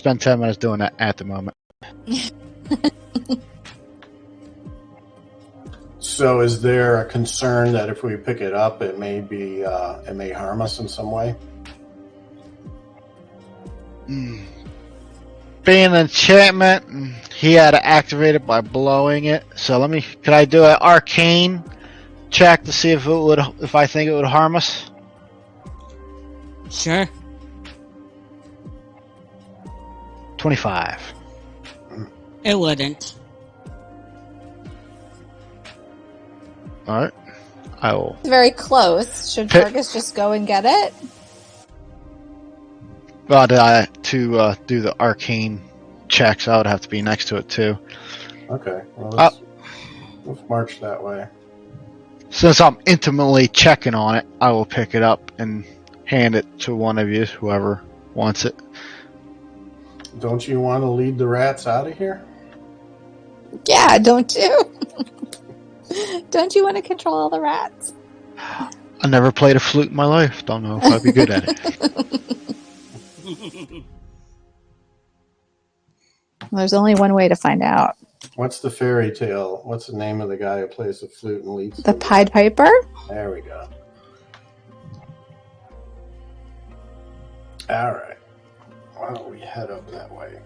spend 10 minutes doing that at the moment. So is there a concern that if we pick it up, it may harm us in some way? Being an enchantment, he had to activate it by blowing it. So could I do an arcane check to see if I think it would harm us? Sure. 25. It wouldn't. Alright. I will. It's very close. Should Fergus just go and get it? Well, to do the arcane checks, I would have to be next to it too. Okay. Well, let's march that way. Since I'm intimately checking on it, I will pick it up and hand it to one of you, whoever wants it. Don't you want to lead the rats out of here? Yeah, don't you? Don't you want to control all the rats? I never played a flute in my life. Don't know if I'd be good at it. There's only one way to find out. What's the fairy tale? What's the name of the guy who plays the flute and leads The Pied Piper? There we go. All right. Why don't we head up that way?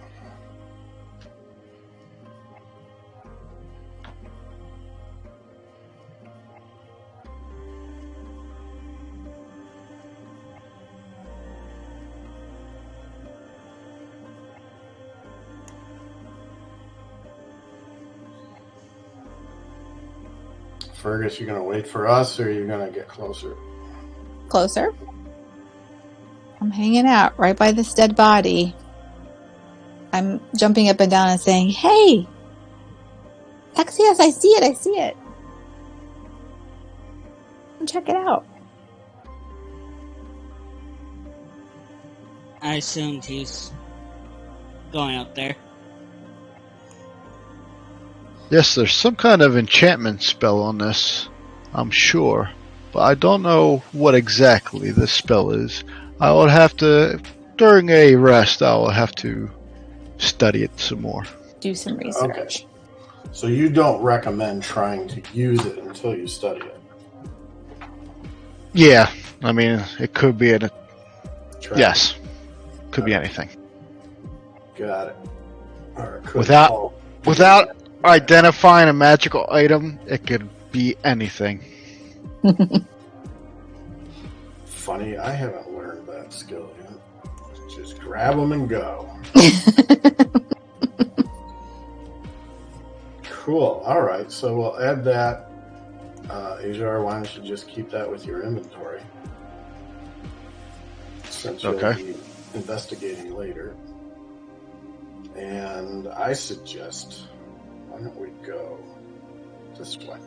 Fergus, you going to wait for us, or are you going to get closer? Closer. I'm hanging out right by this dead body. I'm jumping up and down and saying, "Hey! Patrikios, I see it, I see it. Come check it out." I assumed he's going up there. Yes, there's some kind of enchantment spell on this, I'm sure. But I don't know what exactly this spell is. I will have to, during a rest, I will have to study it some more. Do some research. Okay. So you don't recommend trying to use it until you study it? Yeah, I mean, it could be Try yes, could be anything. Got it. Or it could Without identifying a magical item, it could be anything. Funny, I haven't learned that skill yet. Just grab them and go. Cool. All right. So we'll add that. Ajar, why don't you just keep that with your inventory? Since you'll be investigating later. And I suggest, why don't we go this way?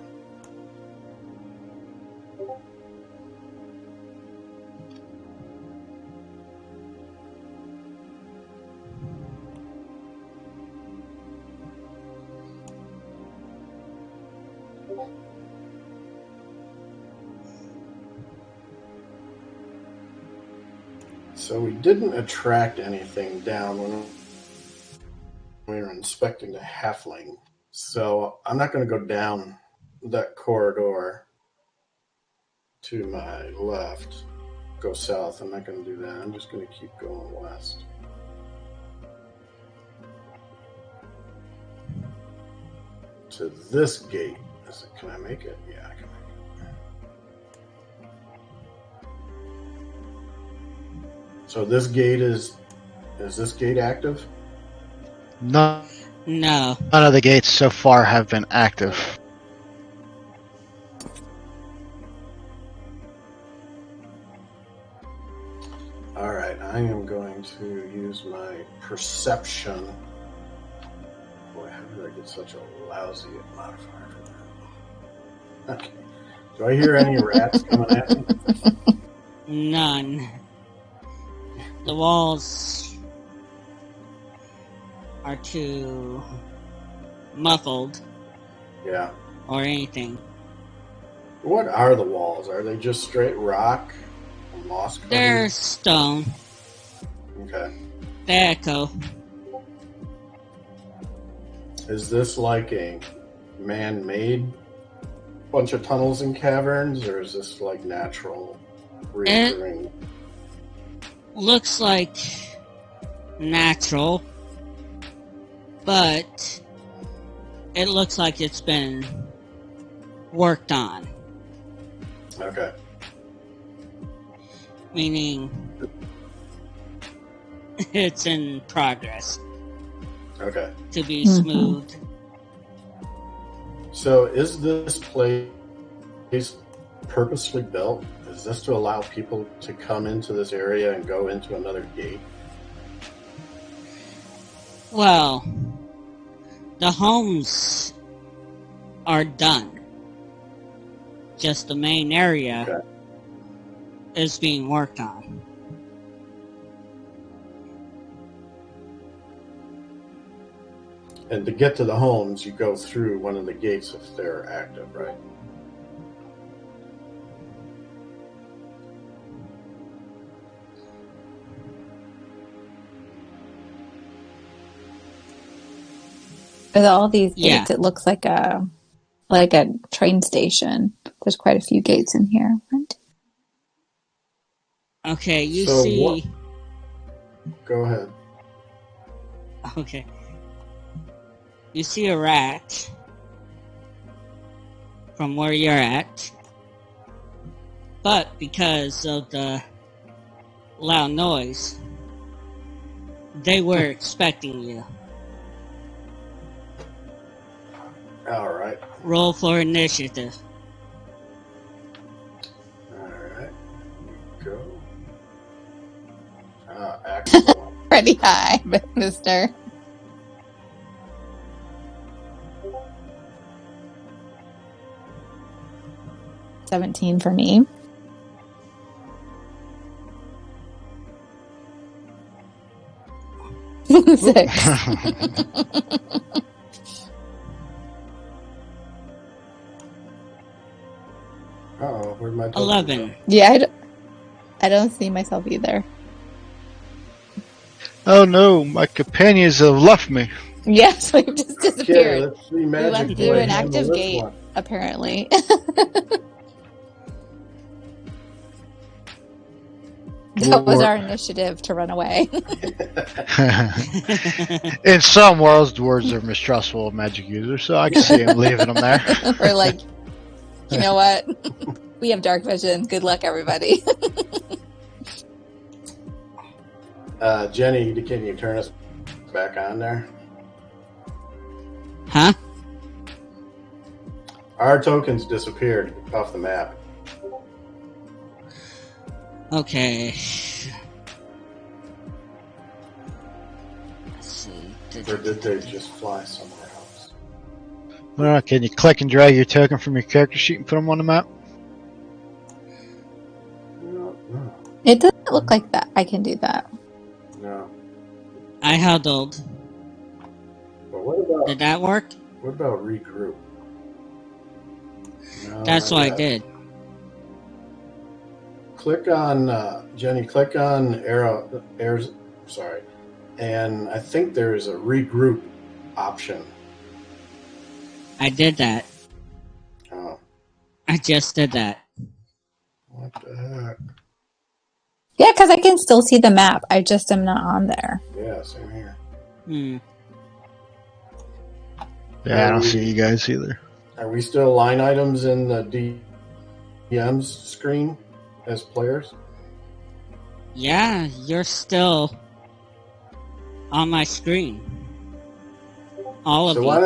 So we didn't attract anything down when we were inspecting the halfling. So I'm not going to go down that corridor to my left, go south. I'm not going to do that. I'm just going to keep going west. To this gate. Can I make it? Yeah, I can make it. So this gate is this gate active? No. No. None of the gates so far have been active. Alright, I am going to use my perception. Boy, how did I get such a lousy modifier for that? Okay. Do I hear any rats coming at me? None. The walls are too muffled. Yeah. Or anything. What are the walls? Are they just straight rock? Or moss covered? They're stone. Okay. They echo. Is this like a man-made bunch of tunnels and caverns, or is this like natural, reoccurring? Looks like natural, but it looks like it's been worked on. Okay. Meaning it's in progress Okay. to be smoothed. So is this place purposely built? Is this to allow people to come into this area and go into another gate? Well, the homes are done. Just the main area is being worked on. And to get to the homes, you go through one of the gates if they're active, right? With all these gates, Yeah. it looks like a train station. There's quite a few gates in here. Right? Okay, you So see. Go ahead. Okay. You see a rat from where you're at, but because of the loud noise, they were expecting you. All right. Roll for initiative. All right. Go. Excellent. Pretty high, mister. $17 for me. Six. Uh-oh, where'd my token 11. go? Yeah, I don't see myself either. Oh no, my companions have left me. Yes, we've just Okay, disappeared. let's see We Magic went Boy through an handle active this gate, one. apparently. That was our initiative to run away. In some worlds, dwarves are mistrustful of magic users, so I can see him leaving them there. We're like, you know what? We have dark vision. Good luck, everybody. Jenny, can you turn us back on there? Huh? Our tokens disappeared off the map. Okay. Let's see. Or did they just fly somewhere else? Can you click and drag your token from your character sheet and put them on the map? No. It doesn't look like that. I can do that. No. I huddled. But what Did that work? about regroup? No, That's not what I yet. did. Click on Jenny. Click on arrows. Sorry, and I think there is a regroup option. I did that. Oh, I just did that. what the heck? Yeah, because I can still see the map. I just am not on there. Yeah, same here. Yeah, I don't see you guys either. Are we still line items in the DM's screen as players? Yeah, you're still on my screen. All of So you. why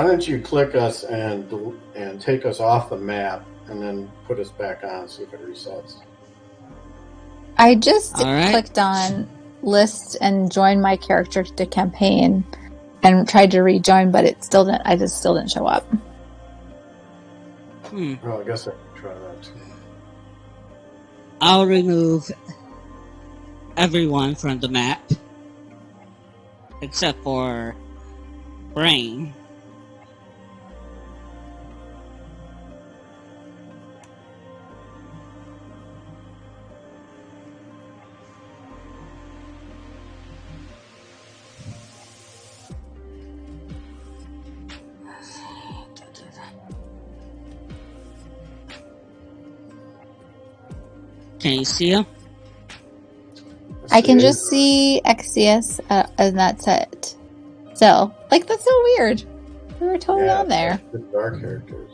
don't you click us and take us off the map and then put us back on, see if it resets. I just All right. clicked on list and joined my character to campaign and tried to rejoin, but it still didn't. I just still didn't show up. Well, I guess I can try that too. I'll remove everyone from the map. Except for Brain. Can you see him? I can just see Exius, and that's it. So, like, that's so weird. We were totally on there. The dark characters.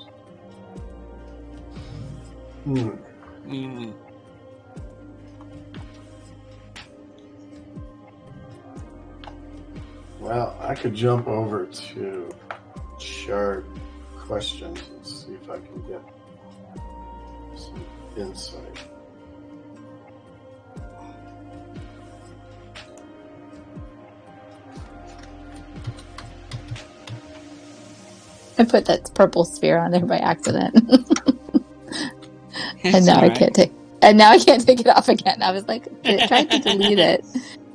Well, I could jump over to Shard questions and see if I can get some insight. I put that purple sphere on there by accident. And now right. I can't take it off again. I was like, I tried to delete it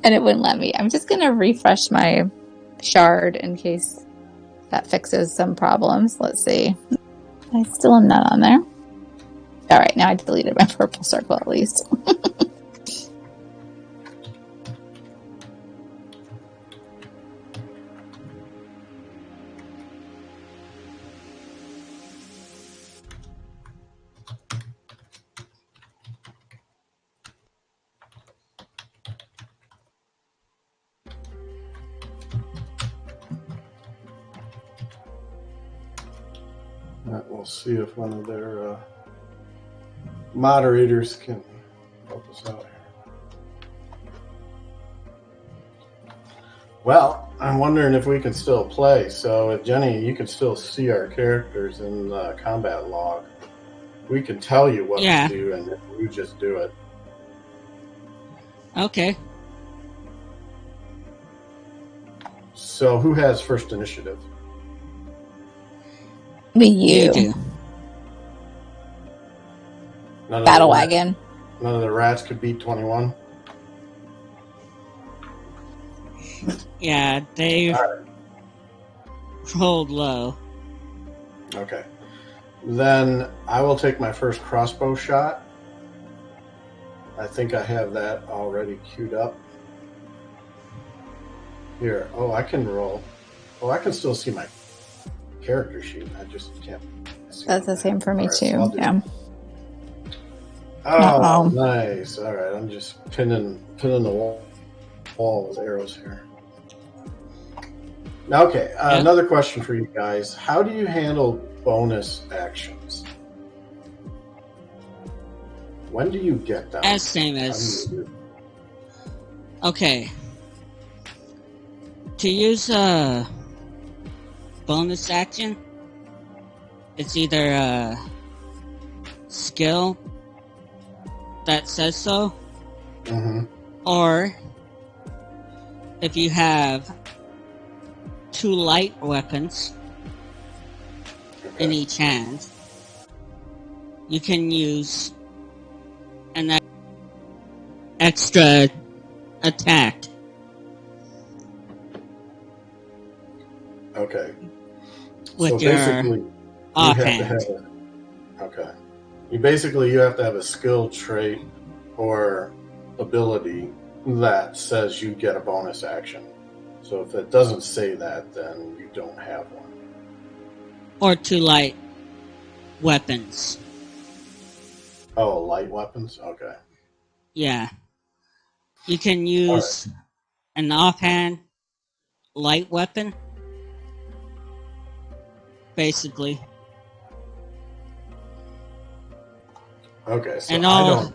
and it wouldn't let me. I'm just gonna refresh my shard in case that fixes some problems. Let's see. I still am not on there. Alright, now I deleted my purple circle at least. We'll see if one of their moderators can help us out here. Well, I'm wondering if we can still play. So, if Jenny, you can still see our characters in the combat log. We can tell you what to do, and then you just do it. Okay. So, who has first initiative? You do. Battle wagon. None of the rats could beat 21? Yeah, they rolled low. Okay. Then I will take my first crossbow shot. I think I have that already queued up. Here. Oh, I can roll. Oh, I can still see my character sheet. I just can't see. That's the same for me too. Yeah. Oh, nice. All right, I'm just pinning the wall with arrows here. Okay, another question for you guys. How do you handle bonus actions? When do you get them? As same as... Okay. To use a bonus action, it's either a skill that says so, or if you have 2 light weapons in each hand, you can use an extra attack. Okay. With so basically, you offhand. have to have you have to have a skill trait or ability that says you get a bonus action. So if it doesn't say that, then you don't have one. Or 2 light weapons. Oh, light weapons? Okay. Yeah. You can use an offhand light weapon. Basically. Okay, so and all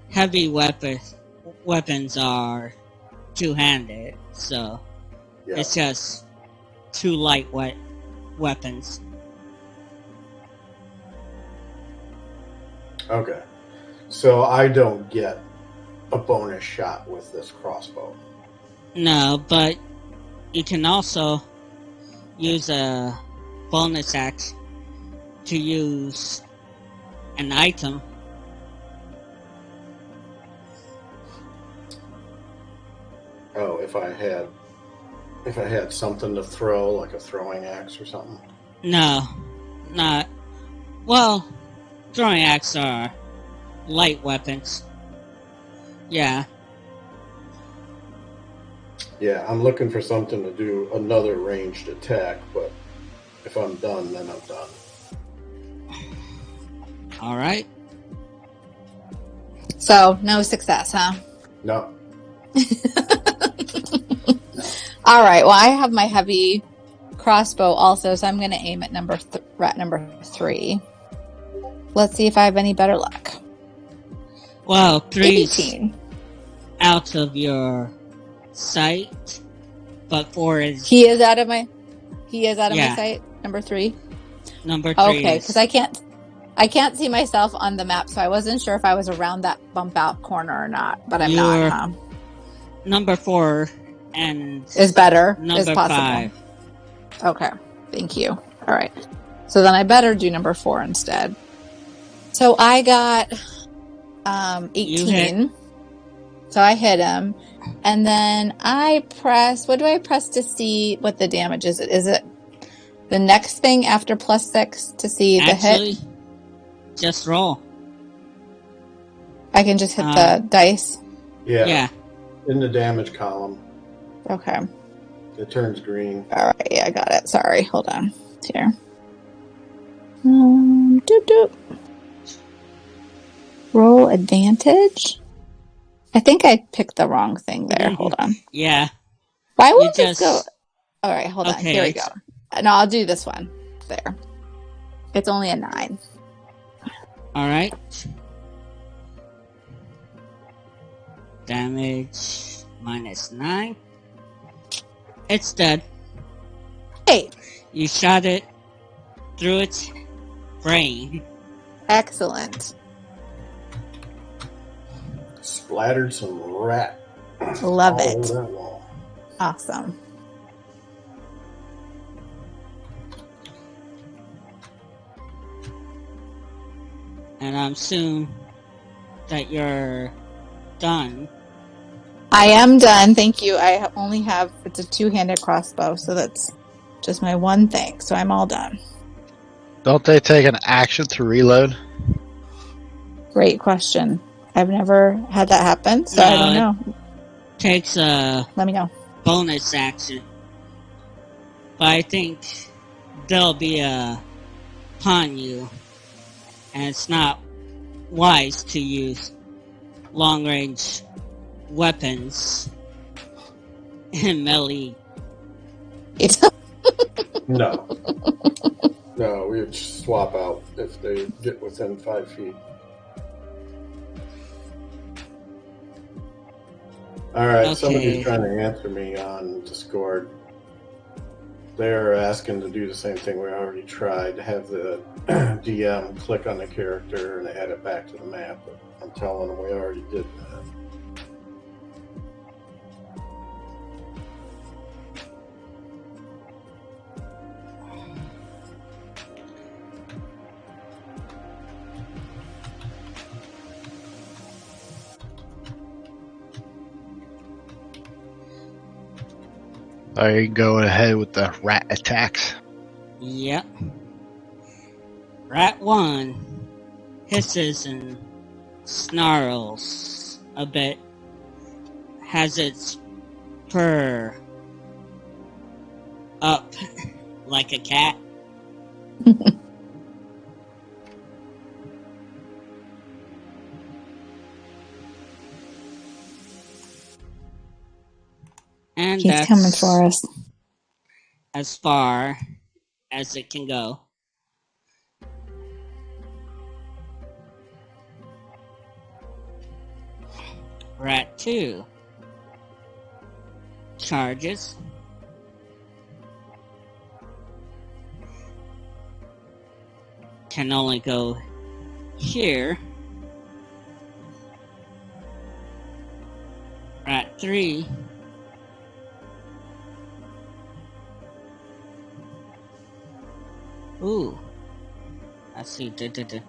heavy weapons are 2-handed, so it's just 2 light weapons. Okay, so I don't get a bonus shot with this crossbow. No, but you can also use a bonus axe to use an item. Oh, if I had something to throw, like a throwing axe or something? No, not. Well, throwing axes are light weapons. Yeah. Yeah, I'm looking for something to do another ranged attack, but if I'm done, then I'm done. All right. So, no success, huh? No. All right. Well, I have my heavy crossbow also, so I'm going to aim at rat number 3. Let's see if I have any better luck. Well, 3's 18. out of your sight, but 4 is... He is out of my Yeah. sight, number 3. Number 3 Okay, is... because I can't see myself on the map, so I wasn't sure if I was around that bump out corner or not, but I'm not, huh? Number 4 and... Is better, number is possible. 5. Okay, thank you. All right. So then I better do number 4 instead. So I got 18. So I hit him. And then what do I press to see what the damage is? Is it the next thing after +6 to see the hit? Just roll. I can just hit the dice? Yeah. In the damage column. Okay. It turns green. All right, yeah, I got it. Sorry, hold on. It's here. Doop. Roll advantage. I think I picked the wrong thing there. Hold on. Yeah. Why won't this go? All right, hold on. Okay, Here we go. No, I'll do this one. There. It's only a 9. All right. Damage -9. It's dead. Hey. You shot it through its brain. Excellent. Splattered some rat. Love all it. over that wall. Awesome. And I'm soon that you're done. I am done. Thank you. I only have, it's a 2-handed crossbow, so that's just my one thing. So I'm all done. Don't they take an action to reload? Great question. I've never had that happen, so I don't know. Takes a Let me know. bonus action. But I think they'll be upon you. And it's not wise to use long range weapons in melee. No. No, we would swap out if they get within 5 feet. Alright, Okay. Somebody's trying to answer me on Discord. They're asking to do the same thing we already tried, to have the DM click on the character and add it back to the map. But I'm telling them we already did that. Are you going ahead with the rat attacks? Yep. Rat 1 hisses and snarls a bit. Has its purr up like a cat. And He's that's coming for us. as far as it can go. Rat 2 charges. Can only go here. Rat 3 ooh. Let's see. 10.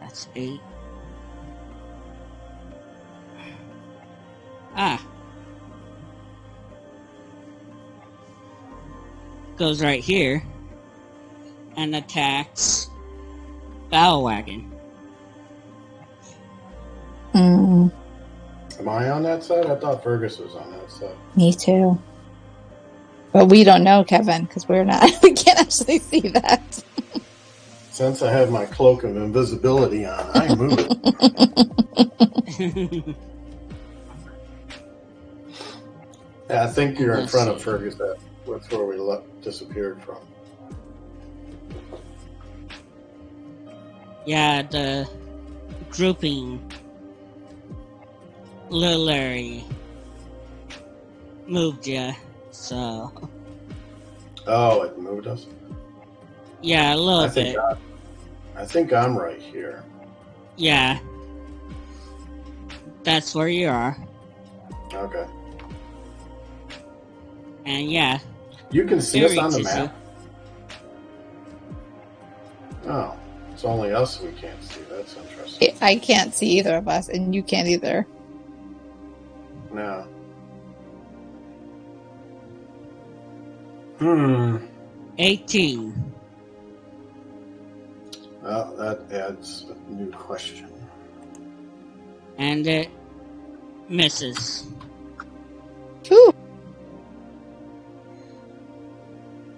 That's 8. Goes right here and attacks Bow Wagon. Mm, Am I on that side? I thought Fergus was on that side. me too. But we don't know, Kevin, because we're not. We can't actually see that. Since I have my cloak of invisibility on, I move it. Yeah, I think you're in front of Fergus. That's where we disappeared from. Yeah, the grouping little area moved you, so. Oh, it moved us? Yeah, a little bit. I think I'm right here. Yeah. That's where you are. Okay. And yeah. You can see us on the map? Oh, it's only us we can't see. That's interesting. I can't see either of us, and you can't either. No. 18. Well, that adds a new question. And it misses. Whew.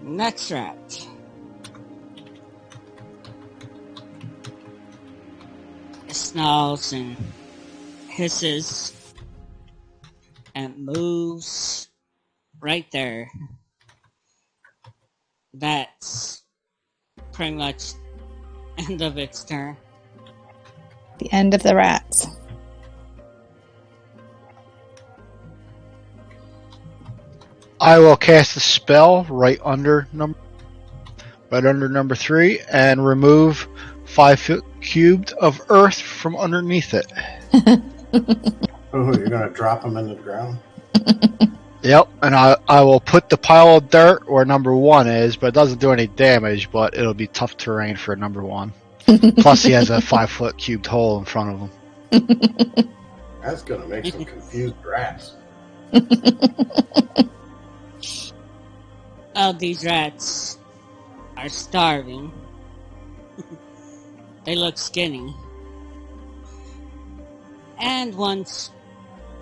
Next rat. It snarls and hisses and moves right there. That's pretty much end of its turn. The end of the rats. I will cast a spell right under number 3 and remove 5 foot cubed of earth from underneath it. Oh, you're going to drop them into the ground? Yep, and I will put the pile of dirt where number 1 is, but it doesn't do any damage, but it'll be tough terrain for number 1. Plus he has a 5 foot cubed hole in front of him. That's going to make some confused rats. Oh, these rats are starving. They look skinny. And one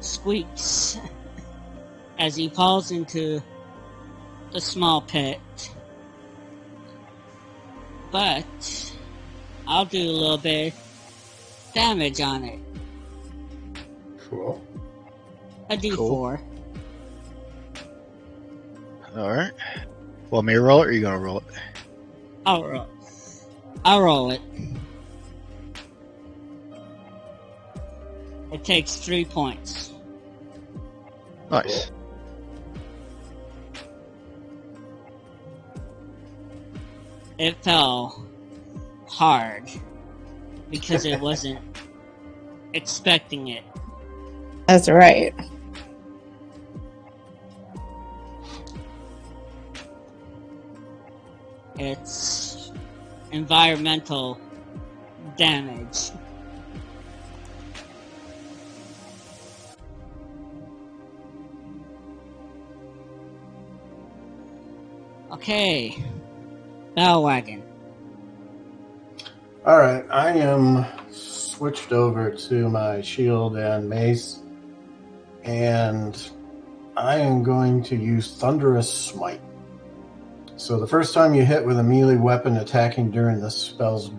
squeaks as he falls into the small pit. But I'll do a little bit of damage on it. Cool. A D4. Cool. Alright. Want me to roll it, or are you going to roll it? I'll roll it. It takes 3 points. Nice. It fell hard because it wasn't expecting it. That's right. It's environmental damage. Okay, Bellwagon. Alright, I am switched over to my shield and mace, and I am going to use Thunderous Smite. So the first time you hit with a melee weapon attacking during this spell's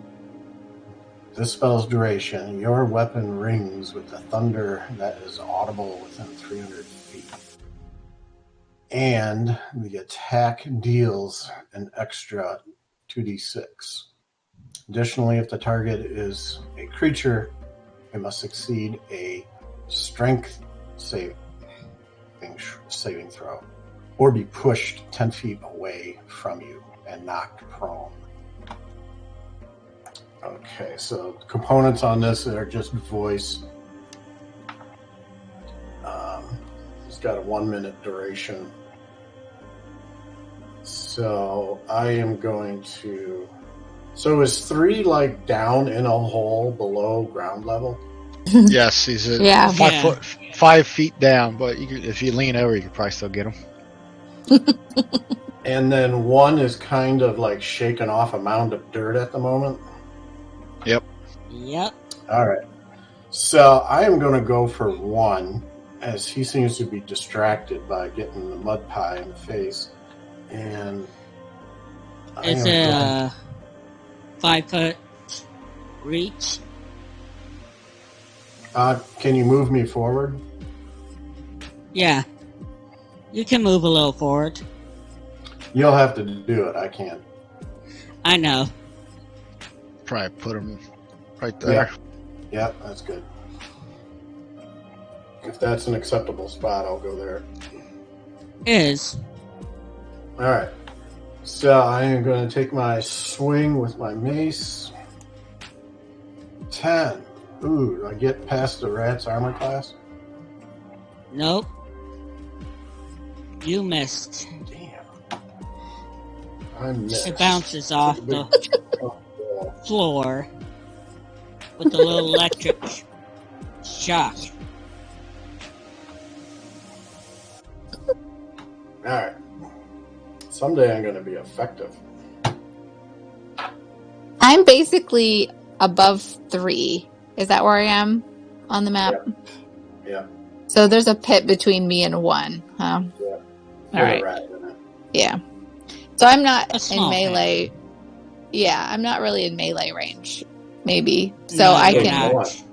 duration, your weapon rings with the thunder that is audible within 300 feet. And the attack deals an extra 2d6. Additionally, if the target is a creature, it must succeed a strength saving throw, or be pushed 10 feet away from you and knocked prone. Okay, so components on this are just voice. It's got a 1 minute duration. So I am going to... So is 3 like down in a hole below ground level? Yes, he's at Yeah. 5 feet down, but if you lean over, you can probably still get him. And then 1 is kind of like shaking off a mound of dirt at the moment? Yep. Yep. All right. So I am going to go for 1, as he seems to be distracted by getting the mud pie in the face. And Is it 5-foot reach. Can you move me forward? Yeah. You can move a little forward. You'll have to do it. I can't. I know. Probably put him right there. Yeah, that's good. If that's an acceptable spot, I'll go there. Is. All right. So I am going to take my swing with my mace. 10. Ooh, do I get past the rat's armor class? Nope. You missed. Damn. I missed. It bounces off the floor with a little electric shock. Alright. Someday I'm going to be effective. I'm basically above 3. Is that where I am on the map? Yeah. So there's a pit between me and 1, huh? Yeah. All right. Rat in it. Yeah. So I'm not A in small melee. Yeah, I'm not really in melee range, maybe. So No, I you're can not.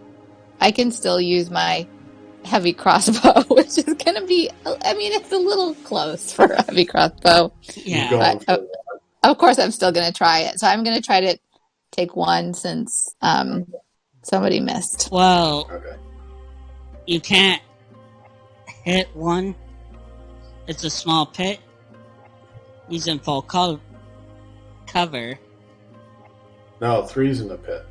I can still use my heavy crossbow, which is going to be, I mean, it's a little close for a heavy crossbow. You're Yeah. going But for of course, I'm still going to try it. So I'm going to try to take 1 since somebody missed. Well, Okay. you can't hit 1. It's a small pit. He's in full cover. No, 3's in the pit.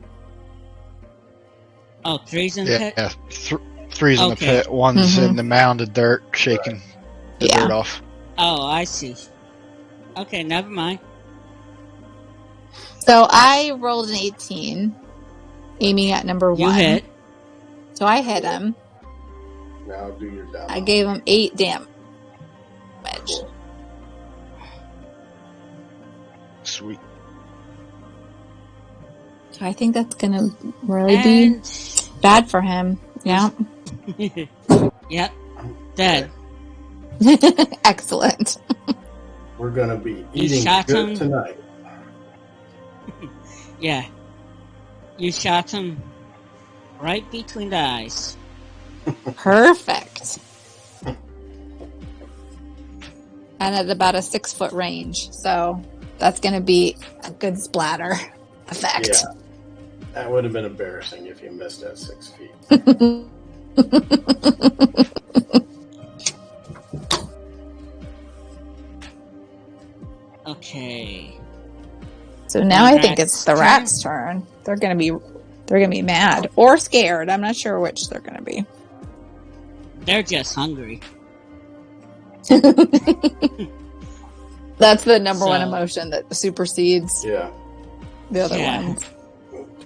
Oh, 3's in the pit? Yeah. 3's in the Okay. pit. 1's Mhm. in the mound of dirt, shaking the Yeah. dirt off. Oh, I see. Okay, never mind. So I rolled an 18, aiming at number 1. You hit. So I hit him. Now do your demo. I gave him 8 damage. Cool. Sweet. So I think that's going to really be And... bad for him. Yeah. Yep. Dead. Excellent. We're going to be You eating shot good him? tonight. Yeah. You shot him right between the eyes. Perfect. And at about a 6-foot range. So that's going to be a good splatter effect. Yeah. That would have been embarrassing if you missed at 6 feet. Okay. So now I think Rat's it's the turn. rat's turn. They're gonna be mad or scared. I'm not sure which they're gonna be. They're just hungry. That's the number one So- emotion that supersedes Yeah. the other Yeah. ones.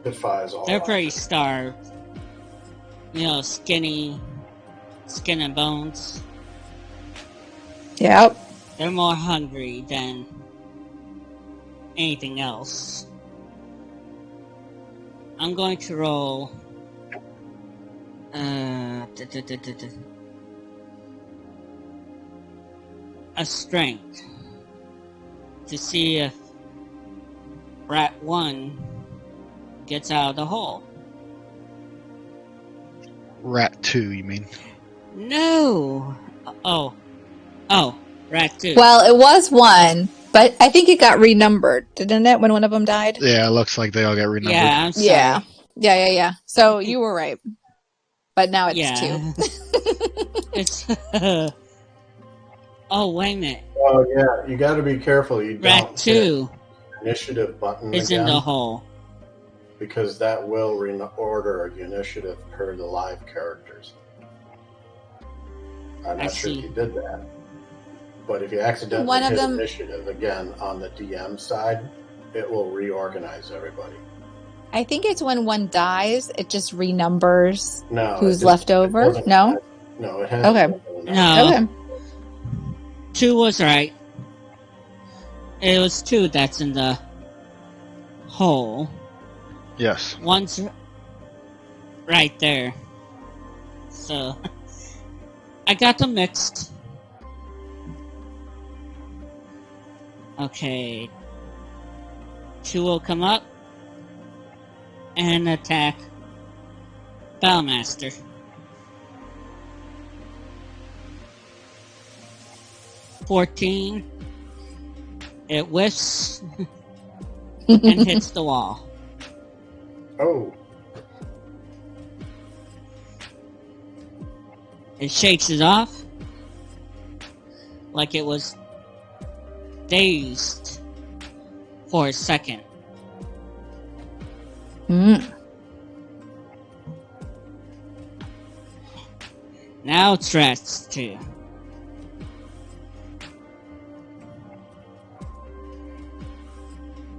Defies all They're odds. pretty starved. You know, skin and bones. Yep. They're more hungry than anything else. I'm going to roll a strength to see if Rat 1 gets out of the hole. Rat 2, you mean? No! Oh, Rat 2. Well, it was 1, but I think it got renumbered, didn't it? When one of them died. Yeah, it looks like they all got renumbered. Yeah, I'm sorry. Yeah. So you were right, but now it's Yeah. 2. It's. Oh, wait a minute. Oh, yeah. You got to be careful. You Rat don't 2 hit initiative button is again, in the hole. because that will reorder the initiative per the live characters. I'm I not sure see. if you did that. But if you accidentally One of hit them- initiative again on the DM side, it will reorganize everybody. I think it's when one dies, it just renumbers No. who's it left it over. doesn't- No? No, it has. Okay. No. Okay. 2 was right. It was 2 that's in the hole. Yes. 1's right there. So, I got them mixed. Okay. 2 will come up. and attack Bellmaster. $14. It whiffs and hits the wall. Oh, It shakes it off like it was dazed for a second. Mm. Now it's Rat's turn.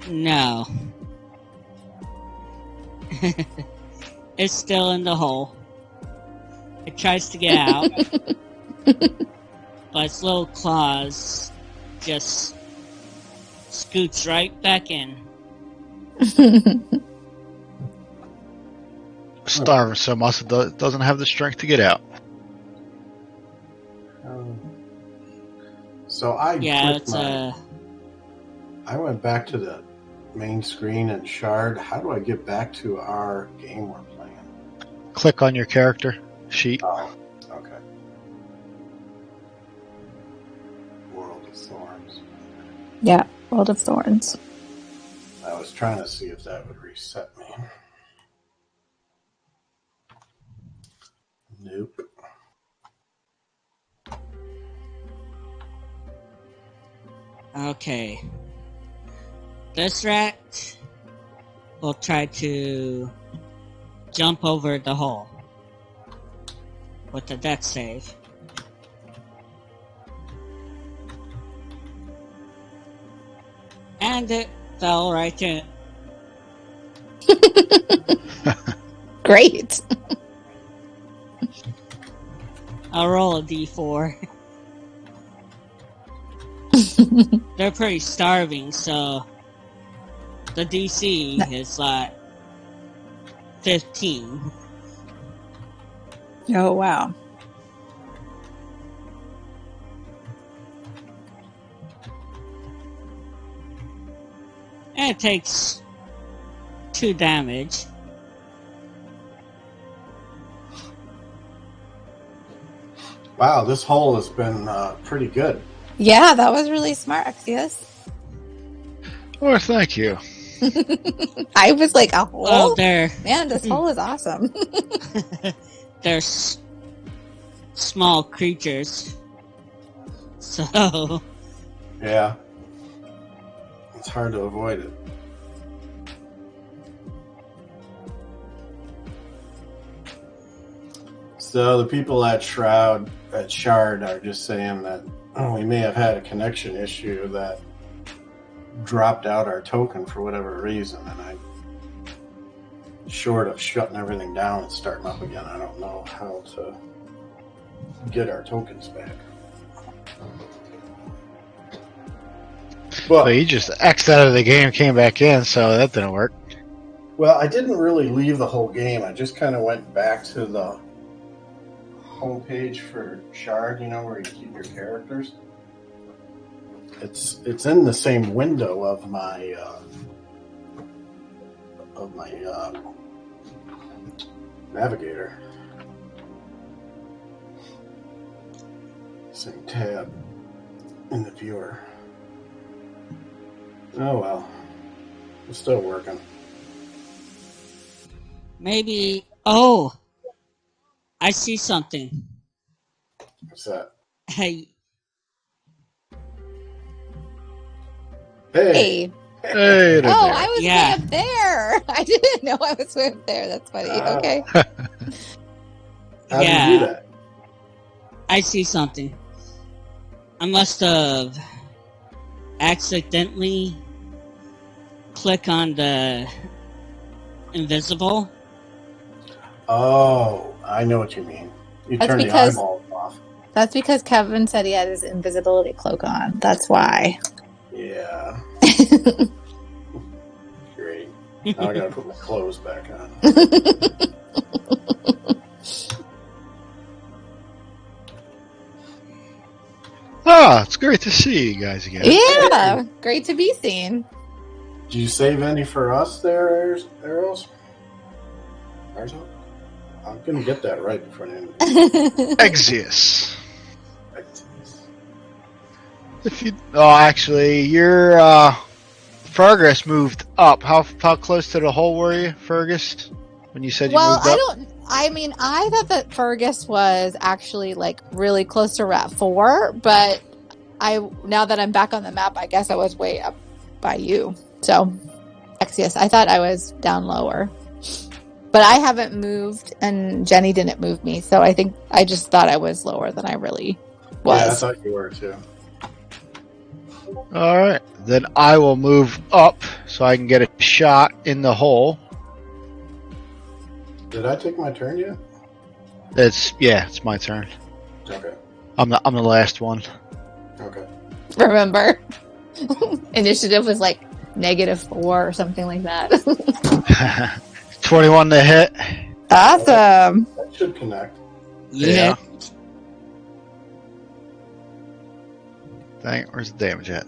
No. It's still in the hole. It tries to get out, but its little claws just scoots right back in. Starving so much it doesn't have the strength to get out. so I Yeah, clicked it's I went back to the main screen and Shard. How do I get back to our game we're playing? Click on your character sheet. Oh, okay. World of Thorns. Yeah, World of Thorns. I was trying to see if that would reset me. Nope. okay. This rat will try to jump over the hole with a death save. And it fell right in. Great. I'll roll a d4. They're pretty starving, so the DC is like 15. Oh, wow. And it takes 2 damage. Wow, this hole has been pretty good. Yeah, that was really smart, Axios. Well, thank you. I was like, a hole? Oh, they're Man, this hole is awesome. they're small creatures. So Yeah. It's hard to avoid it. So the people at Shard are just saying that we may have had a connection issue that dropped out our token for whatever reason, and I'm short of shutting everything down and starting up again. I don't know how to get our tokens back. Well, you just X'd out of the game, came back in, so that didn't work. Well, I didn't really leave the whole game. I just kind of went back to the homepage for Shard, where you keep your characters. It's in the same window of my navigator. Same tab in the viewer. Oh well. It's still working. maybe. Oh, I see something. What's that? Hey, Hey! Hey there. Oh, I was Yeah. way up there. I didn't know I was way up there. That's funny. Okay. How do you do that? I see something. I must have accidentally clicked on the invisible. Oh, I know what you mean. You That's turn because- the eyeballs off. That's because Kevin said he had his invisibility cloak on. That's why. Yeah. Great. Now I gotta put my clothes back on. It's great to see you guys again. Yeah. Great to be seen. Did you save any for us there, Arrows? I'm going to get that right before the end. Exius. If you, actually, your Fergus moved up. How close to the hole were you, Fergus? When you said you moved up? I thought that Fergus was actually like really close to Rat 4, but now that I'm back on the map, I guess I was way up by you. So, Exius, I thought I was down lower. But I haven't moved, and Jenny didn't move me, so I think I just thought I was lower than I really was. Yeah, I thought you were too. Alright, then I will move up so I can get a shot in the hole. Did I take my turn yet? It's my turn. Okay. I'm the last one. Okay. Remember? Initiative was like -4 or something like that. 21 to hit. Awesome. That should connect. Yeah. Dang, where's the damage at?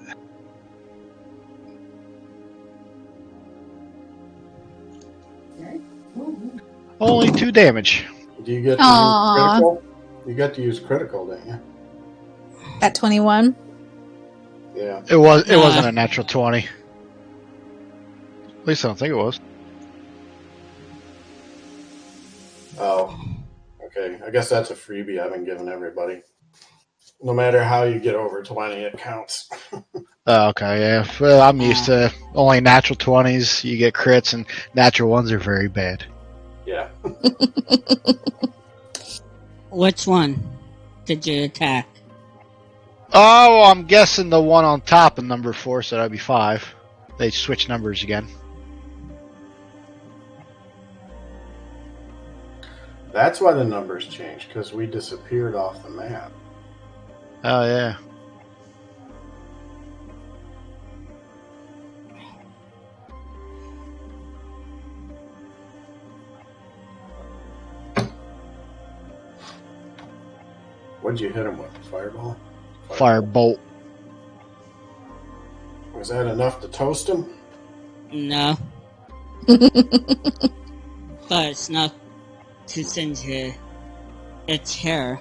Only 2 damage. Do you get to use critical? You got to use critical, didn't you? At 21? Yeah. It wasn't a natural 20. At least I don't think it was. Oh. Okay. I guess that's a freebie I've been giving everybody. No matter how you get over 20, it counts. Oh, okay, yeah. Well, I'm used to only natural 20s. You get crits, and natural ones are very bad. Yeah. Which one did you attack? Oh, I'm guessing the one on top of number 4, so that'd be 5. They switch numbers again. That's why the numbers changed, because we disappeared off the map. Oh, yeah. What'd you hit him with? Fireball? Firebolt. Was that enough to toast him? No. But it's not to send you its hair.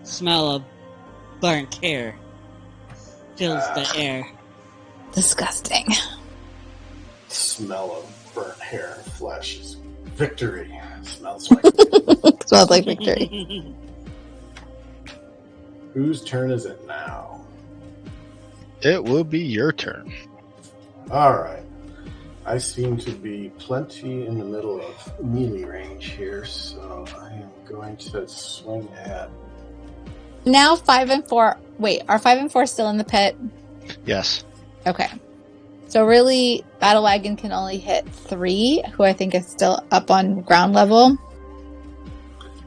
Smell of burnt hair fills the air. Disgusting. Smell of burnt hair and flesh is victory. Smells like Smells like victory. Whose turn is it now? It will be your turn. Alright. I seem to be plenty in the middle of melee range here, so I am going to swing at... Now 5 and 4. Wait, are 5 and 4 still in the pit? Yes. Okay. So really, Battle Wagon can only hit 3, who I think is still up on ground level.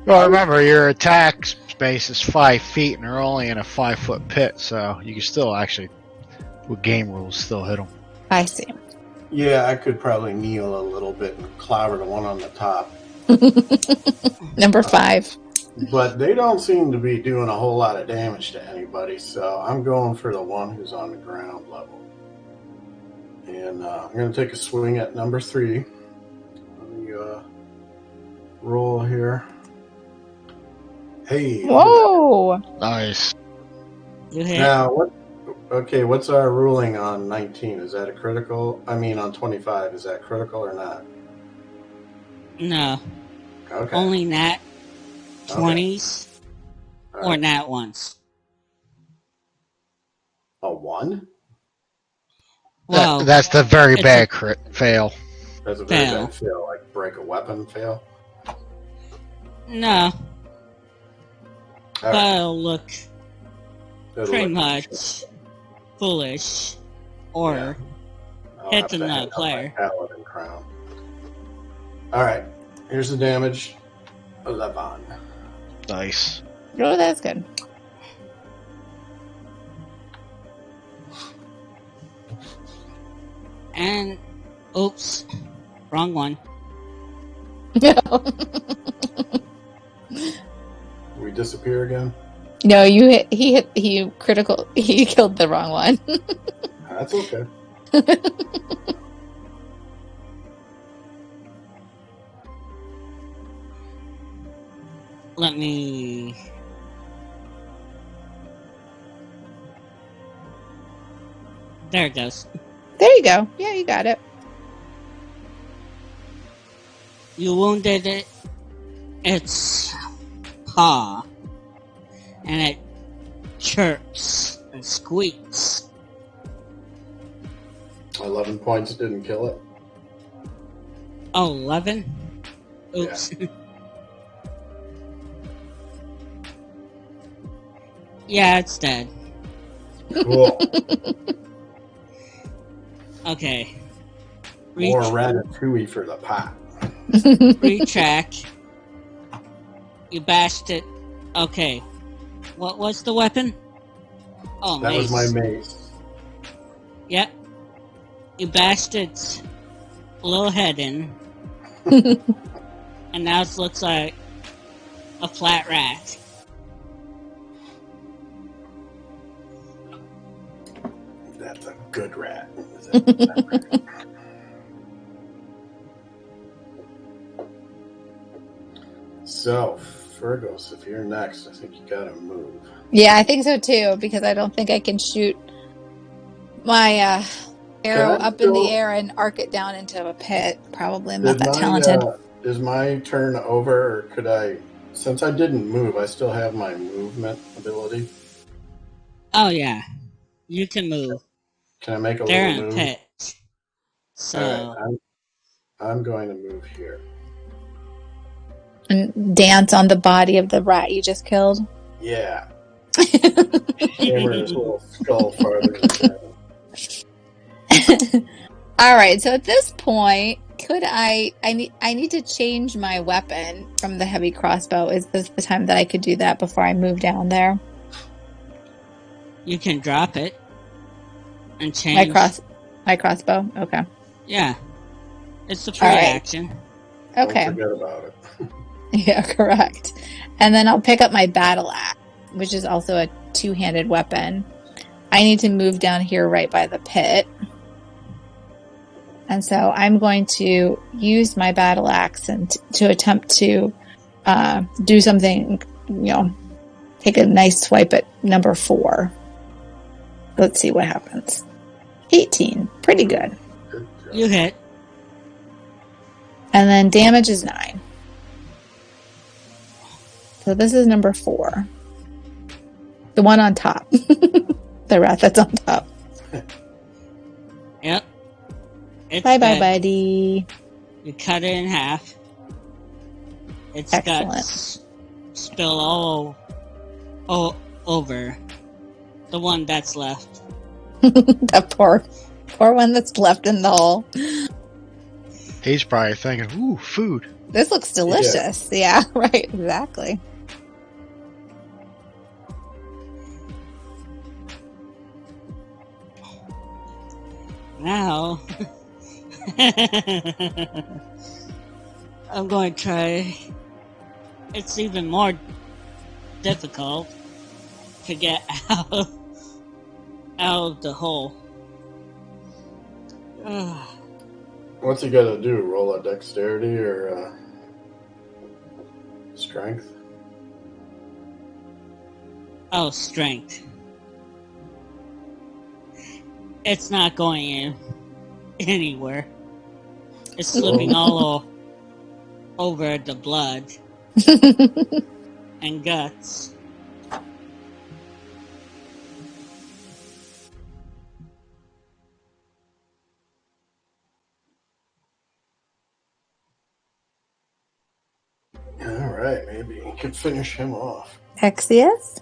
Well, remember, your attack space is 5 feet, and they're only in a 5-foot pit, so you can still actually, with game rules, still hit them. I see. Yeah, I could probably kneel a little bit and clobber the one on the top. Number 5. But they don't seem to be doing a whole lot of damage to anybody, so I'm going for the one who's on the ground level. And I'm going to take a swing at number 3. Let me roll here. Hey. Whoa! Nice. You hit. Now, what's our ruling on 19? Is that a critical? I mean, on 25, is that critical or not? No. Okay. Only nat 20s All or right. nat 1s. A 1? Well, That's the very it's bad a- crit fail. That's a very Fail. bad fail, like break a weapon fail? no. All But right. it'll look It'll pretty look- much foolish or Yeah. I'll hit have to another hang up my player. Paladin crown. Alright, here's the damage. 11. Nice. Oh, that's good. And oops, wrong one. We disappear again? No, he critical. He killed the wrong one. That's okay. Let me... There it goes. There you go. Yeah, you got it. You wounded its paw, and it chirps and squeaks. 11 points didn't kill it. Oh, 11? Oops. Yeah, it's dead. Cool. Okay. More ratatouille for the pot. Retrack. You bashed it. Okay. What was the weapon? Oh, That mace. was my mace. Yep. You bashed its little head in. And now it looks like a flat rat. That's a good rat. So, Fergus, if you're next, I think you gotta move. Yeah, I think so too, because I don't think I can shoot my arrow up in the air and arc it down into a pit. Probably I'm not that talented. Is my turn over, or could I, since I didn't move, I still have my movement ability? Oh, yeah. You can move. Can I make a They're little in move? pits. So, Alright, I'm going to move here. And dance on the body of the rat you just killed. Yeah. Hammer his little skull farther down. All right, so at this point, could I need to change my weapon from the heavy crossbow. Is this the time that I could do that before I move down there? you can drop it and change. My crossbow? Okay. Yeah. It's a free All right. action. Okay. Don't forget about it. Yeah, correct. And then I'll pick up my battle axe, which is also a two-handed weapon. I need to move down here right by the pit. And so I'm going to use my battle axe and to attempt to do something, take a nice swipe at number 4. Let's see what happens. 18. Pretty good. You hit. And then damage is 9. So this is number 4. The one on top. The rat that's on top. Yep. It's Bye-bye, dead. buddy. You cut it in half. Its Excellent. guts spill all over the one that's left. That poor one that's left in the hole. He's probably thinking, ooh, food. This looks delicious. Yeah, right, exactly. Now, I'm going to try. It's even more difficult to get out of the hole. What's he got to do? Roll a dexterity or strength? Oh, strength. It's not going anywhere. It's slipping all over the blood and guts. Alright, maybe you could finish him off. Patrikios?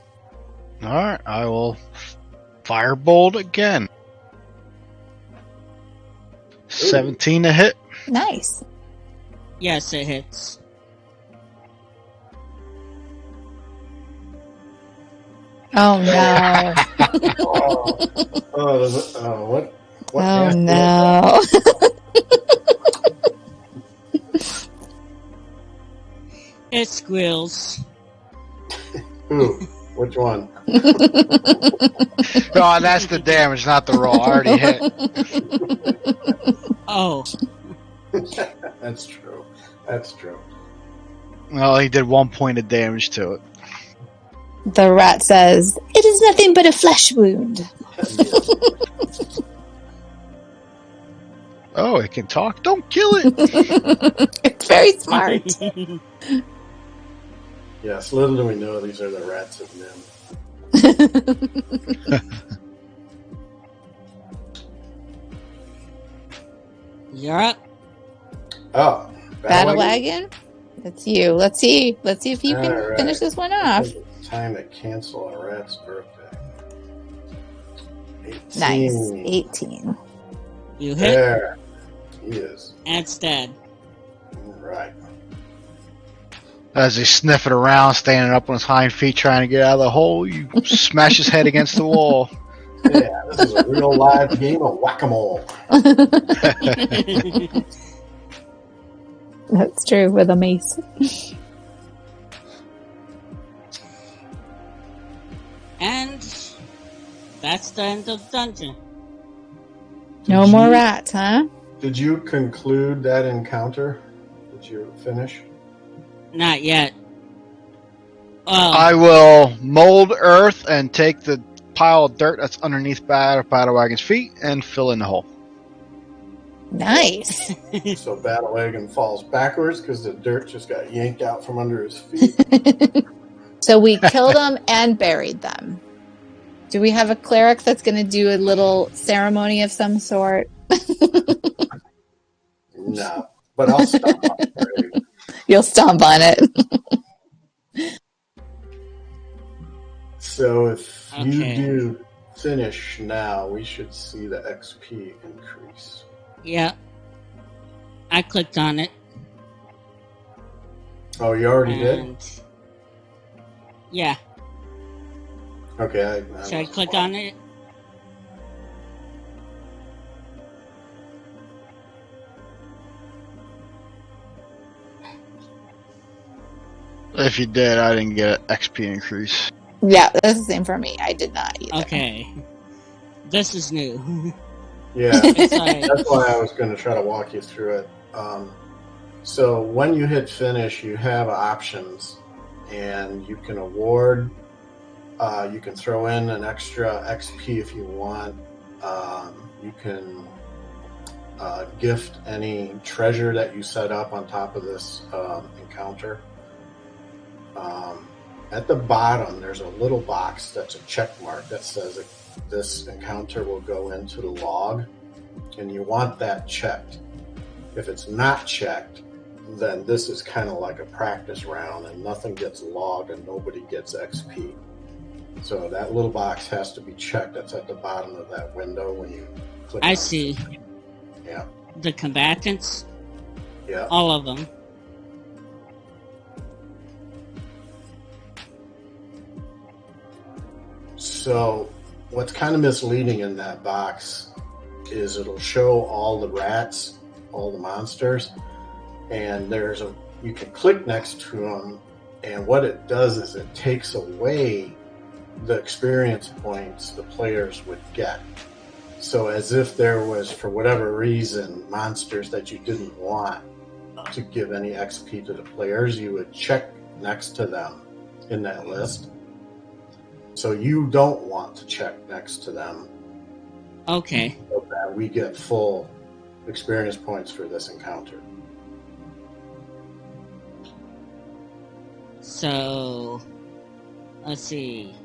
Alright, I will firebolt again. 17 to hit. Nice. Yes, it hits. Oh no. What? Oh no. It squeals. Ooh, which one? Oh, that's the damage, not the roll. I already hit. Oh, That's true. That's true. Well, he did 1 point of damage to it. The rat says, "It is nothing but a flesh wound." Yes. Oh, it can talk? Don't kill it! It's very smart. Yes, little do we know these are the rats of Nim. You're up. Oh, Battle wagon. That's you. Let's see if you can All right. finish this one I off. think it's time to cancel a rat's birthday. 18. Nice. 18. You hit. There. He is. And it's dead. Right. As he's sniffing around, standing up on his hind feet, trying to get out of the hole, you smash his head against the wall. Yeah, this is a real live game of whack-a-mole. That's true, with a mace. And that's the end of the dungeon. No more rats, huh? Did you conclude that encounter? Did you finish? Not yet. I will mold earth and take the pile of dirt that's underneath Battle Wagon's feet and fill in the hole. Nice. So Battle Wagon falls backwards because the dirt just got yanked out from under his feet. So we killed them and buried them. Do we have a cleric that's going to do a little ceremony of some sort? No, but I'll stop on the grave. You'll stomp on it. So if you Okay. do finish now, we should see the XP increase. Yeah. I clicked on it. Oh, you already did? And yeah. Okay. Should I click on it? If you did, I didn't get an XP increase. Yeah, that's the same for me. I did not either. Okay. This is new. Yeah, It's like, that's why I was going to try to walk you through it. So when you hit finish, you have options, and you can award. You can throw in an extra XP if you want. You can gift any treasure that you set up on top of this encounter. At the bottom, there's a little box that's a check mark that says this encounter will go into the log, and you want that checked. If it's not checked, then this is kind of like a practice round, and nothing gets logged and nobody gets XP. So that little box has to be checked. That's at the bottom of that window when you click on I it. see. Yeah. The combatants, Yeah. all of them. So what's kind of misleading in that box is it'll show all the rats, all the monsters, and you can click next to them, and what it does is it takes away the experience points the players would get. So as if there was, for whatever reason, monsters that you didn't want to give any XP to the players, you would check next to them in that list. So you don't want to check next to them Okay. so that we get full experience points for this encounter. So, let's see.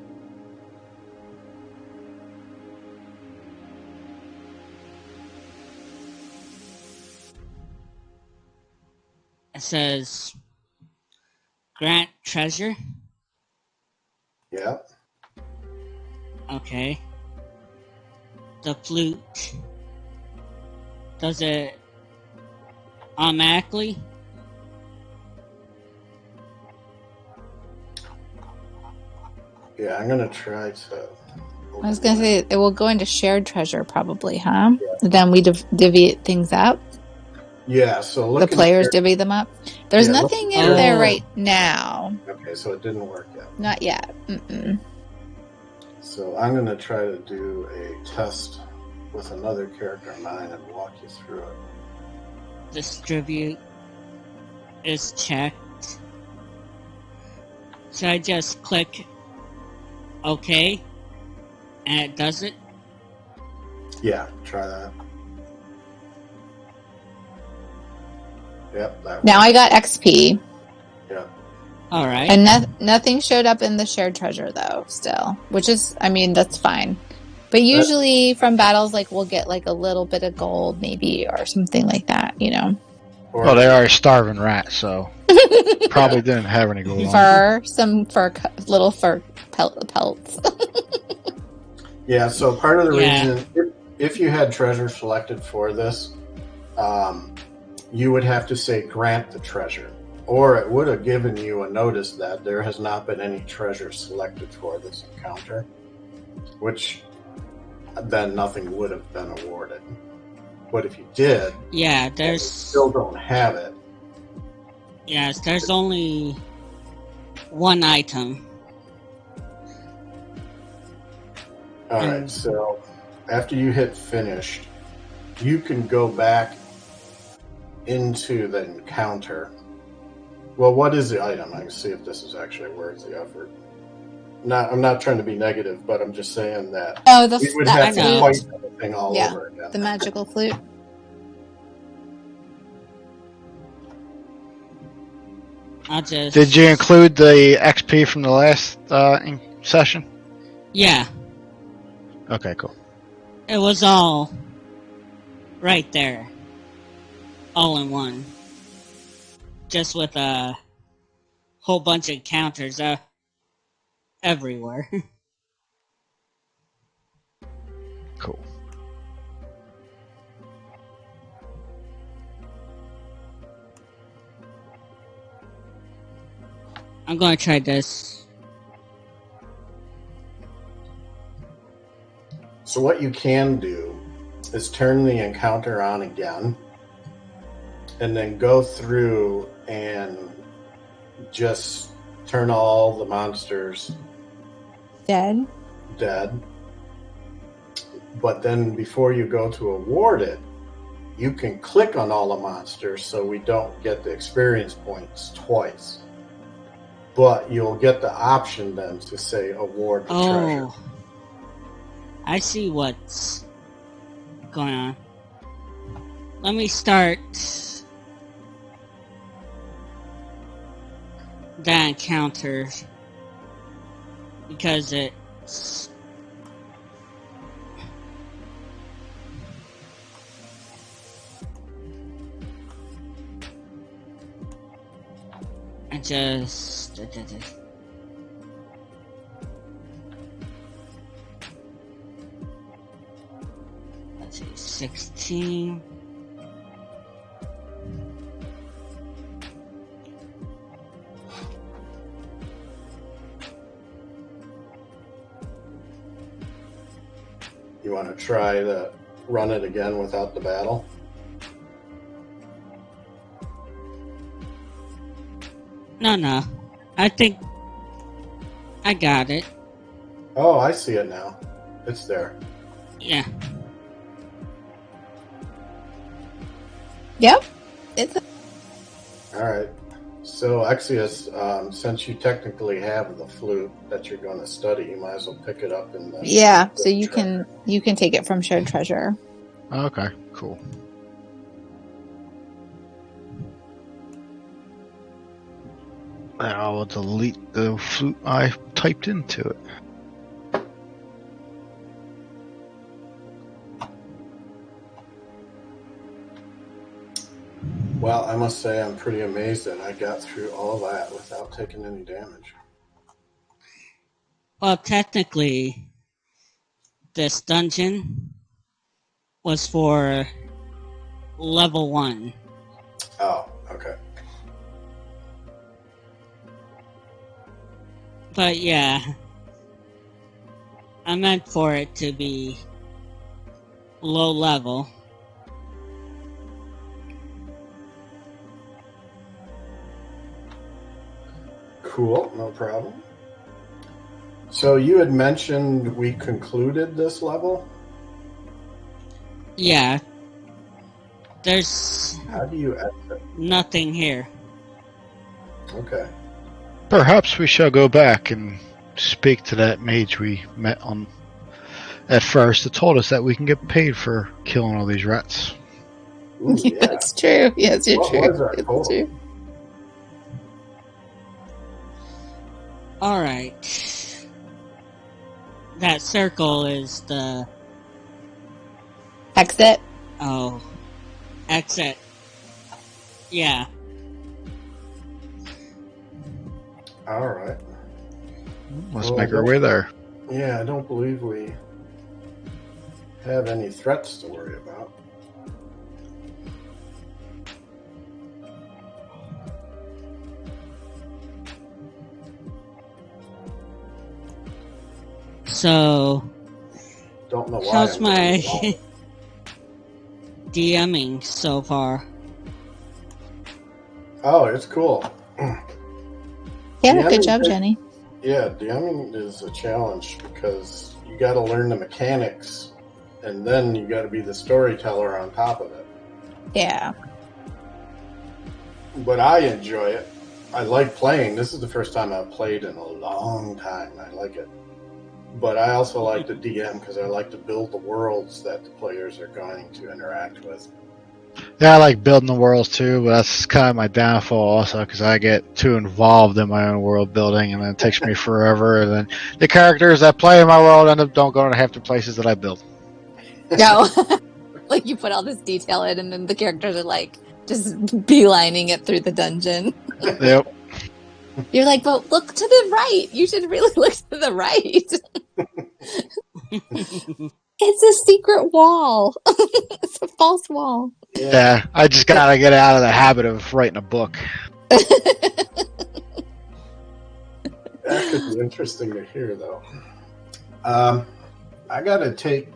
It says grant treasure. Yeah. Okay. The flute. Does it automatically? Yeah, I'm going to try to... I was going to say, it will go into shared treasure probably, huh? Then we divvy things up. Yeah, so The look players here. divvy them up. There's Yeah, nothing look in here. there right now. Okay, so it didn't work yet. Not yet. Mm-mm. So I'm going to try to do a test with another character of mine and walk you through it. Distribute is checked. Should I just click OK? And it does it? Yeah, try that. Yep, that Now works. I got XP. Yep. Alright. And nothing showed up in the shared treasure though, still. Which is, I mean, that's fine. But usually from battles, like, we'll get like a little bit of gold maybe or something like that, you know. Or Well, they are a starving rat, so probably didn't have any gold on. Fur, some little fur pelts. yeah, so part of the Yeah. reason, if you had treasure selected for this, you would have to say grant the treasure. Or it would have given you a notice that there has not been any treasure selected for this encounter, which then nothing would have been awarded. But if you did, Yeah, and you there's still don't have it. yes, there's only one item. Alright, so after you hit finished, you can go back into the encounter. Well, what is the item? I can see if this is actually worth the effort. I'm not trying to be negative, but I'm just saying that Oh, we would that have to flute. fight everything all Yeah, over again. the magical flute. I'll just... Did you include the XP from the last session? Yeah, Okay, cool. it was all right there. All in one. Just with a whole bunch of counters everywhere. Cool. I'm gonna try this. So what you can do is turn the encounter on again, and then go through and just turn all the monsters Dead. dead. But then before you go to award it, you can click on all the monsters so we don't get the experience points twice. But you'll get the option then to say award the treasure. Oh, I see what's going on. Let me start that encounter because it's I just let's see, 16. You want to try to run it again without the battle? No. I think I got it. Oh, I see it now. It's there. Yeah. Yep. It's All right. So, Axios, since you technically have the flute that you're going to study, you might as well pick it up in the... yeah. So you can take it from shared treasure. Okay, cool. And I will delete the flute I typed into it. Well, I must say I'm pretty amazed that I got through all that without taking any damage. Well, technically, this dungeon was for level 1. Oh, okay. But yeah, I meant for it to be low level. Cool, no problem. So you had mentioned we concluded this level? Yeah, there's How do you exit? nothing here. Okay. Perhaps we shall go back and speak to that mage we met on at first. It told us that we can get paid for killing all these rats. Ooh, yeah. That's true. Yes, you're What true. was that It's total? true. Alright. That circle is the... Exit. Oh. Exit. Yeah. All right. Let's Well, make our way there. Yeah, I don't believe we have any threats to worry about. So, Don't know why. how's I'm my involved. DMing so far? Oh, it's cool. Yeah, DMing good job, takes- Jenny. Yeah, DMing is a challenge because you got to learn the mechanics, and then you got to be the storyteller on top of it. Yeah. But I enjoy it. I like playing. This is the first time I've played in a long time. I like it. But I also like to DM because I like to build the worlds that the players are going to interact with. Yeah, I like building the worlds too, but that's kind of my downfall also because I get too involved in my own world building and then it takes me forever. And then the characters that play in my world end up don't go to half the places that I build. No. Like you put all this detail in and then the characters are like just beelining it through the dungeon. Yep. You're like, but look to the right. You should really look to the right. It's a secret wall. It's a false wall. Yeah, I just gotta get out of the habit of writing a book. That could be interesting to hear, though. I gotta take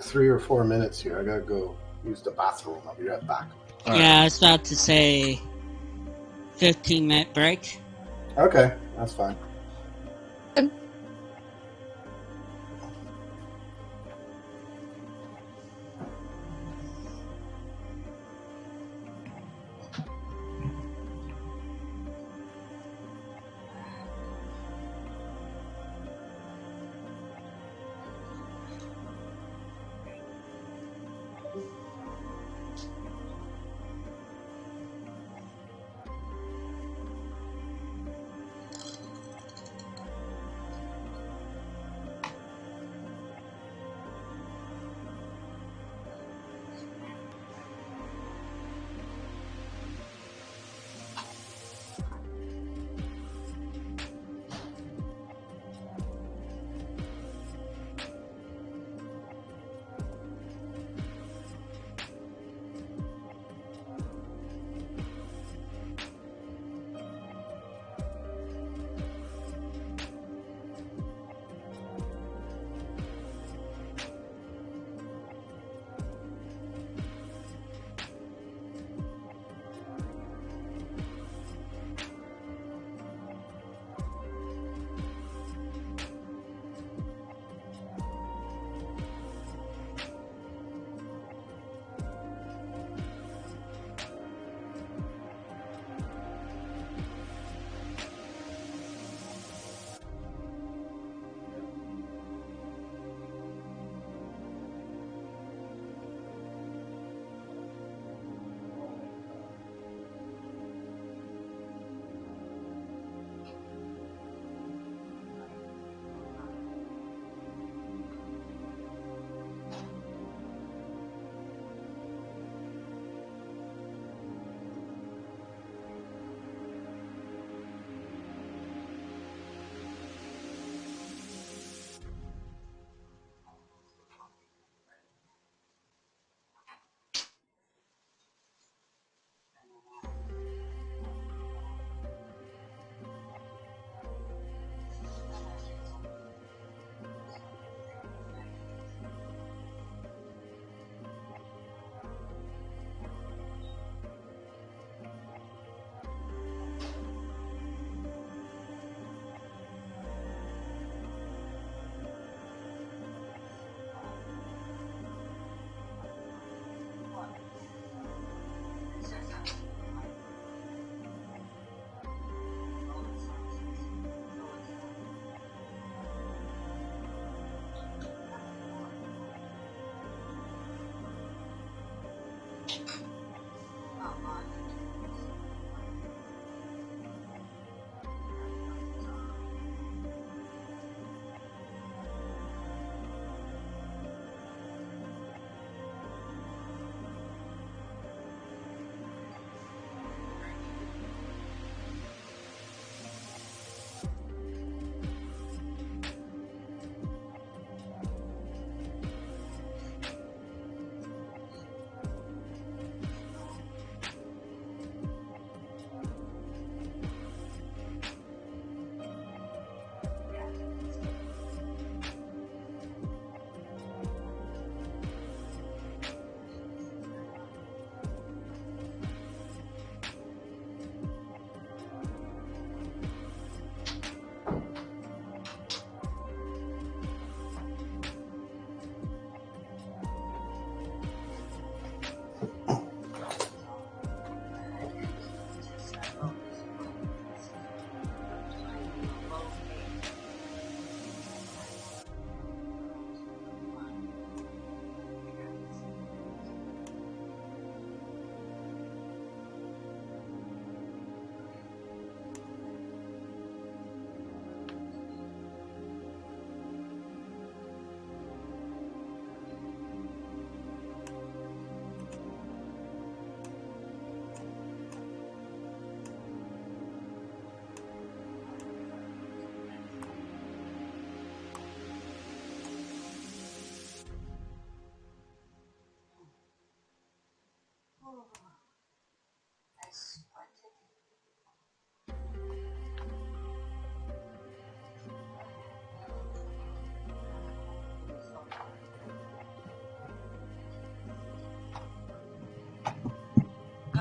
3 or 4 minutes here. I gotta go use the bathroom. I'll be right back. All Yeah, right. I was about to say 15-minute break. Okay, that's fine.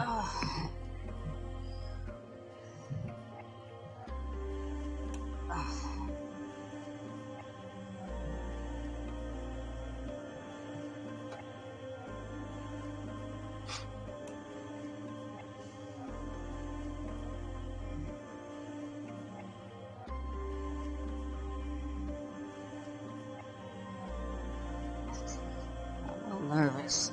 I'm a little nervous.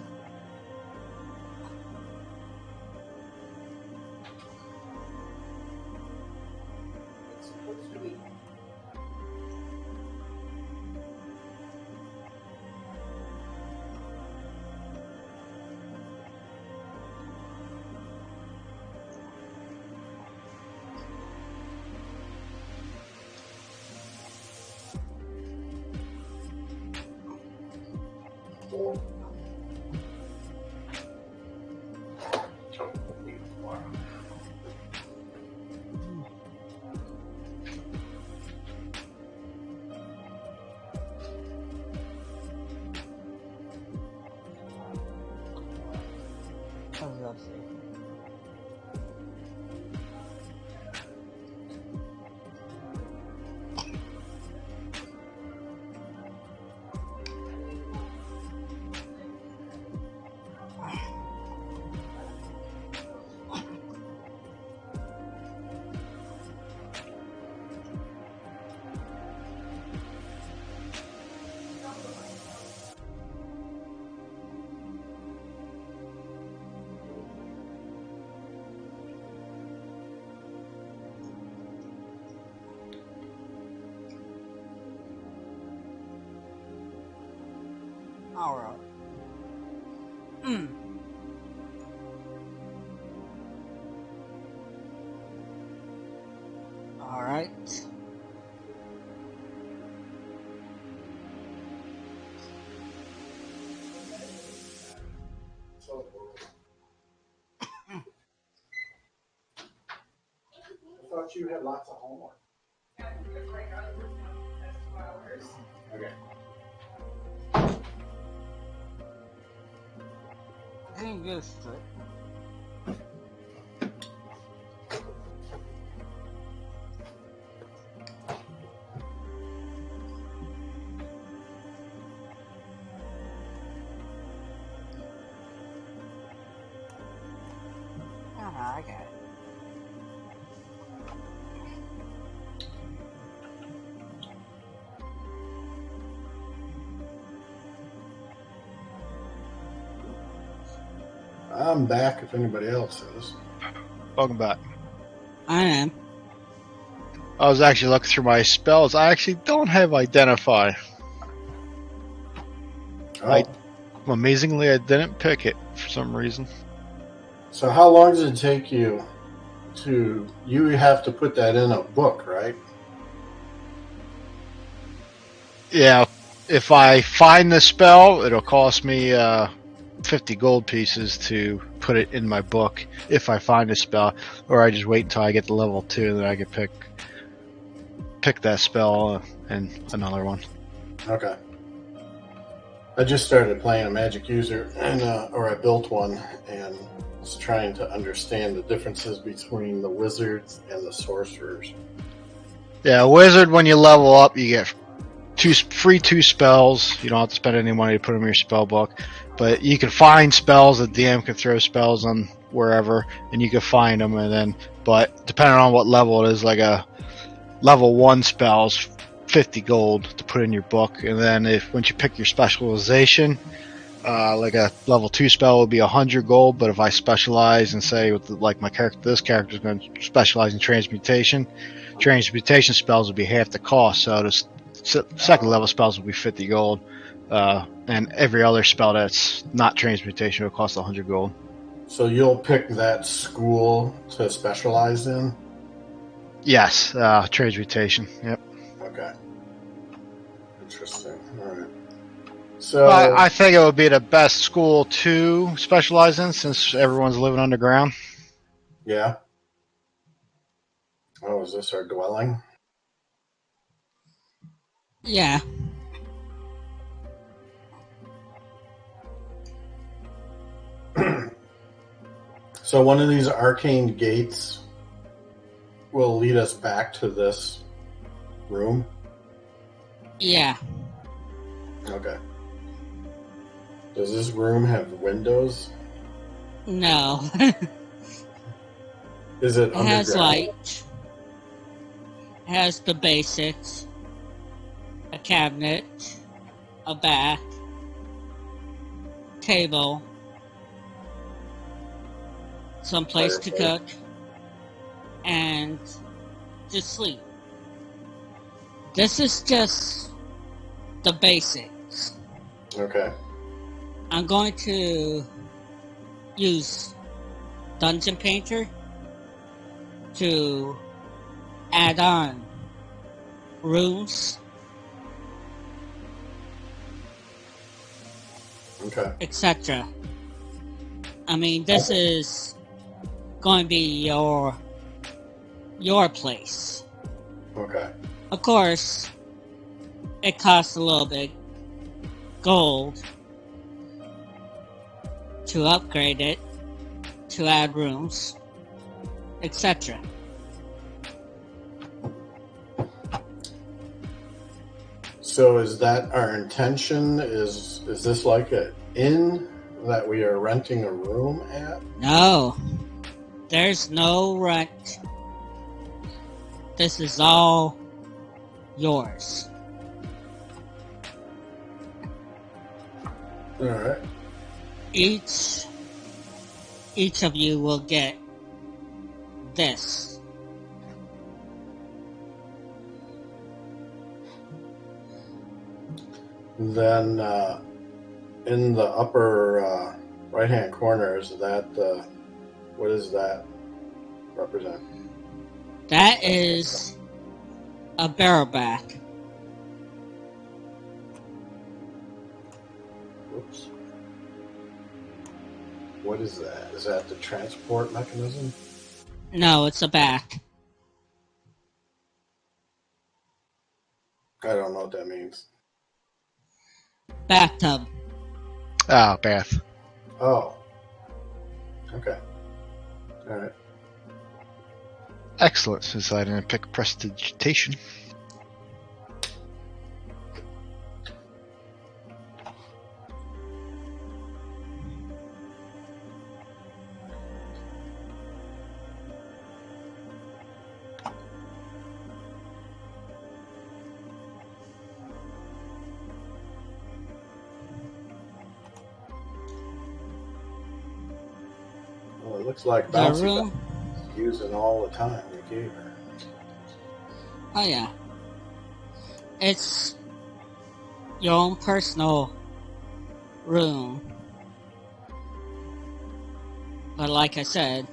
Alright. Alright. I thought you had lots of homework. Okay. I didn't get straight. I got it. I'm back if anybody else is. Welcome back. I am. I was actually looking through my spells. I actually don't have Identify. Oh. Amazingly, I didn't pick it for some reason. So how long does it take you to... You have to put that in a book, right? Yeah, if I find the spell, it'll cost me 50 gold pieces to put it in my book if I find a spell, or I just wait until I get to level 2 and then I can pick that spell and another one. Okay. I just started playing a magic user, and or I built one, and was trying to understand the differences between the wizards and the sorcerers. Yeah, wizard, when you level up, you get free 2 spells. You don't have to spend any money to put them in your spell book, but you can find spells. The DM can throw spells on wherever, and you can find them. And then, but depending on what level it is, like a level 1 spells 50 gold to put in your book, and then once you pick your specialization, like a level 2 spell would be 100 gold. But if I specialize and say with like my character, this character is going to specialize in transmutation spells would be half the cost. So the second level spells will be 50 gold, and every other spell that's not transmutation will cost 100 gold. So you'll pick that school to specialize in? Yes, transmutation. Yep. Okay. Interesting. All right. So I think it would be the best school to specialize in since everyone's living underground. yeah. Oh, is this our dwelling? Yeah. So one of these arcane gates will lead us back to this room? Yeah. Okay. Does this room have windows? No. Is it It has underground? light. It has the basics. A cabinet. A bath. Table. Some place to Fireplace. cook. And just sleep. This is just the basics. Okay. I'm going to use Dungeon Painter to add on rooms, Okay. etc. I mean, this is going to be your place. Okay. Of course, it costs a little bit gold to upgrade it, to add rooms, etc. So is that our intention? Is this like an inn that we are renting a room at? No, there's no rent. This is all yours. All right. Each of you will get this. Then in the upper right-hand corner, is that what does that represent? That is a barrelback. Whoops. What is that? Is that the transport mechanism? No, it's a back. I don't know what that means. Bathtub. Ah, bath. Oh. Okay. All right. Excellent, since I didn't pick prestidigitation. Well, it looks like The Bouncy room. using all the time we gave her. Oh yeah. It's your own personal room. But like I said,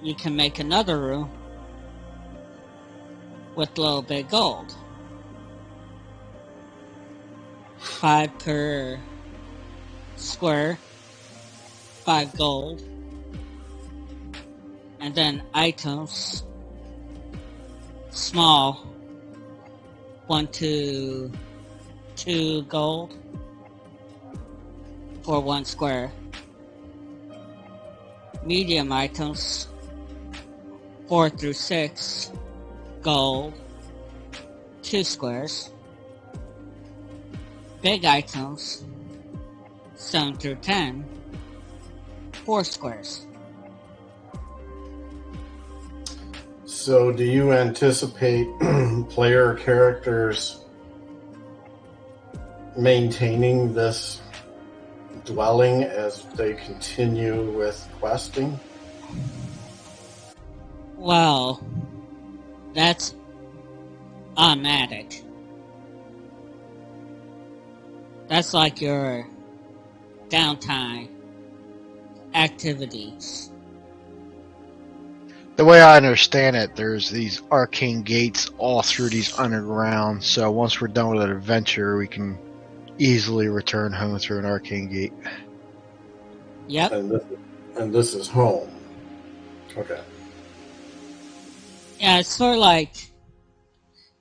you can make another room with a little bit of gold. 5 per square, 5 gold. And then items, small, 1 to 2 gold for 1 square. Medium items, 4 through 6 gold, 2 squares. Big items, 7 through 10, 4 squares. So, do you anticipate player characters maintaining this dwelling as they continue with questing? Well, that's automatic. That's like your downtime activities. The way I understand it, there's these arcane gates all through these underground, so once we're done with an adventure, we can easily return home through an arcane gate. Yep. And this is home. Okay. Yeah, it's sort of like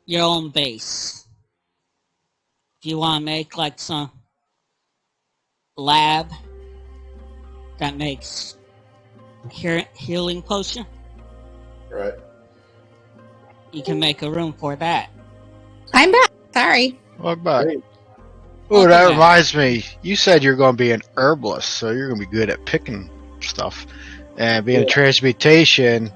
your own base. If you want to make like some lab that makes healing potion. Right. You can make a room for that. I'm back. Sorry. Welcome back. Great. Oh, that Welcome back. reminds me. You said you're going to be an herbalist, so you're going to be good at picking stuff. And being a Yeah. transmutation,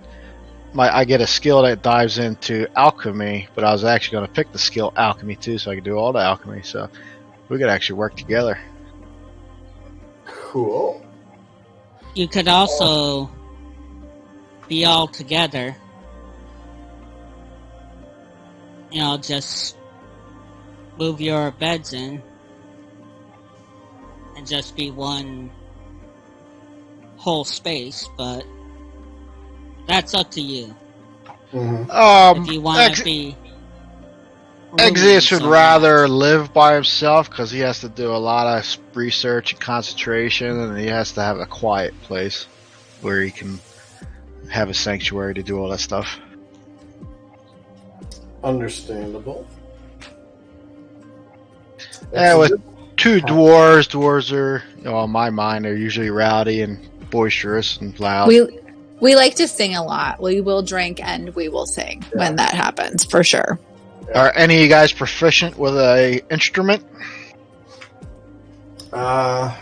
I get a skill that dives into alchemy, but I was actually going to pick the skill alchemy too, so I could do all the alchemy. So we could actually work together. Cool. You could also be all together. Just move your beds in and just be one whole space, but that's up to you. Mm-hmm. If you want to be Exodus would so rather much. live by himself because he has to do a lot of research and concentration, and he has to have a quiet place where he can have a sanctuary to do all that stuff. Understandable. Yeah, with good. two dwarves are, in my mind, are usually rowdy and boisterous and loud. We like to sing a lot. We will drink and we will sing when that happens, for sure. Yeah. Are any of you guys proficient with a instrument? I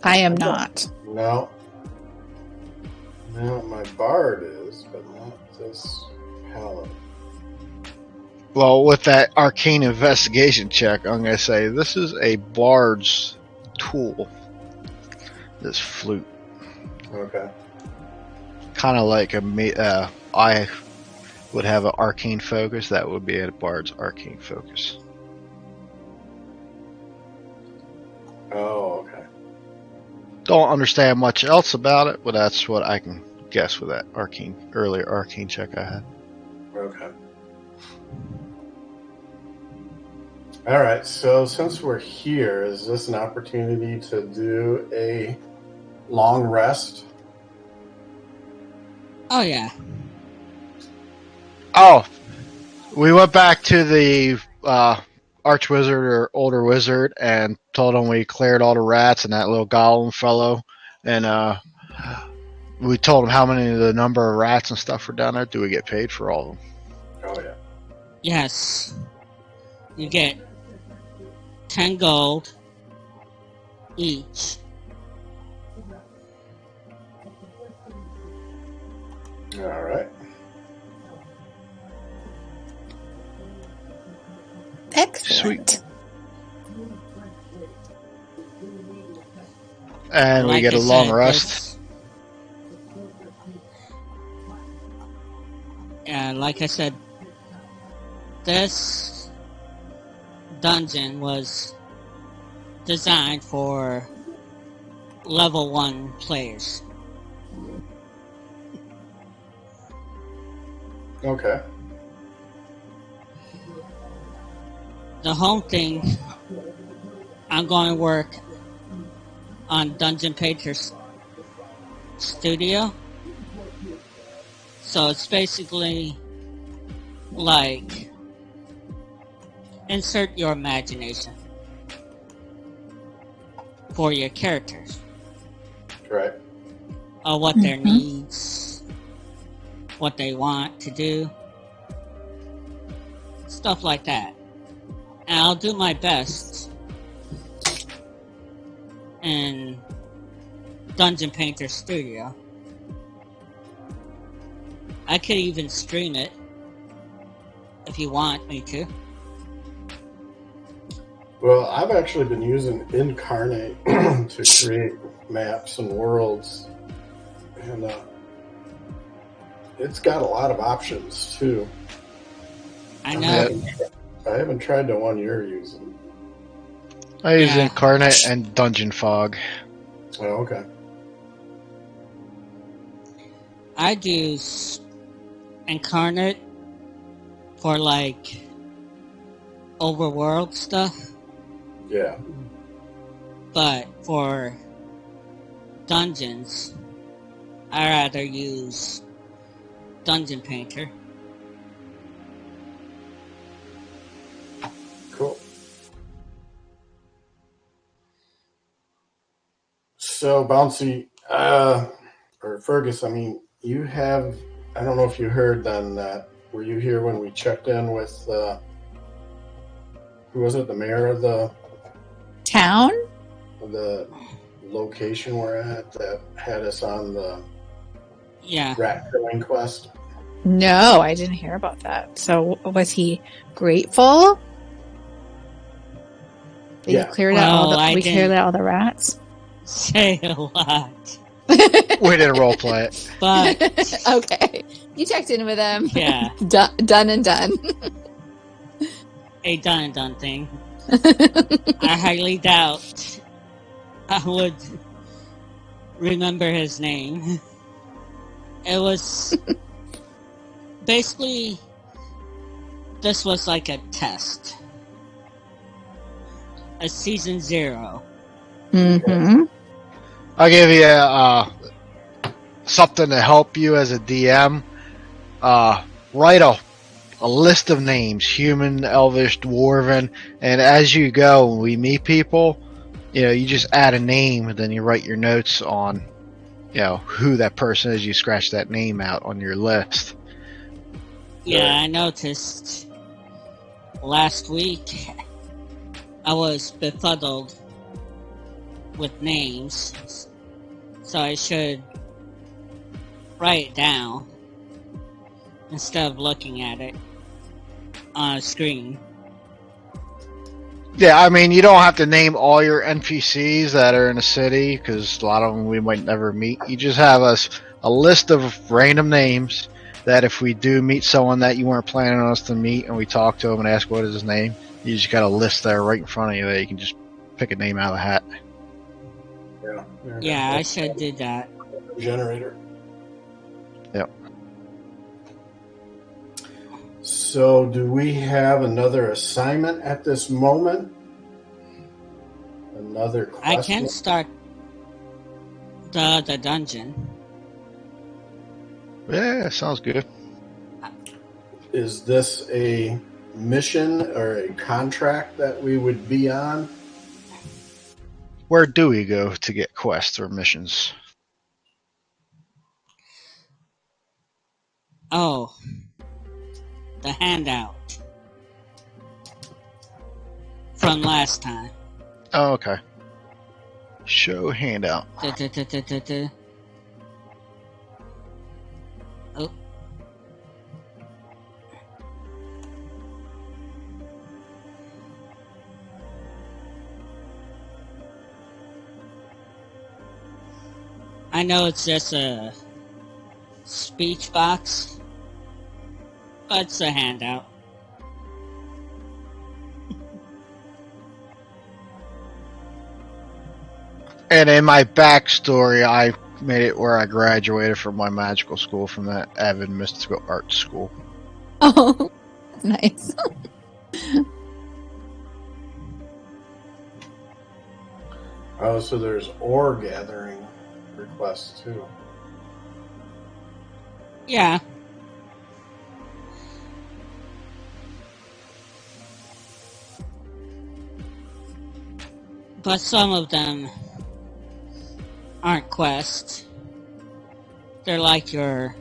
am not. No. No, my bard is, but not this paladin. Well, with that arcane investigation check, I'm going to say this is a bard's tool. This flute. Okay. Kind of like I would have an arcane focus. That would be a bard's arcane focus. Oh, okay. Don't understand much else about it, but that's what I can guess with that earlier arcane check I had. Okay. All right, so since we're here, is this an opportunity to do a long rest? Oh, yeah. Oh, we went back to the archwizard or older wizard and told him we cleared all the rats and that little golem fellow, and we told him how many of the number of rats and stuff were down there. Do we get paid for all of them? Oh, yeah. Yes. You get 10 gold each. All right. Excellent. And we get a long rest. And like I said, this dungeon was designed for level 1 players. Okay. The home thing, I'm going to work on Dungeon Painter's Studio. So it's basically like insert your imagination for your characters. Right. What their needs, what they want to do, stuff like that. And I'll do my best in Dungeon Painter Studio. I could even stream it if you want me to. Well, I've actually been using Incarnate to create maps and worlds, and it's got a lot of options too. I know. I haven't tried the one you're using. I use Incarnate and Dungeon Fog. Oh, okay. I'd use Incarnate for like overworld stuff. Yeah. But for dungeons, I'd rather use Dungeon Painter. Cool. So, Bouncy, or Fergus, I mean, you have, I don't know if you heard then that, were you here when we checked in with, who was it, the mayor of the Town? location we're at that had us on the Yeah. rat killing quest? No, I didn't hear about that. So was he grateful? That you Yeah. cleared out all Well, I we cleared didn't- out all the rats? Say a lot. We didn't role play it. But Okay. You checked in with him. yeah, Done and done. a done and done thing. I highly doubt I would remember his name. It was basically, this was like a test. A season 0. Mm-hmm. I'll give you something to help you as a DM. Write a list of names: human, elvish, dwarven, and as you go, when we meet people, you just add a name, and then you write your notes on, who that person is. You scratch that name out on your list. Yeah, I noticed last week I was befuddled with names, so I should write it down instead of looking at it on a screen. Yeah, I mean, you don't have to name all your NPCs that are in a city, because a lot of them we might never meet. You just have a list of random names that if we do meet someone that you weren't planning on us to meet, and we talk to him and ask what is his name, you just got a list there right in front of you that you can just pick a name out of the hat. Yeah, I should do that. Generator. Yep. So, do we have another assignment at this moment? Another quest? I can start the dungeon. Yeah, sounds good. Is this a mission or a contract that we would be on? Where do we go to get quests or missions? Oh, the handout from last time. Oh, okay. Show handout. Oh. I know it's just a speech box, but it's a handout. And in my backstory, I made it where I graduated from my magical school from that avid mystical art school. Oh, nice. Oh, so there's ore gathering requests too. Yeah. But some of them aren't quests. They're like your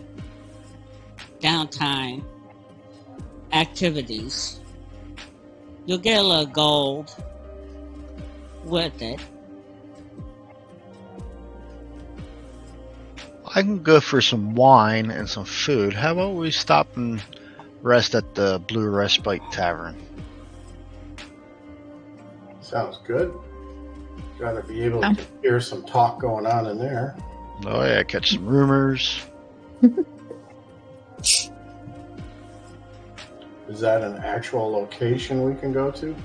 downtime activities. You'll get a little gold with it. I can go for some wine and some food. How about we stop and rest at the Blue Respite Tavern? Sounds good. Got to be able to hear some talk going on in there. Oh yeah, catch some rumors. Is that an actual location we can go to?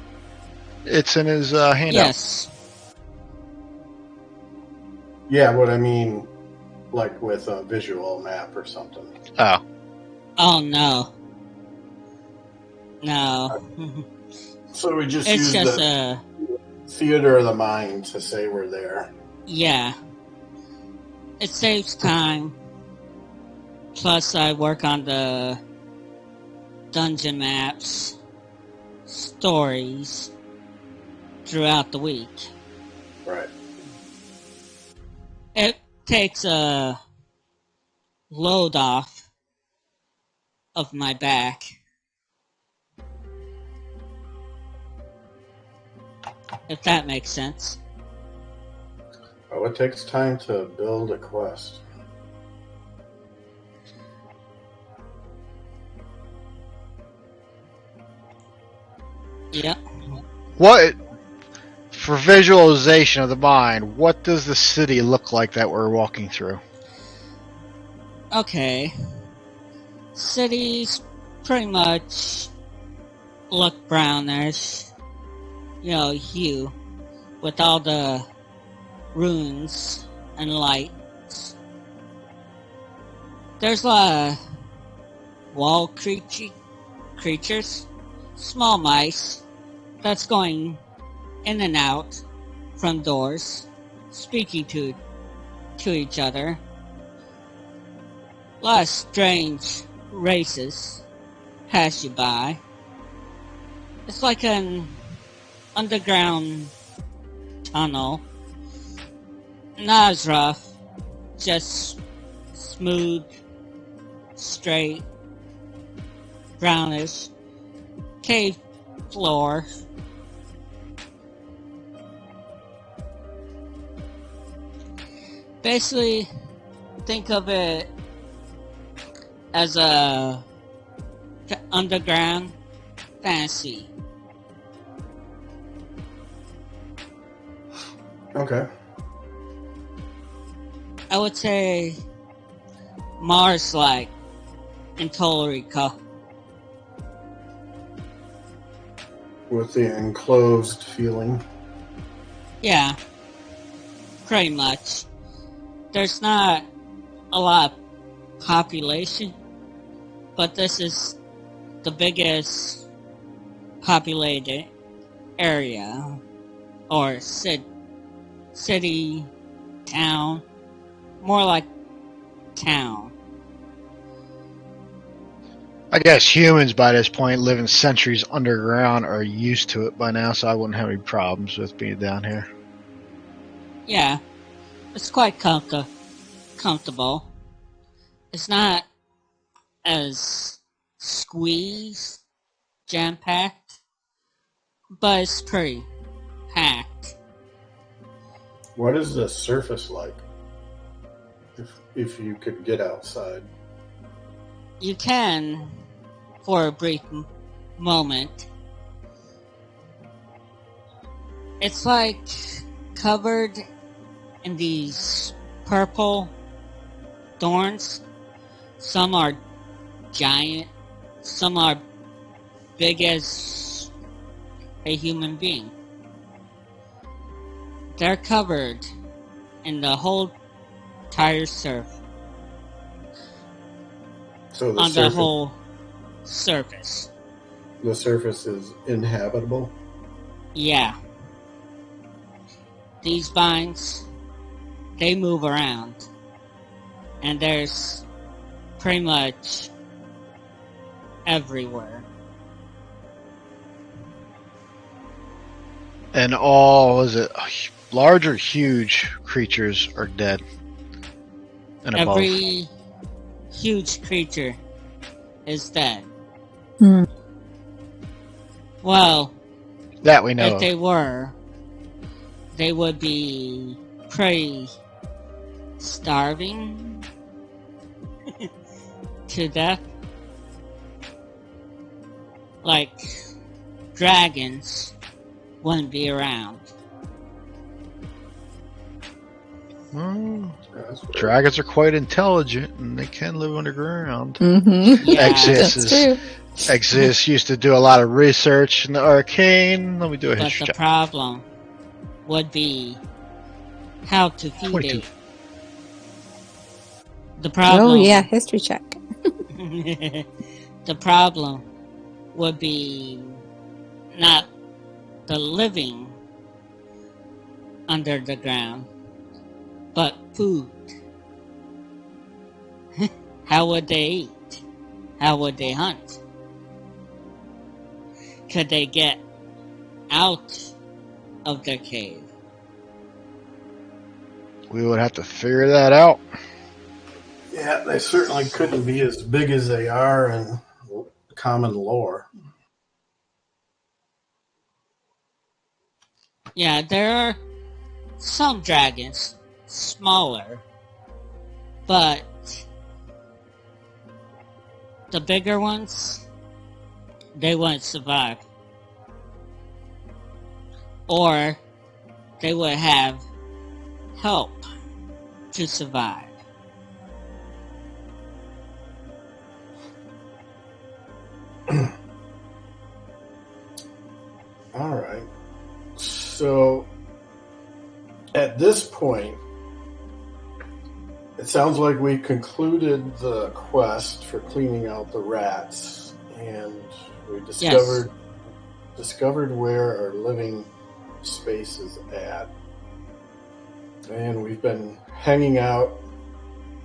It's in his handout. Yes. Yeah, what I mean, like with a visual map or something. Oh. Oh no. No. So we just It's use just the theater of the mind to say we're there. yeah. It saves time. Plus I work on the dungeon maps, stories throughout the week. Right. It takes a load off of my back. If that makes sense. Oh, it takes time to build a quest. Yep. What, for visualization of the mind, what does the city look like that we're walking through? Okay. Cities pretty much look brownish, hue, with all the runes and lights. There's a lot of wall creatures, small mice, that's going in and out from doors, speaking to each other. A lot of strange races pass you by. It's like an underground tunnel. Not as rough, just smooth, straight, brownish, cave floor. Basically, think of it as a underground fantasy. Okay. I would say Mars-like in Tolerica. With the enclosed feeling. Yeah, pretty much. There's not a lot of population, but this is the biggest populated area, or city, town, more like town. I guess humans by this point living centuries underground are used to it by now, so I wouldn't have any problems with being down here. Yeah, it's quite comfortable. It's not as squeezed, jam-packed, but it's pretty packed. What is the surface like? If you could get outside. You can, for a brief moment. It's like covered in these purple thorns. Some are giant, some are big as a human being. They're covered in the whole entire surface. So On the whole surface. The surface is inhabitable? Yeah. These vines, they move around. And there's pretty much everywhere. And all, is it large or huge creatures are dead and above? Every huge creature is dead. Hmm. Well, That we know if of. they were, they would be pretty starving to death. Like, dragons wouldn't be around. Well, That's weird. dragons are quite intelligent and they can live underground. Mm-hmm. Yeah, Exis That's true. Exis used to do a lot of research in the arcane. Let me do a but history the check. problem would be how to feed 22. it. The problem. Oh, yeah. History check. The problem would be not the living under the ground, but food. How would they eat? How would they hunt? Could they get out of their cave? We would have to figure that out. Yeah, they certainly couldn't be as big as they are in common lore. Yeah, there are some dragons smaller, but the bigger ones, they wouldn't survive. Or they would have help to survive. All right. So at this point, it sounds like we concluded the quest for cleaning out the rats, and we discovered where our living space is at. And we've been hanging out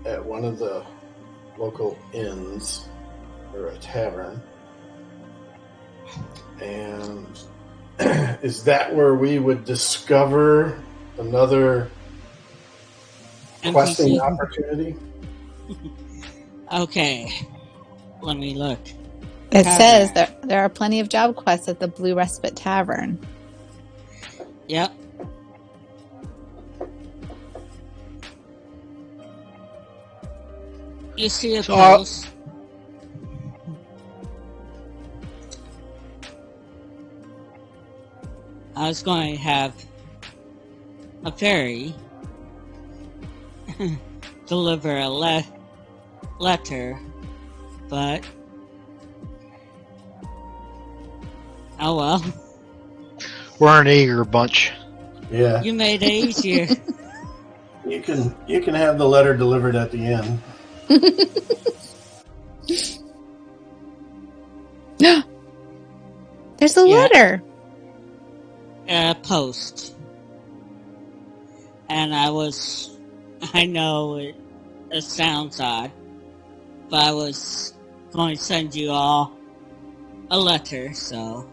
at one of the local inns, or a tavern. And is that where we would discover another questing opportunity? Okay, let me look. It Tavern. says that there are plenty of job quests at the Blue Respite Tavern. Yep. You see a post. I was going to have a fairy deliver a letter, but oh well. We're an eager bunch. Yeah. You made it easier. You can have the letter delivered at the end. There's a letter. Post. And I know it sounds odd, but I was going to send you all a letter, so.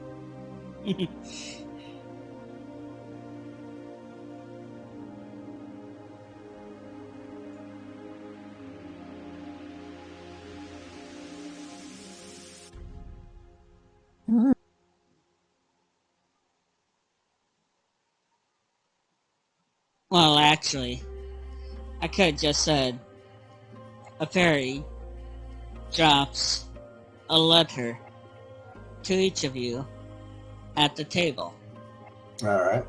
Well, actually, I could have just said a fairy drops a letter to each of you at the table. All right.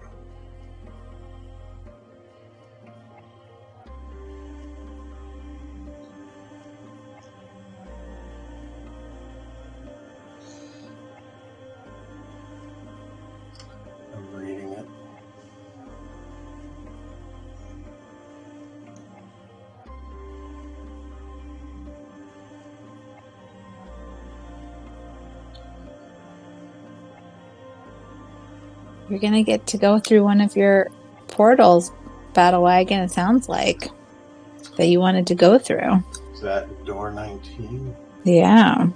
I'm reading it. You're going to get to go through one of your portals, Battle Wagon, it sounds like, that you wanted to go through. Is that door 19? Yeah.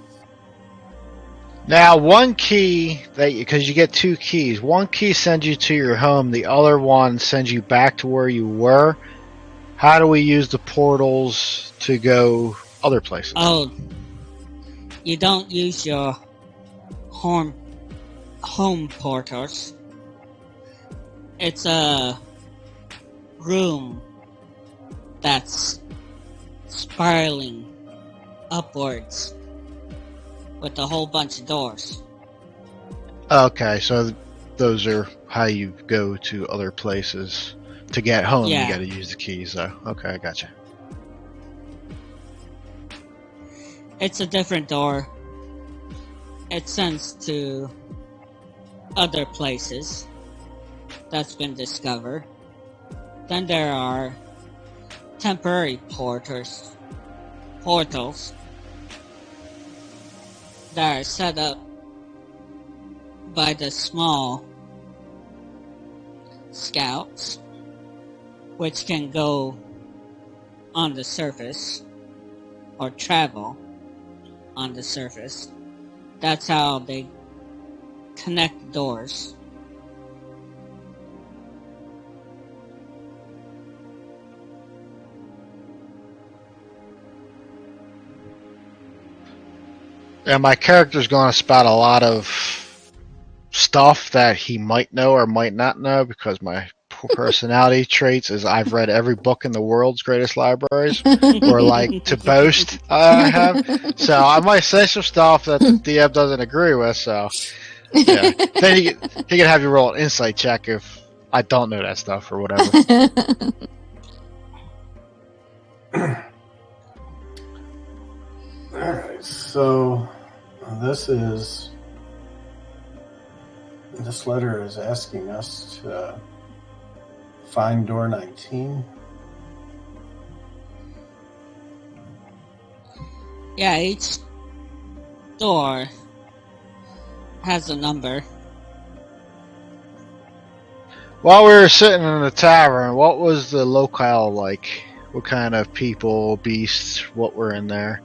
Now, one key, because you get two keys, one key sends you to your home, the other one sends you back to where you were. How do we use the portals to go other places? Oh, you don't use your home portals. It's a room that's spiraling upwards with a whole bunch of doors. Okay, so those are how you go to other places. To get home, Yeah. You got to use the keys, though. Okay, I gotcha. It's a different door. It sends to other places that's been discovered. Then there are temporary portals that are set up by the small scouts, which can go on the surface or travel on the surface. That's how they connect doors. And my character's going to spout a lot of stuff that he might know or might not know because my personality traits is I've read every book in the world's greatest libraries, or like to boast I have. So I might say some stuff that the DM doesn't agree with. So yeah, then he can have you roll an insight check if I don't know that stuff or whatever. Alright, so this letter is asking us to find door 19. Yeah, each door has a number. While we were sitting in the tavern, what was the locale like? What kind of people, beasts, what were in there?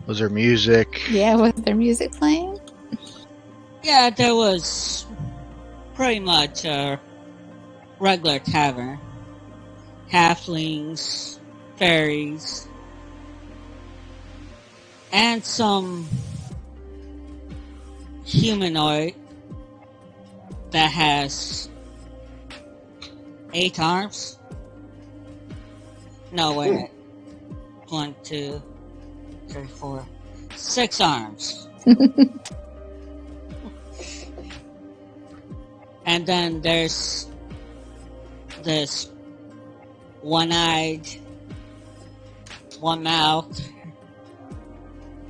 Was there music? Yeah, was there music playing? Yeah, there was pretty much a regular tavern. Halflings, fairies, and some humanoid that has 8 arms. No, wait a minute. 1, 2, 3, 4, 6 arms. And then there's this one-eyed, one-mouthed,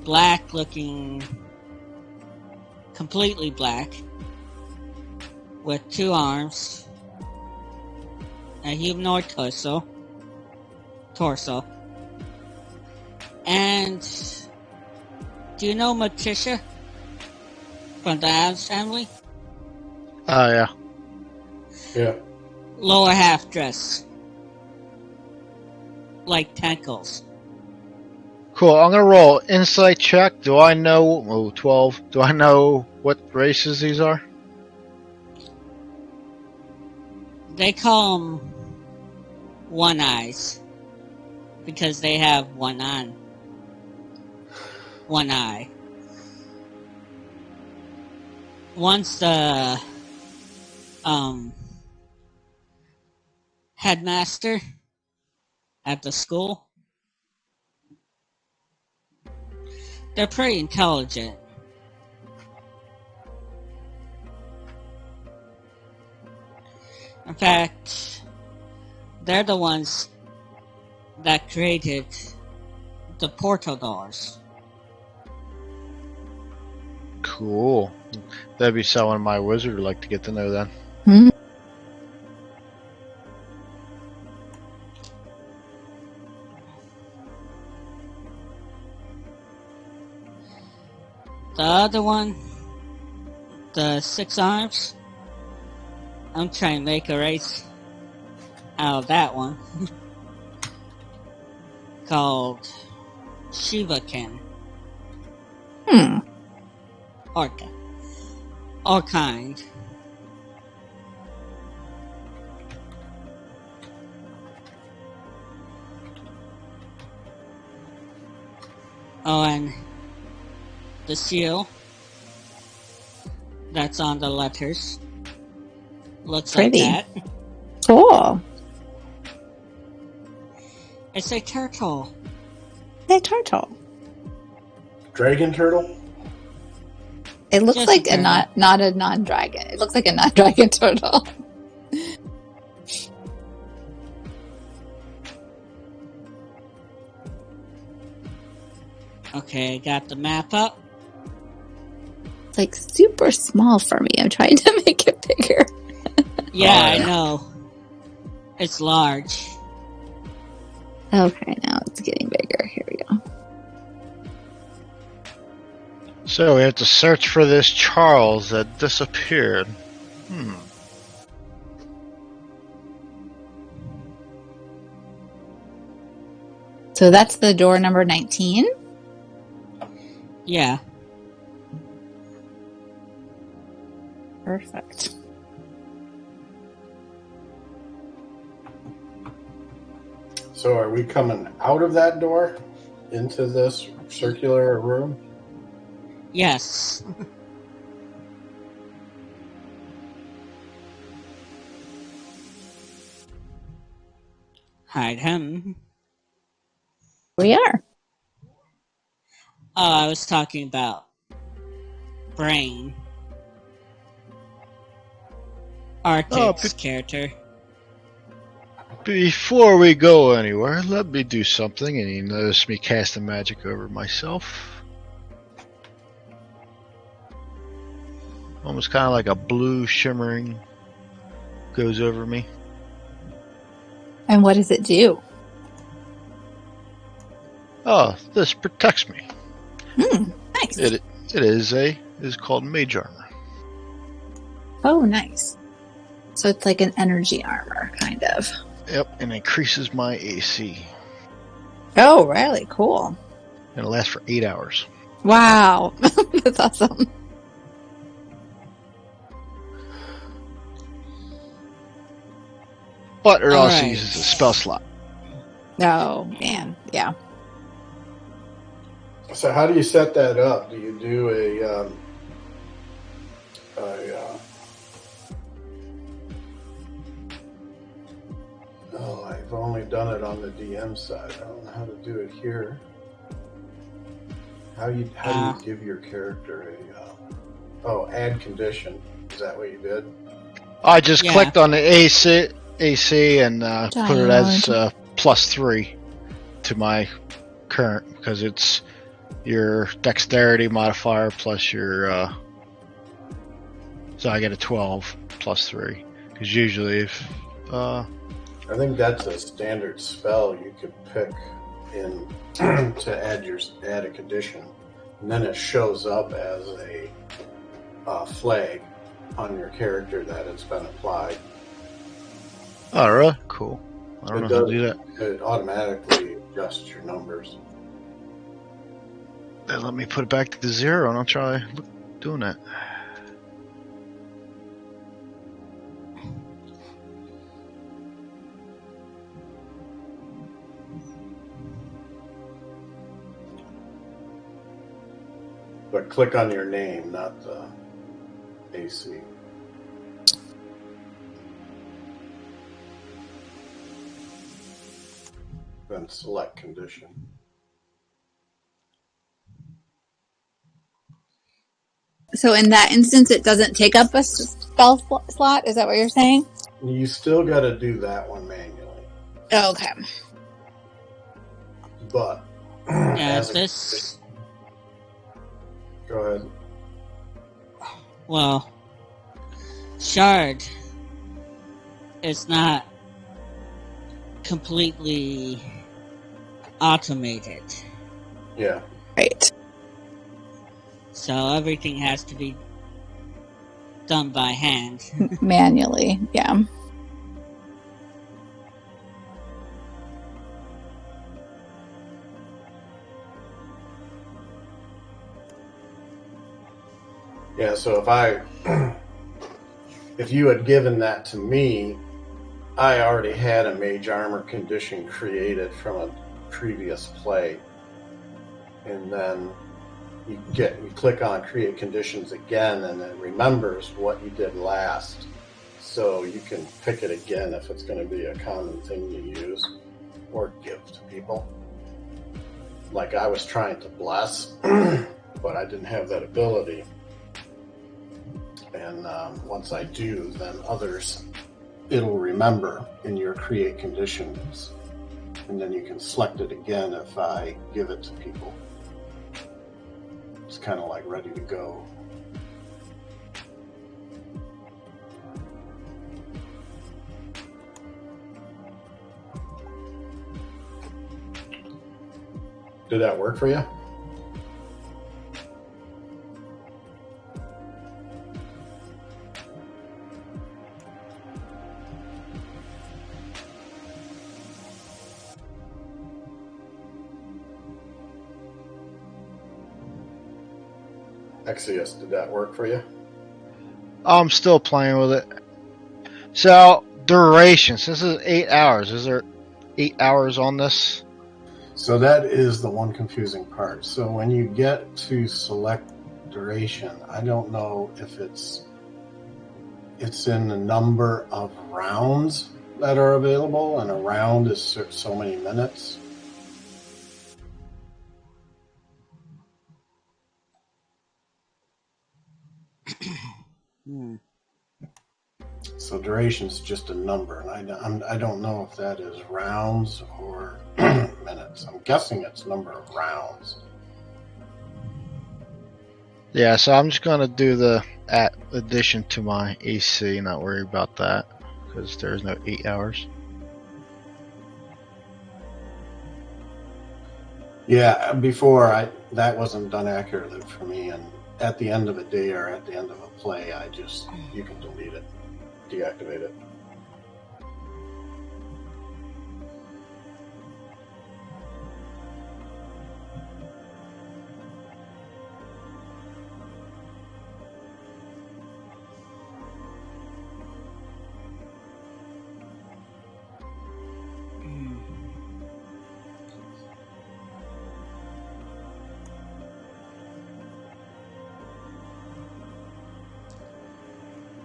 black-looking, completely black, with 2 arms, a humanoid torso. And do you know Matisha from the Adams family? Oh, yeah. Yeah. Lower half dress, like tentacles. Cool. I'm gonna roll insight check. Do I know? 12. Do I know what races these are? They call them one eyes because they have one eye. Once the headmaster at the school, they're pretty intelligent. In fact, they're the ones that created the portal doors. Cool. That'd be someone my wizard would like to get to know then. Hmm. The other one, the 6 arms, I'm trying to make a race out of that one. Called Shivakin. Orca. Or kind. Oh, and the seal that's on the letters looks Pretty. like that. Cool. It's a turtle. A turtle. Dragon turtle? It looks Just like a a not a non-dragon. It looks like a non-dragon turtle. Okay, got the map up. It's like super small for me. I'm trying to make it bigger. Yeah, Oh, I yeah. know. It's large. Okay, now it's getting bigger. Here we go. So we have to search for this Charles that disappeared. So that's the door number 19. Yeah. Perfect. So are we coming out of that door into this circular room? Yes. Hide him. We are. Oh, I was talking about Brain. Arctic's character. Before we go anywhere, let me do something, and you notice me casting magic over myself. Almost kind of like a blue shimmering goes over me. And what does it do? Oh, this protects me. Nice. It is called mage armor. Oh, nice. So it's like an energy armor, kind of. Yep, and increases my AC. Oh, really? Cool. And it lasts for 8 hours. Wow. That's awesome. But it also Alright. uses a spell slot. Oh, man. Yeah. So how do you set that up? Do you do I've only done it on the DM side. I don't know how to do it here. How do you give your character a add condition? Is that what you did? I just Yeah. clicked on the AC and put it as +3 to my current, because it's your dexterity modifier plus your so I get a 12 +3, because usually if I think that's a standard spell you could pick in to add a condition, and then it shows up as a flag on your character that it's been applied. oh really? Cool. I don't It know how to does. do that. It automatically adjusts your numbers. Then let me put it back to 0 and I'll try doing that. But click on your name, not the AC. Then select condition. So in that instance, it doesn't take up a spell slot? Is that what you're saying? You still got to do that one manually. Oh, okay. But Yeah, as a- this. Go ahead. Well, Shard is not completely automated. Yeah. Right. So everything has to be done by hand. Manually, yeah. Yeah, so if you had given that to me, I already had a mage armor condition created from a previous play. And then you click on create conditions again, and it remembers what you did last. So you can pick it again if it's going to be a common thing you use or give to people. Like I was trying to bless, but I didn't have that ability. And once I do, then others, it'll remember in your create conditions. And then you can select it again if I give it to people. It's kind of like ready to go. Did that work for you? Patrikios, did that work for you? I'm still playing with it. So duration, since this is 8 hours, is there 8 hours on this? So that is the one confusing part. So when you get to select duration. I don't know if it's in the number of rounds that are available, and a round is so many minutes. So duration's just a number, and I don't know if that is rounds or minutes. I'm guessing it's number of rounds. Yeah, so I'm just gonna do the addition to my AC, not worry about that, because there's no 8 hours. Yeah, before that wasn't done accurately for me, and at the end of a day or at the end of a play, you can delete it, deactivate it.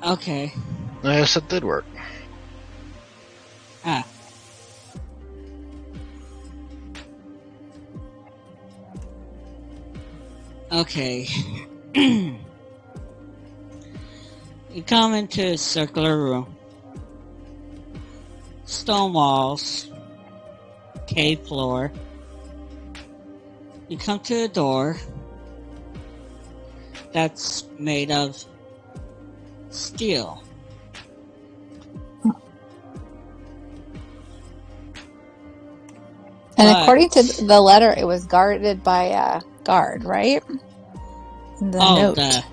Okay. Yes, it did work. Ah. Okay. You come into a circular room. Stone walls. Cave floor. You come to a door that's made of steel. And But- according to the letter, it was guarded by a guard, right? The note. The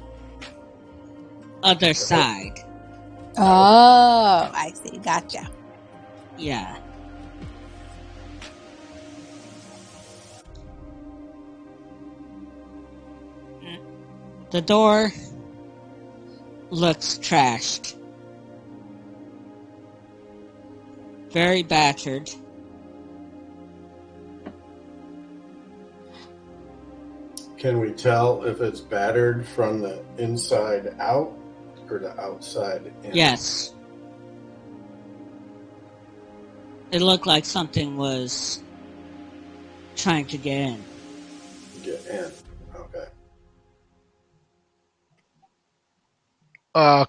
other side. Oh, I see. Gotcha. Yeah. The door looks trashed. Very battered. Can we tell if it's battered from the inside out or the outside in? Yes. It looked like something was trying to get in. Get in. Okay.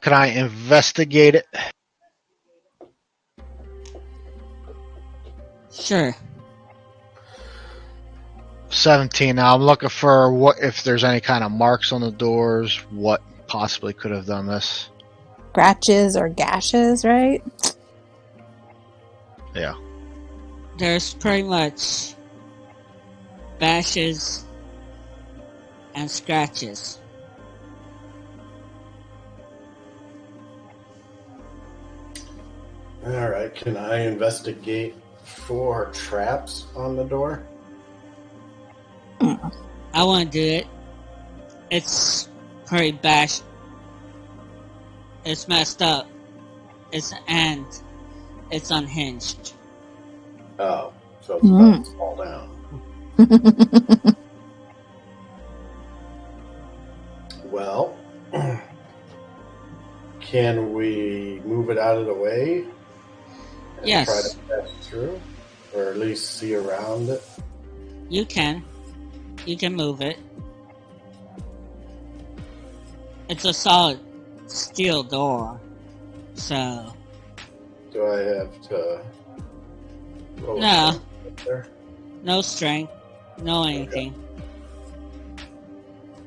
Can I investigate it? Sure. 17. Now I'm looking for what if there's any kind of marks on the doors. What possibly could have done this? Scratches or gashes, right? Yeah. There's pretty much bashes and scratches. All right. Can I investigate for traps on the door? I want to do it. It's pretty bashed. It's messed up. It's unhinged. Oh, so it's about to fall down. Well, can we move it out of the way? And Yes. try to pass through? Or at least see around it? You can move it. It's a solid steel door, so Do I have to roll No. strength there? no strength, no anything.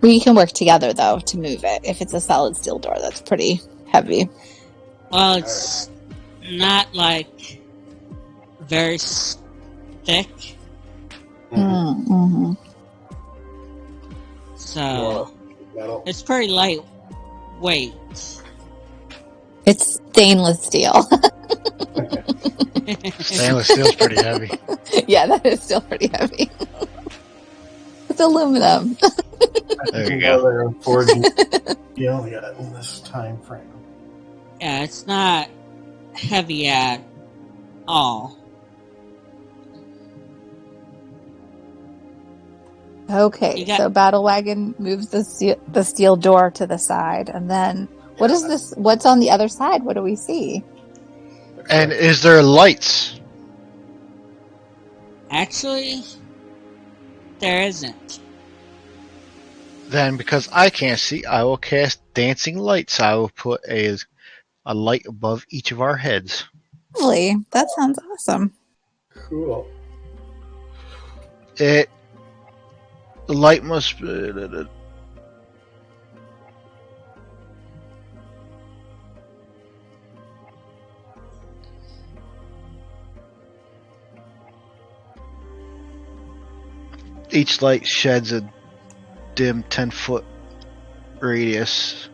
We can work together, though, to move it. If it's a solid steel door, that's pretty heavy. Well, it's not like very thick, Mm-hmm. Mm-hmm. so More metal. it's pretty lightweight. It's stainless steel. Stainless steel's pretty heavy. Yeah, that is still pretty heavy. It's aluminum. There you go. They're forging steel in this time frame. Yeah, it's not heavy at all. Okay, so Battle Wagon moves the steel door to the side, and then what is this? What's on the other side? What do we see? And is there lights? Actually, there isn't. Then, because I can't see, I will cast dancing lights. I will put a light above each of our heads. Lovely. That sounds awesome. Cool. The light must. Each light sheds a dim 10-foot radius.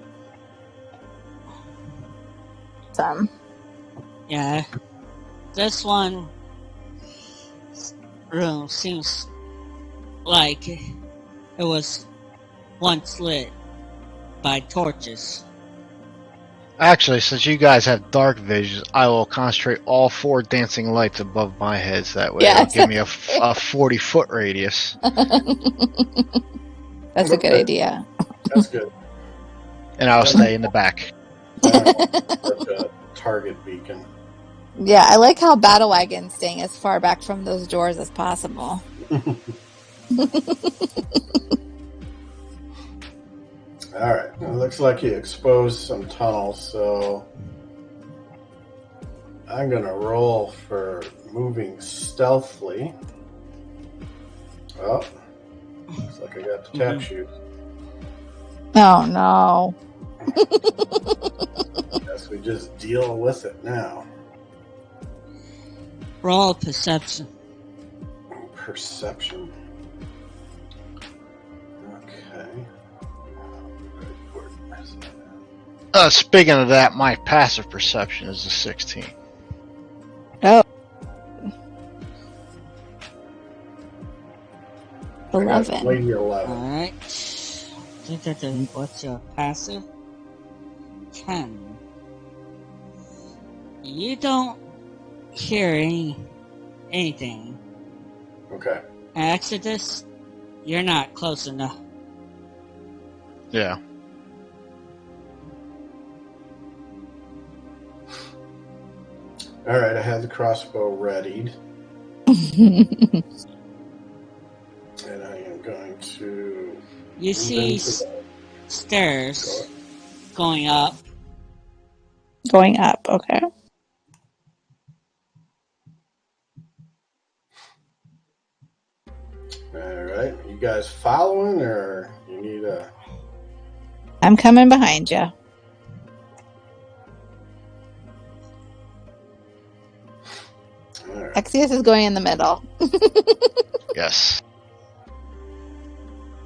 Yeah. This one room seems like it was once lit by torches. Actually, since you guys have dark vision, I will concentrate all 4 dancing lights above my heads. That way it'll give me a 40-foot radius. That's a good idea. That's good. And I'll stay in the back. Like a target beacon. Yeah, I like how Battle Wagon's staying as far back from those doors as possible. Alright, it looks like he exposed some tunnels, so I'm going to roll for moving stealthily. Oh, looks like I got the tap shoes. Oh, no. Guess we just deal with it now. Roll perception. Perception. Okay. Speaking of that, my passive perception is a 16. Oh. 11. Lady 11. Alright. What's your passive? 10. You don't hear anything. Okay. Exodus, you're not close enough. Yeah. Alright, I have the crossbow readied. And I am going to... You see stairs going up. Going up, okay. Alright, you guys following, or you need a... I'm coming behind you. Right. Axios is going in the middle. Yes.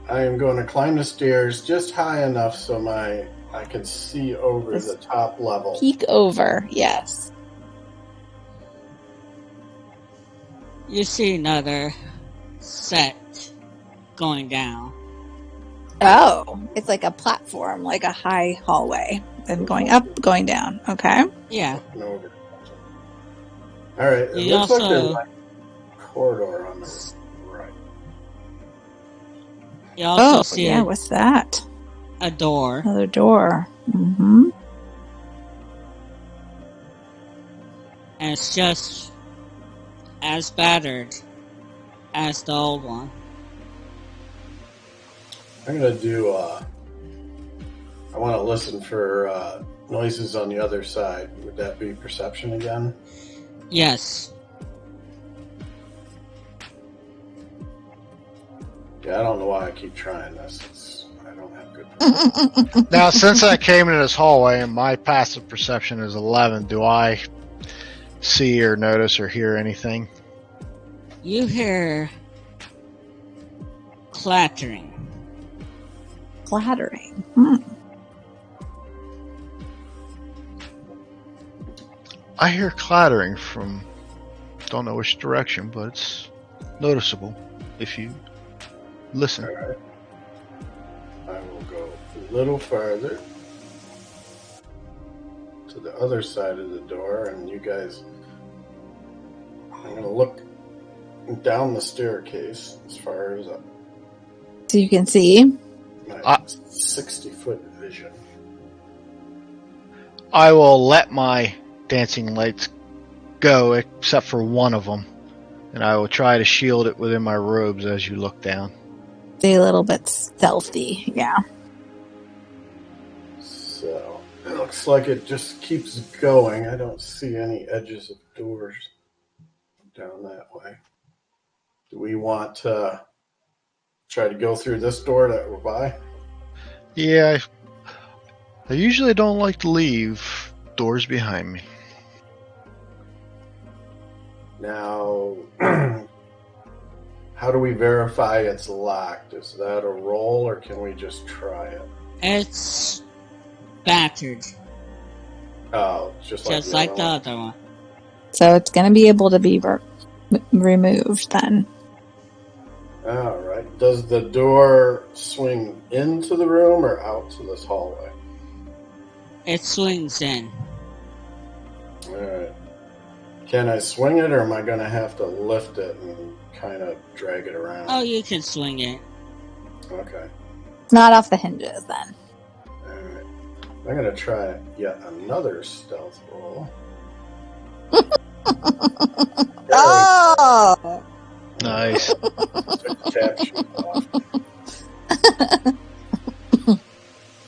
I am going to climb the stairs just high enough so I can see over the top level. Peek over, yes. You see another set going down. Oh, it's like a platform, like a high hallway. Then going up, going down. Okay. Yeah. Over. All right. It You looks also... like there's like a corridor on the right. You also see yeah, what's that? a door. Another door. Mm-hmm. And it's just as battered as the old one. I'm going to do, I want to listen for noises on the other side. Would that be perception again? Yes. Yeah, I don't know why I keep trying this. I don't have good perception. Now, since I came into this hallway and my passive perception is 11, do I see or notice or hear anything? You hear clattering. Clattering. I hear clattering from don't know which direction, but it's noticeable if you listen. All right. I will go a little farther to the other side of the door, and you guys, I'm going to look down the staircase as far as So you can see. My 60-foot vision. I will let my dancing lights go, except for one of them, and I will try to shield it within my robes as you look down. Be a little bit stealthy, yeah. So it looks like it just keeps going. I don't see any edges of doors down that way. Do we want to try to go through this door that we're by? Yeah, I usually don't like to leave doors behind me. Now, how do we verify it's locked? Is that a roll, or can we just try it? It's battered, Oh, just like the other one. So it's going to be able to be removed then. All right. Does the door swing into the room or out to this hallway? It swings in. All right. Can I swing it, or am I going to have to lift it and kind of drag it around? Oh, you can swing it. Okay. It's not off the hinges then. All right. I'm going to try yet another stealth roll. Oh! Nice.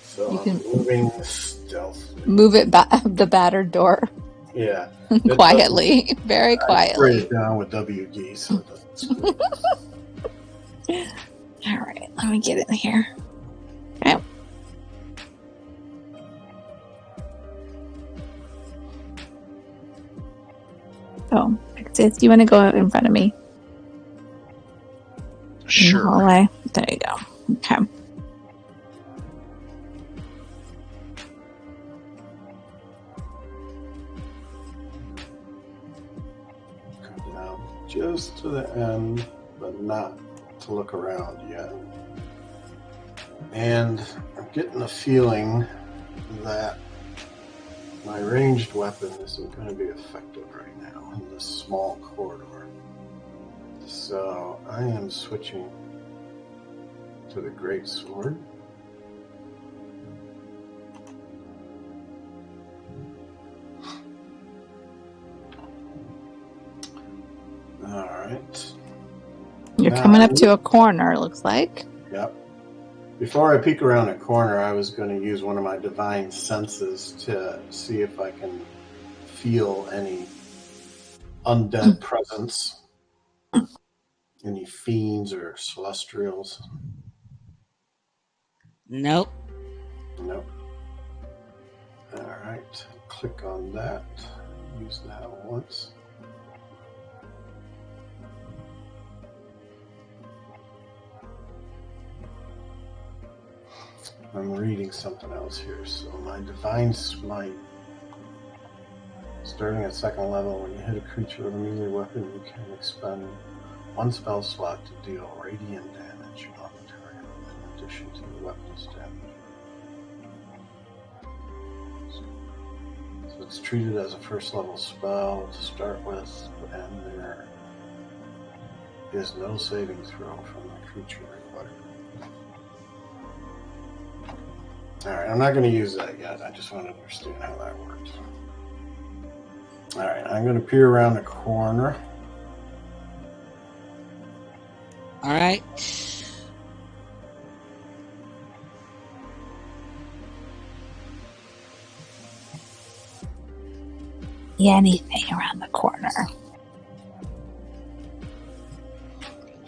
So You I'm can moving stealth. move it the battered door Yeah. quietly, very I quietly. sprayed it down with WD so it doesn't screw. All right, let me get in here. Okay. Oh, Patrikios, do you want to go in front of me? In the Sure. hallway? There you go. Okay. Come down just to the end, but not to look around yet. And I'm getting a feeling that my ranged weapon isn't going to be effective right now in this small corridor. So I am switching to the great sword. All right. You're Now, coming up to a corner, it looks like. Yep. Before I peek around a corner, I was going to use one of my divine senses to see if I can feel any undead presence, any fiends or celestials. Nope. Nope. All right. Click on that. Use that once. I'm reading something else here. So my divine smite, starting at second level, when you hit a creature with a melee weapon, you can expend one spell slot to deal radiant damage on the target, in addition to the weapon's damage. So it's treated as a first level spell to start with, and there is no saving throw from the creature required. Alright, I'm not going to use that yet. I just want to understand how that works. Alright, I'm going to peer around the corner. Alright. Anything around the corner.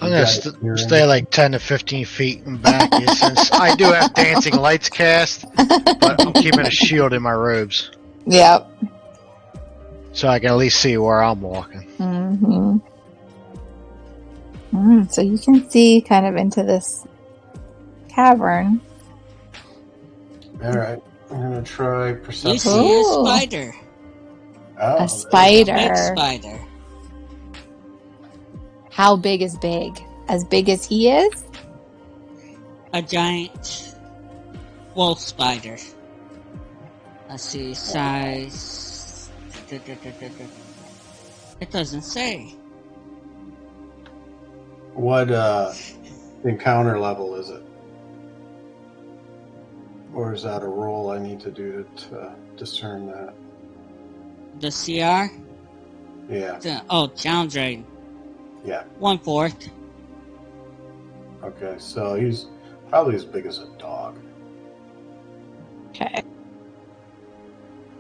I'm going to stay like 10 to 15 feet in back since I do have dancing lights cast, but I'm keeping a shield in my robes Yep. so I can at least see where I'm walking. So you can see kind of into this cavern. Alright, I'm going to try You perception. see a spider. Oh, A spider. Big spider. How big is big? As big as he is? A giant wolf spider. Let's see, size. It doesn't say. What encounter level is it? Or is that a roll I need to do to discern that? The CR? Yeah. Challenge rating. Yeah. 1/4. Okay, so he's probably as big as a dog. Okay.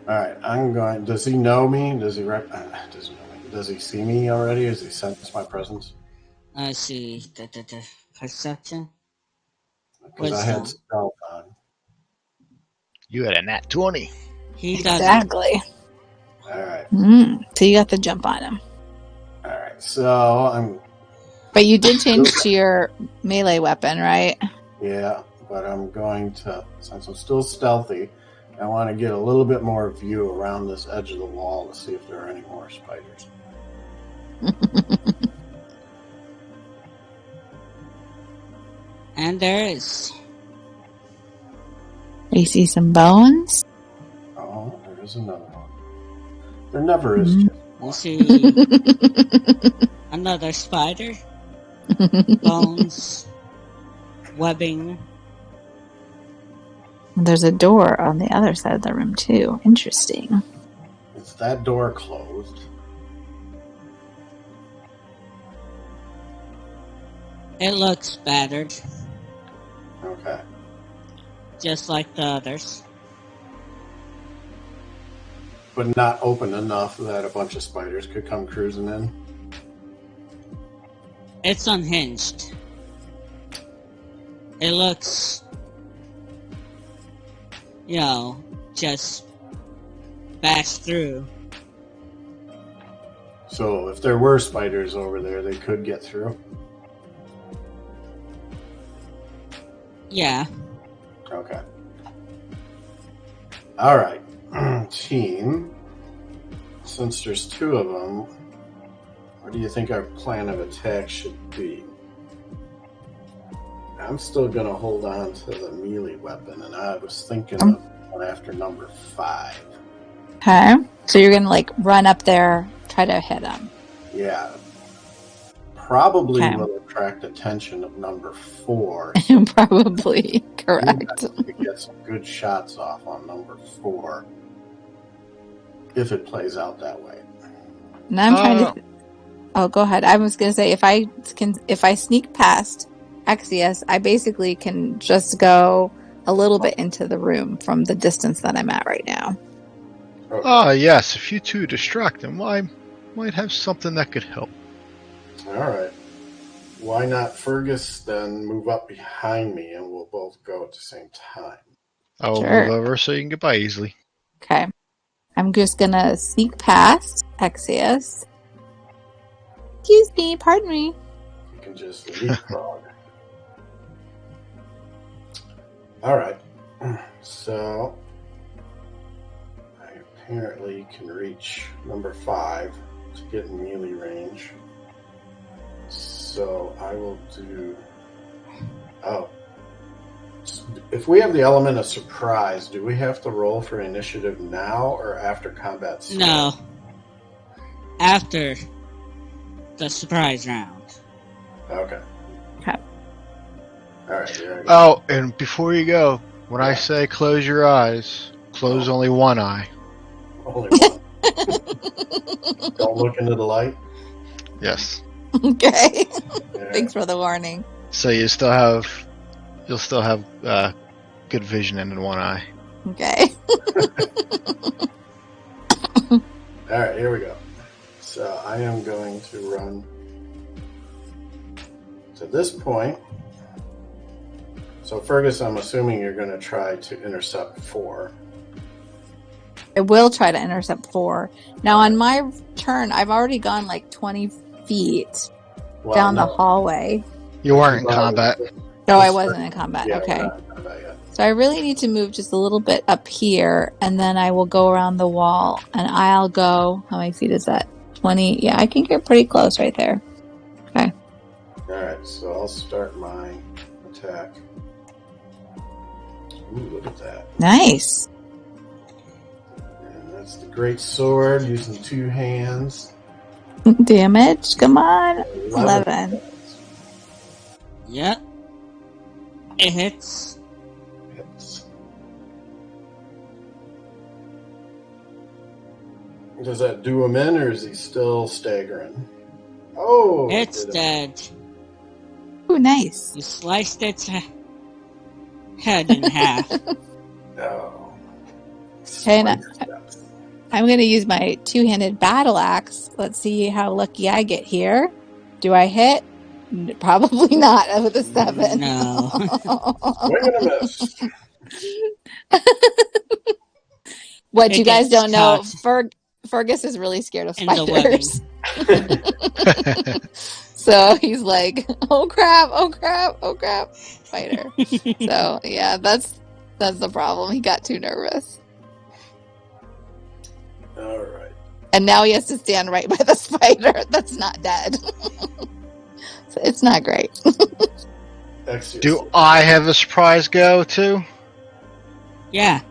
Alright, I'm going... Does he know me? Does he doesn't know me. Does he see me already? Does he sense my presence? I see. The perception. Because I had Wisdom. stealth on. You had a nat 20. He doesn't. Exactly. Alright. So you got the jump on him. Alright, so I'm... But you did change to your melee weapon, right? Yeah, but I'm going to... Since I'm still stealthy, I want to get a little bit more view around this edge of the wall to see if there are any more spiders. And there is. You see some bones? Oh, there is another one. There never is Mhm. just You one. see another spider. Bones. Webbing. There's a door on the other side of the room, too. Interesting. Is that door closed? It looks battered, Okay. just like the others. But not open enough that a bunch of spiders could come cruising in? It's unhinged. It looks, just bashed through. So if there were spiders over there, they could get through? Yeah. Okay. Alright. Team. Since there's two of them, what do you think our plan of attack should be? I'm still going to hold on to the melee weapon, and I was thinking of going after number 5. Okay. So you're going to, run up there, try to hit him. Yeah. Probably Okay. will attract attention of number 4. Probably. Correct. To get some good shots off on number 4. If it plays out that way. Now I'm trying to... Oh, go ahead. I was going to say, if I sneak past Axios, I basically can just go a little bit into the room from the distance that I'm at right now. Okay. Yes. If you two distract him, I might have something that could help. All right. Why not Fergus then move up behind me and we'll both go at the same time? I will Sure. move over so you can get by easily. Okay. I'm just going to sneak past Axios. Excuse me. Pardon me. You can just leapfrog. All right. So I apparently can reach number 5 to get in melee range. So I will do... Oh. If we have the element of surprise, do we have to roll for initiative now or after combat starts? No. After the surprise round. Okay. Okay. All right. Here I go. Oh, and before you go, when I Yeah. say close your eyes, close only one eye. Only one. Don't look into the light. Yes. Okay. Yeah. Thanks for the warning. So you'll still have good vision in one eye. Okay. All right, here we go. So I am going to run to this point. So Fergus, I'm assuming you're going to try to intercept 4. I will try to intercept 4. Now, on my turn, I've already gone 20 feet Well, down the no. hallway. You weren't in combat. No, I wasn't in combat. Yeah, Okay. we're not in combat yet. So I really need to move just a little bit up here, and then I will go around the wall, and I'll go... How many feet is that? 20? Yeah, I can get pretty close right there. Okay. All right, so I'll start my attack. Ooh, look at that. Nice. And that's the great sword using 2 hands. Damage? Come on. 11. Yep. It hits. Hits. Does that do him in, or is he still staggering? Oh, It's did it. dead. Ooh, nice. You sliced its head in half. Oh. Okay, now- Spike steps. I'm going to use my two-handed battle axe. Let's see how lucky I get here. Do I hit? Probably not with a 7. No. Swing and a miss. What It you guys gets don't know, caught Fergus is really scared of in the webbing. spiders. So he's like, oh crap, oh crap, oh crap, spider. So yeah, that's the problem. He got too nervous. All right. And now he has to stand right by the spider that's not dead. So it's not great. Axios. Do I have a surprise go too? Yeah.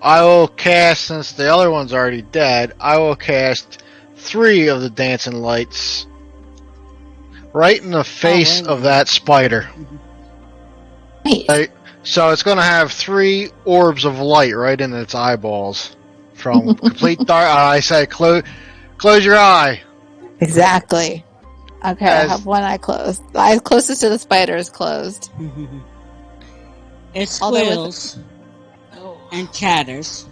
I will cast, since the other one's already dead, I will cast 3 of the dancing lights right in the face wait a of minute. that spider. Nice. Right. So it's going to have 3 orbs of light right in its eyeballs. From complete dark, I say, close your eye. Exactly. Okay, I As- have one eye closed. The eye closest to the spider is closed. It Although squeals and chatters.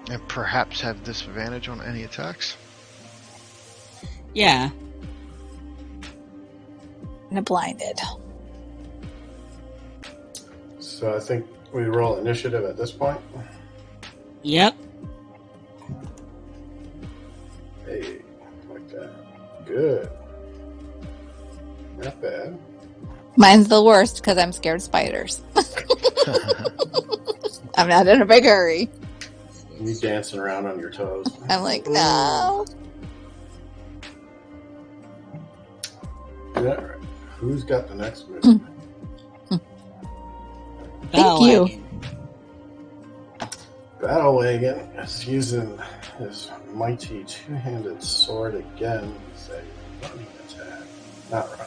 And perhaps have disadvantage on any attacks. Yeah. And blinded. So I think we roll initiative at this point. Yep. Hey, like that. Good. Not bad. Mine's the worst because I'm scared of spiders. I'm not in a big hurry. You dancing around on your toes. I'm like, no. All right. Who's got the next move? Thank you. Battle Wagon is using his mighty two-handed sword again. It's a running attack. Not running.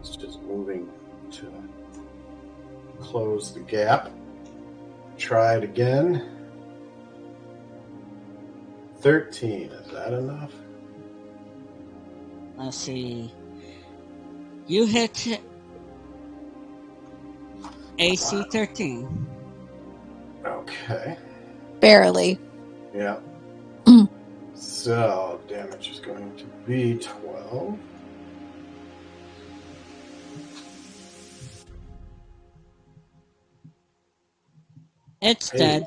It's just moving to close the gap. Try it again. 13. Is that enough? Let's see. You hit AC 13. Okay. Barely. Yeah. So, damage is going to be 12. It's Hey. dead.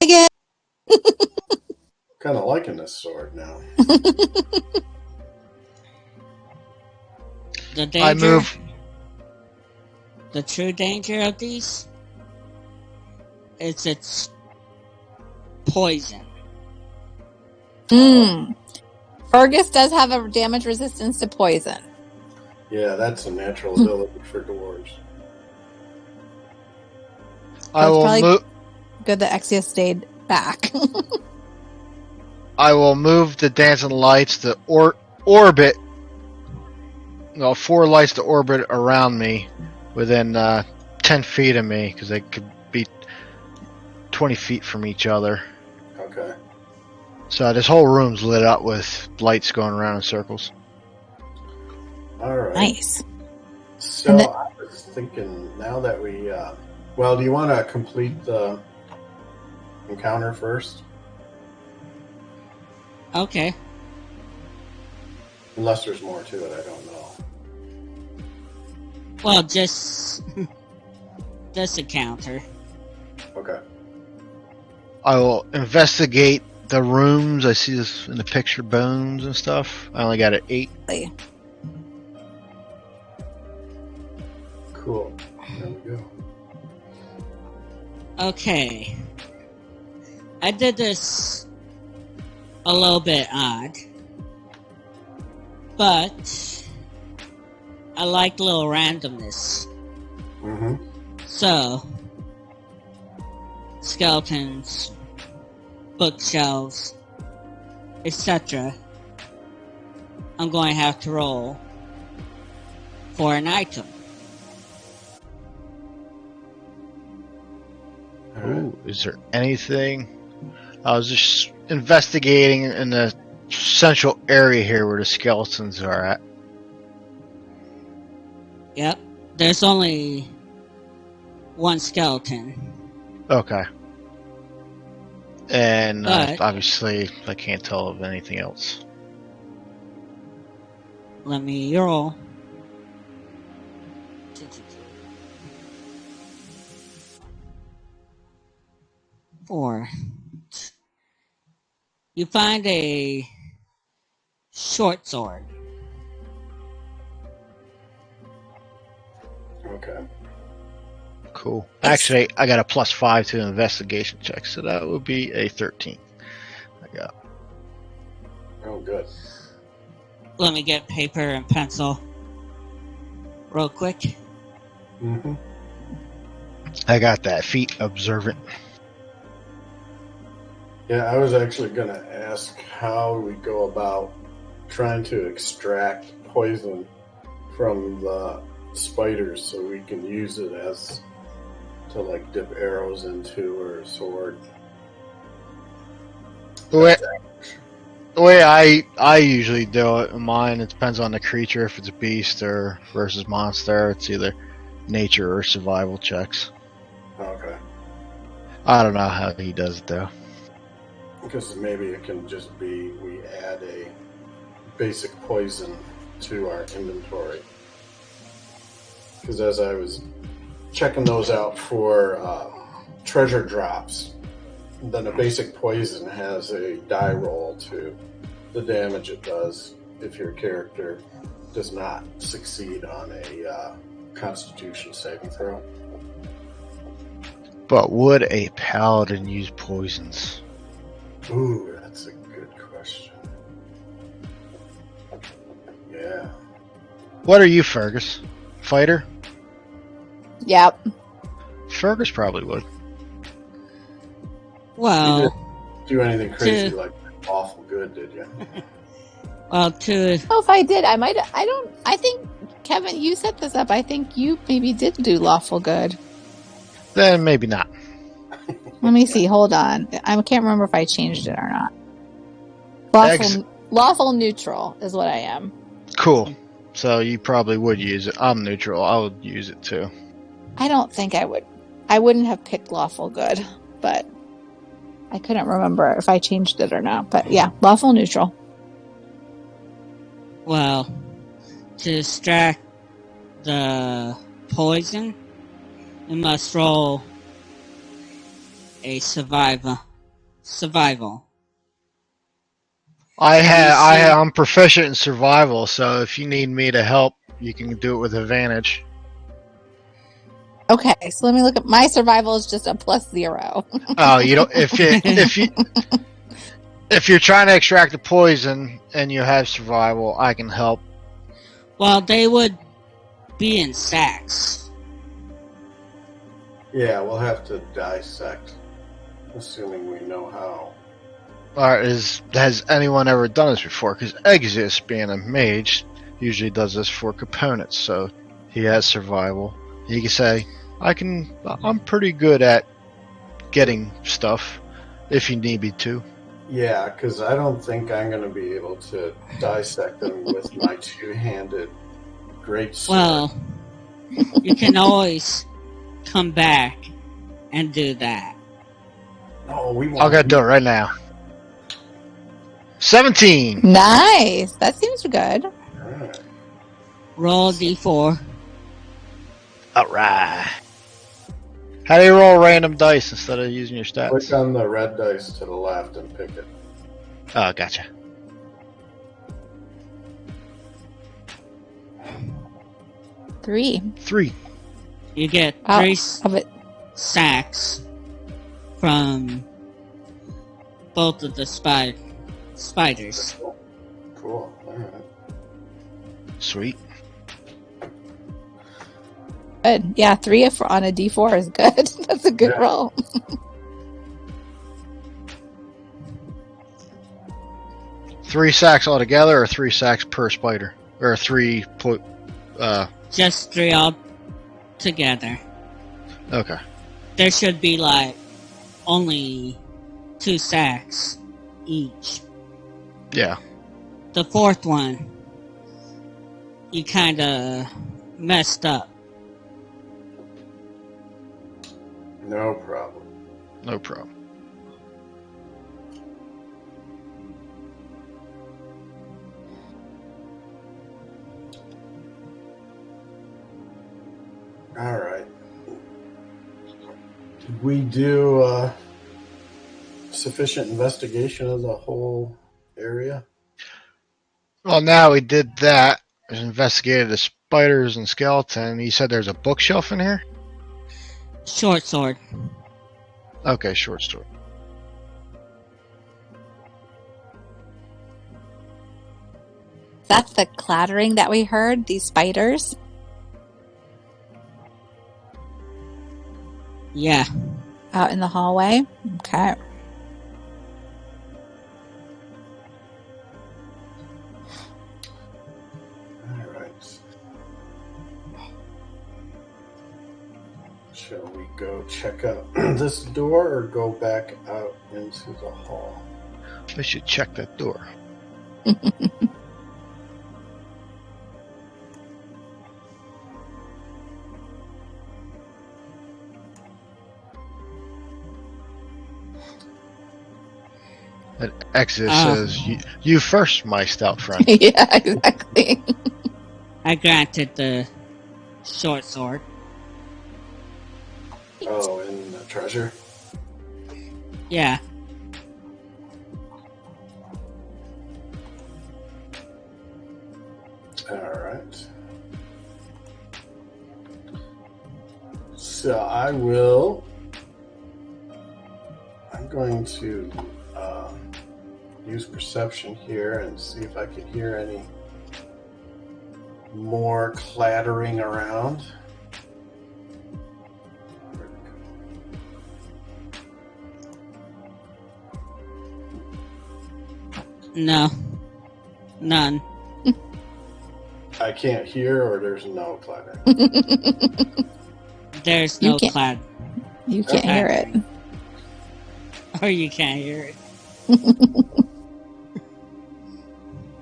Again. Kind of liking this sword now. The danger, I move. the true danger of these is its poison. Fergus does have a damage resistance to poison. Yeah, that's a natural ability for dwarves. I will probably- move. Good that Exius stayed back. I will move the dancing lights to orbit. No, 4 lights to orbit around me within 10 feet of me, because they could be 20 feet from each other. Okay. So this whole room's lit up with lights going around in circles. All right. Nice. So And then- I was thinking, now that we, well, do you want to complete the encounter first? Okay. Unless there's more to it, I don't know. Well, just this encounter. Okay. I will investigate the rooms. I see this in the picture, bones and stuff. I only got an 8. Cool. There we go. Okay. I did this a little bit odd, but I like little randomness. Mm-hmm. So, skeletons, bookshelves, etc. I'm going to have to roll for an item. Ooh, is there anything? I was just investigating in the central area here where the skeletons are at. Yep. There's only one skeleton. Okay. And But- obviously, I can't tell of anything else. Let me roll. Four. You find a short sword. Okay. Cool. Actually, I got a +5 to the investigation check, so that would be a 13. I got. Oh, good. Let me get paper and pencil real quick. Mm-hmm. I got that feat observant. Yeah, I was actually going to ask how we go about trying to extract poison from the spiders so we can use it as to like dip arrows into or a sword. The way I usually do it in mine, it depends on the creature. If it's a beast or versus monster, it's either nature or survival checks. Okay. I don't know how he does it though. Because maybe it can just be we add a basic poison to our inventory. Because as I was checking those out for treasure drops, then a basic poison has a die roll to the damage it does if your character does not succeed on a Constitution saving throw. But would a paladin use poisons? Ooh, that's a good question. Yeah. What are you, Fergus? Fighter? Yep. Fergus probably would. Well, Do anything crazy To- like awful good, did you? well, to Oh, if I did, I might. I think Kevin, you set this up. I think you maybe did do lawful good. Then maybe not. Let me see. Hold on. I can't remember if I changed it or not. Lawful neutral is what I am. Cool. So you probably would use it. I'm neutral. I would use it too. I don't think I would. I wouldn't have picked lawful good, but I couldn't remember if I changed it or not. But yeah, lawful neutral. well, to extract the poison, you must roll a survival. I'm proficient in survival, so if you need me to help, you can do it with advantage. Okay, so let me look at my survival is just a +0. Oh, you don't. If you're trying to extract the poison and you have survival, I can help. Well, they would be in sacks. Yeah, we'll have to dissect, assuming we know how. Alright, has anyone ever done this before? Because Exis, being a mage, usually does this for components, so he has survival. He can say, I'm pretty good at getting stuff, if you need me to. Yeah, because I don't think I'm going to be able to dissect them with my two-handed greatsword. Well, you can always come back and do that. No, we won't. I'll go do it right now. 17! Nice. That seems good. Alright. Roll a d4. Alright. How do you roll random dice instead of using your Click stats? on the red dice to the left and pick it. Oh, gotcha. Three. 3. You get Oh, three of it. sacks from both of the spiders. Cool. Alright. Sweet. Good. Yeah, 3 on a D4 is good. That's a good Yeah. roll. 3 sacks altogether, or 3 sacks per spider? Or 3 Just 3 all together. Okay. There should be like only 2 sacks each. Yeah. The 4th one, you kind of messed up. No problem. No problem. All right. Did we do sufficient investigation of the whole area? Well, now we did that. We investigated the spiders and skeleton. You said there's a bookshelf in here? Short sword. Okay, short story. That's the clattering that we heard, these spiders. Yeah. Out in the hallway? Okay. All right. Shall we go check out this door or go back out into the hall? We should check that door. And Exodus says, you first, my stout friend. Yeah, exactly. I granted the short sword. Oh, in the treasure? Yeah. All right. So I'm going to use perception here and see if I can hear any more clattering around. No. None. I can't hear, or there's no clattering. There's You no can't- clad. You can't hear it. Or you can't hear it.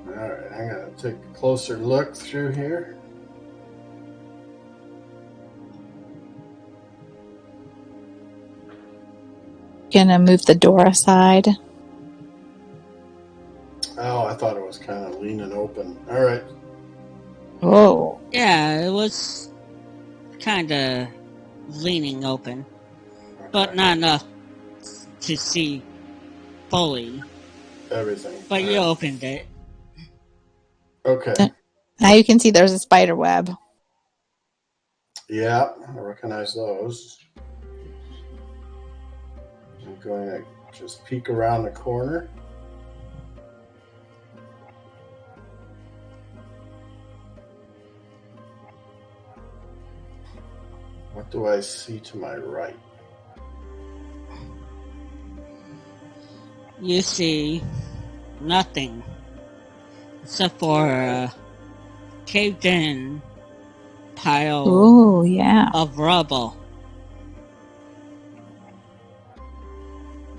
All right, I'm going to take a closer look through here. Gonna move the door aside. Oh, I thought it was kind of leaning open. All right. Whoa. Yeah, it was kind of leaning open, but Okay. not enough to see fully. Everything. But you opened it. Okay. Now you can see there's a spider web. Yeah, I recognize those. I'm going to just peek around the corner. What do I see to my right? You see nothing except for a caved in pile Oh, yeah. of rubble.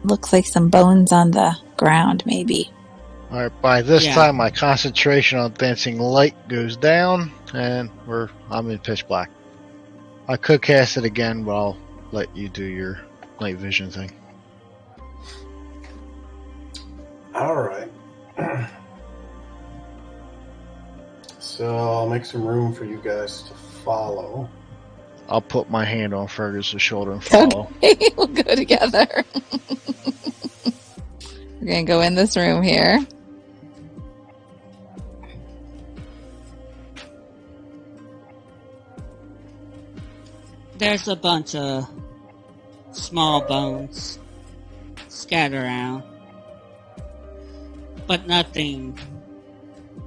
Looks like some bones on the ground, maybe. Alright, by this Yeah. time my concentration on dancing light goes down, and I'm in pitch black. I could cast it again, but I'll let you do your night vision thing. All right. So I'll make some room for you guys to follow. I'll put my hand on Fergus's shoulder and follow. Okay, we'll go together. We're gonna go in this room here. There's a bunch of small bones scattered around, but nothing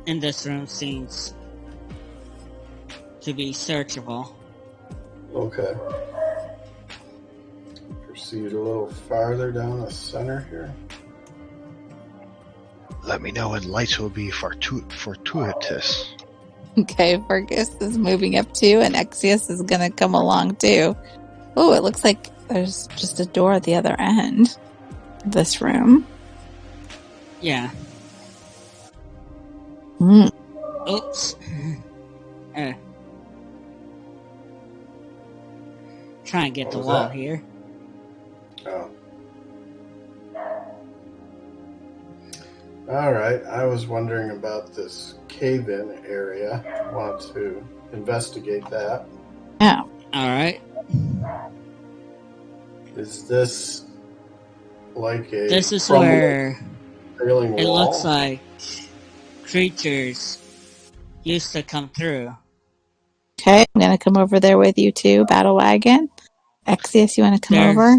in this room seems to be searchable. Okay. Proceed a little farther down the center here. Let me know when lights will be fortuitous. Okay, Fergus is moving up too, and Exius is going to come along too. Oh, it looks like there's just a door at the other end of this room. Yeah. Mm. Oops. Try and get What the was wall that? here. Oh. All right. I was wondering about this cave-in area. I want to investigate that. Yeah. Alright. Is this like a This is crumbling, where failing it wall? looks like creatures used to come through. Okay, I'm going to come over there with you too, Battle Wagon. Exius, you want to come There's- over?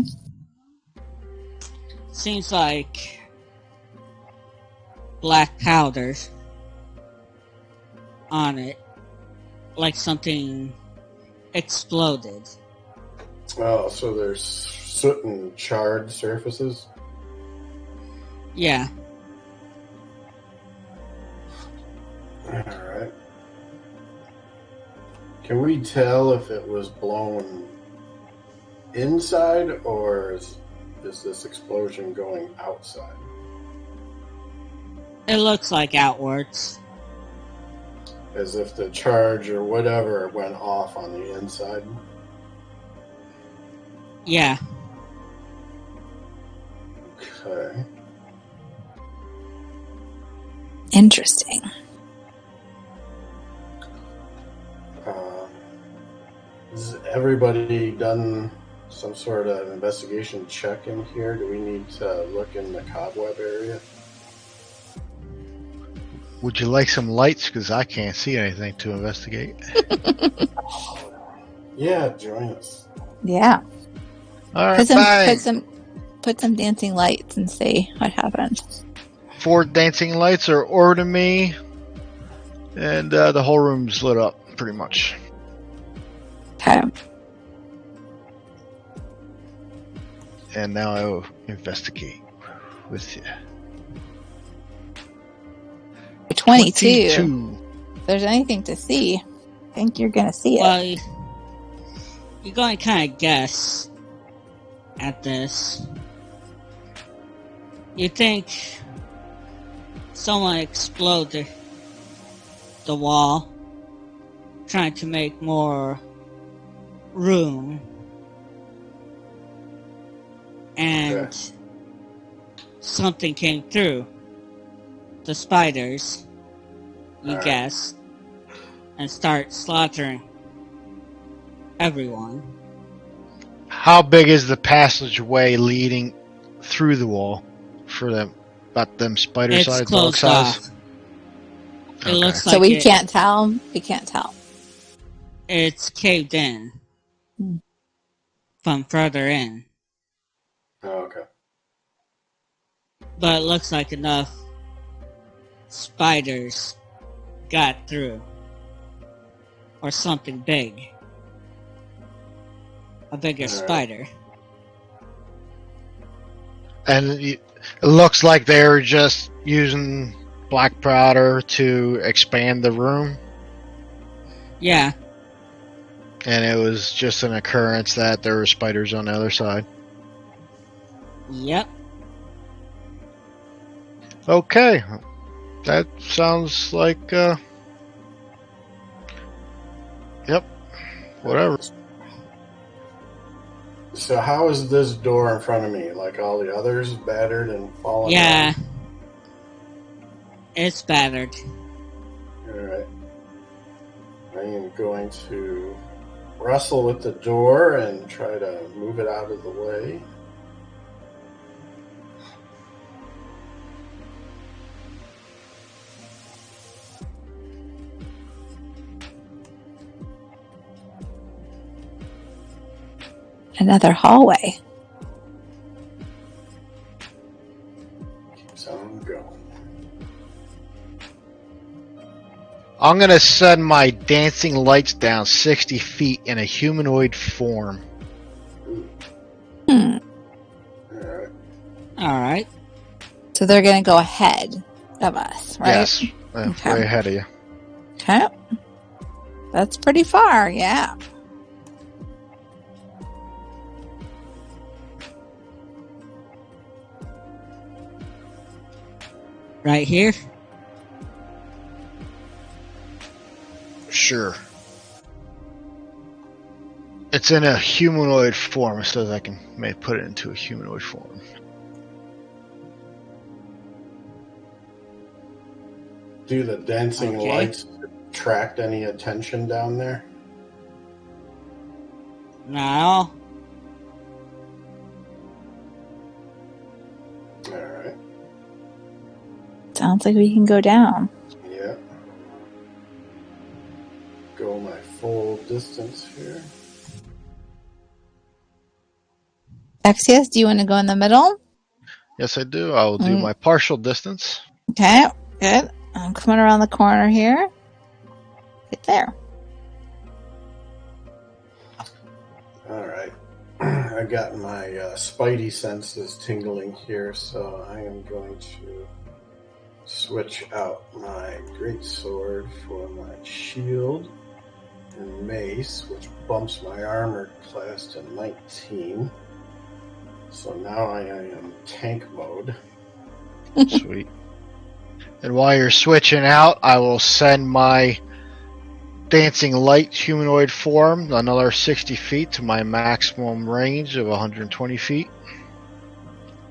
Seems like black powder on it. Like something exploded. Oh, so there's soot and charred surfaces? Yeah. Alright. Can we tell if it was blown inside or is this explosion going outside? It looks like outwards. As if the charge or whatever went off on the inside? Yeah. Okay. Interesting. Has everybody done some sort of investigation check in here? Do we need to look in the cobweb area? Would you like some lights? Because I can't see anything to investigate. Yeah, join us. Yeah. All right, bang. Put some dancing lights and see what happens. 4 dancing lights are over to me, and the whole room's lit up, pretty much. Okay. And now I will investigate with you. 22. 22. If there's anything to see, I think you're going to see it. Well, you're going to kind of guess at this. You think someone exploded the wall, trying to make more room, and something came through. The spiders, you guess, and start slaughtering everyone. How big is the passageway leading through the wall for them? About them spider It's size, dog closed size? off. It looks So like we can't tell. We can't tell. it's caved in from further in. Oh, okay. But it looks like enough spiders got through. Or something big. A bigger spider. And it looks like they're just using black powder to expand the room. Yeah. And it was just an occurrence that there were spiders on the other side. Yep. Okay. That sounds like, yep. Whatever. So how is this door in front of me? Like all the others, battered and fallen Yeah. down? It's battered. Alright. I am going to wrestle with the door and try to move it out of the way. Another hallway. Keeps on going. I'm going to send my dancing lights down 60 feet in a humanoid form. Hmm. Alright. Alright. So they're going to go ahead of us, right? Yes. Okay. Way ahead of you. Okay. That's pretty far, yeah. Right here? Sure. It's in a humanoid form. It says I may put it into a humanoid form. Do the dancing Okay. lights attract any attention down there? No. Alright. Sounds like we can go down. Yeah. Go my full distance here. Axios, do you want to go in the middle? Yes, I do. I will do my partial distance. Okay, good. I'm coming around the corner here. Right there. Alright. I got my spidey senses tingling here, so I am going to switch out my greatsword for my shield and mace, which bumps my armor class to 19. So now I am tank mode. Sweet. And while you're switching out, I will send my dancing light humanoid form another 60 feet to my maximum range of 120 feet.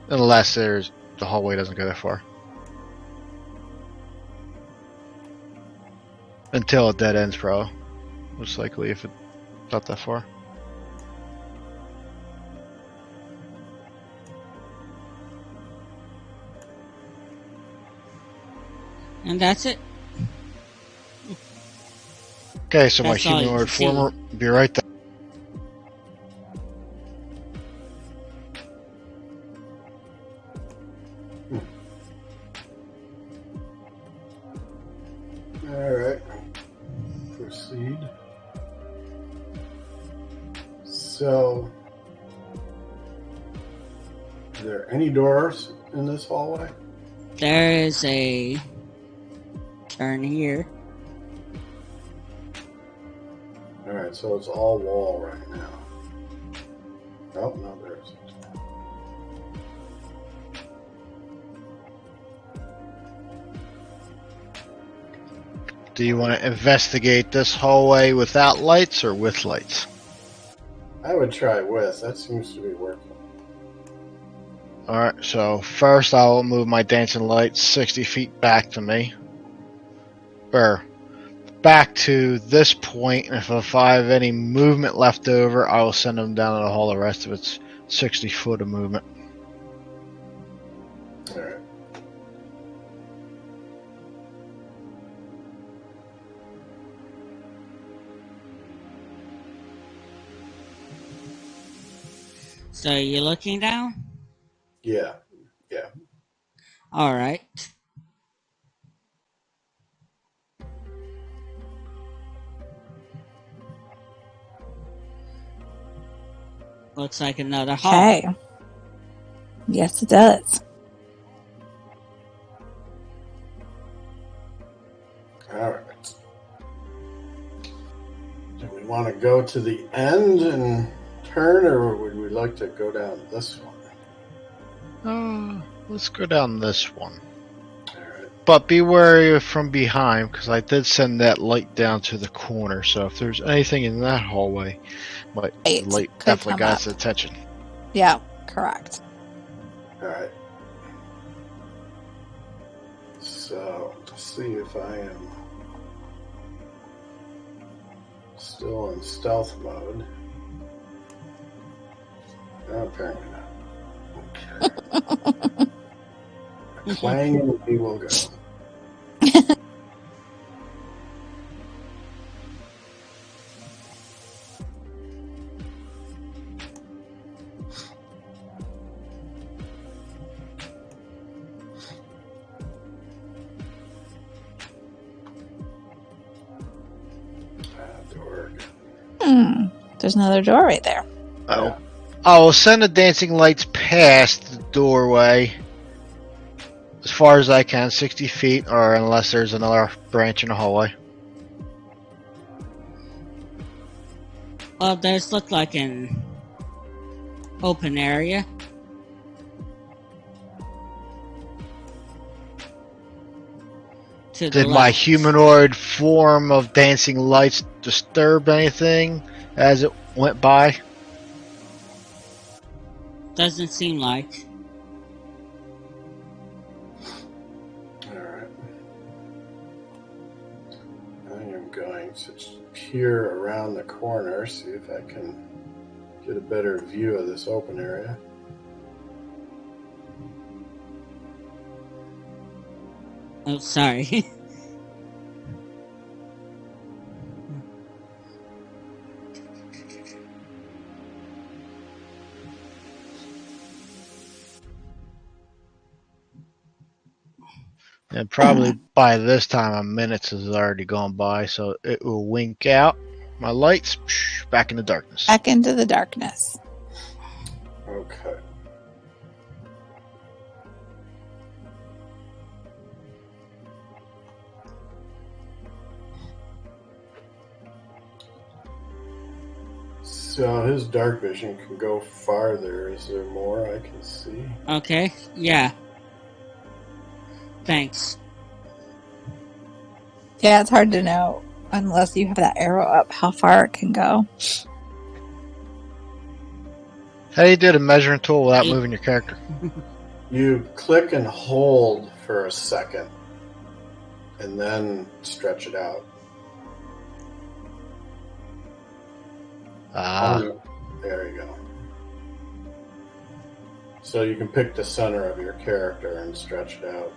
Unless the hallway doesn't go that far. Until it dead ends, probably. Most likely, if it's not that far. And that's it. Okay, so my That's all you humanoid can see. form will be right there. Alright. Proceed. So, are there any doors in this hallway? There is a turn here. Alright, so it's all wall right now. Oh, no, there isn't. Do you want to investigate this hallway without lights or with lights? I would try with. That seems to be working. Alright, so first I will move my dancing lights 60 feet back to me. Or back to this point, and if I have any movement left over, I will send them down the hall. The rest of it's 60 foot of movement. Alright. So you're looking down? Yeah. Alright. Looks like another hall. Okay. Yes, it does. Alright. Do we want to go to the end and turn, or would we like to go down this one? Let's go down this one. Alright. But be wary from behind, because I did send that light down to the corner, so if there's anything in that hallway, the light Could definitely come got up. its attention. Yeah, correct. Alright. So, let's see if I am still in stealth mode. No, apparently not. Okay. Clang and we will go. Door. There's another door right there. Oh. I will send the dancing lights past the doorway as far as I can, 60 feet, or unless there's another branch in the hallway. Well, there's look like an open area. To the Did my left. humanoid form of dancing lights disturb anything as it went by? Doesn't seem like. Alright. I am going to peer around the corner, see if I can get a better view of this open area. Oh, sorry. And probably by this time, a minute has already gone by, so it will wink out my lights back in the darkness. Back into the darkness. Okay. So his dark vision can go farther. Is there more I can see? Okay, yeah. Thanks. Yeah, it's hard to know unless you have that arrow up how far it can go. How do you do the measuring tool without Eight. moving your character? You click and hold for a second, and then stretch it out. There you go. So you can pick the center of your character and stretch it out.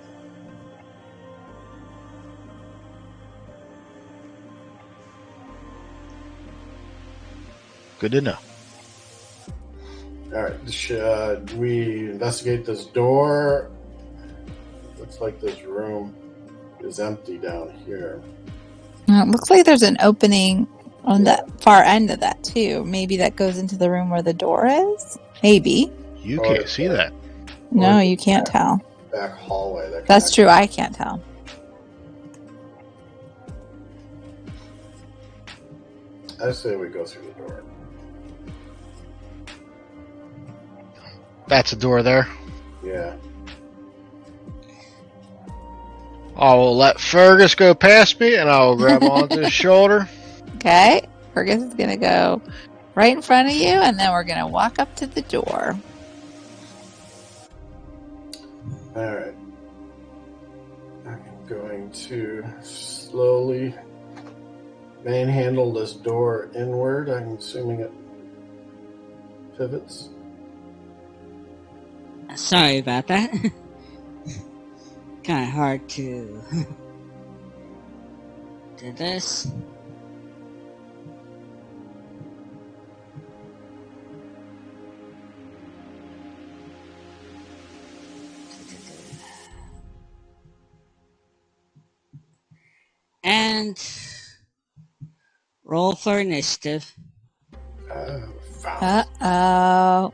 Good to know. Alright, should we investigate this door? Looks like this room is empty down here. It looks like there's an opening on the far end of that too. Maybe that goes into the room where the door is? Maybe. You Oh, can't it's see that. No, Or you can't tell. back hallway. That That's true, I can't tell. I say we go through the door. That's a door there. Yeah. I will let Fergus go past me, and I will grab onto his shoulder. Okay. Fergus is going to go right in front of you, and then we're going to walk up to the door. Alright. I'm going to slowly manhandle this door inward. I'm assuming it pivots. Sorry about that. Kind of hard to do this. And roll for initiative. Found. Uh-oh.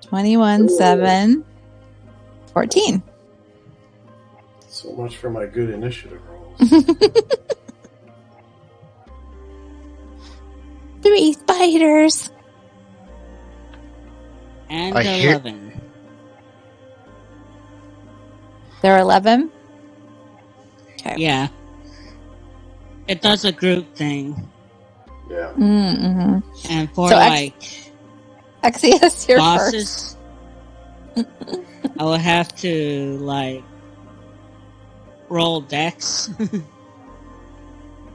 21, 7, 14. So much for my good initiative rolls. 3 spiders. And I hear- 11. There are 11? Okay. Yeah. It does a group thing. Yeah. Mm-hmm. And for So like Axios, you're first. bosses, I would have to like roll dex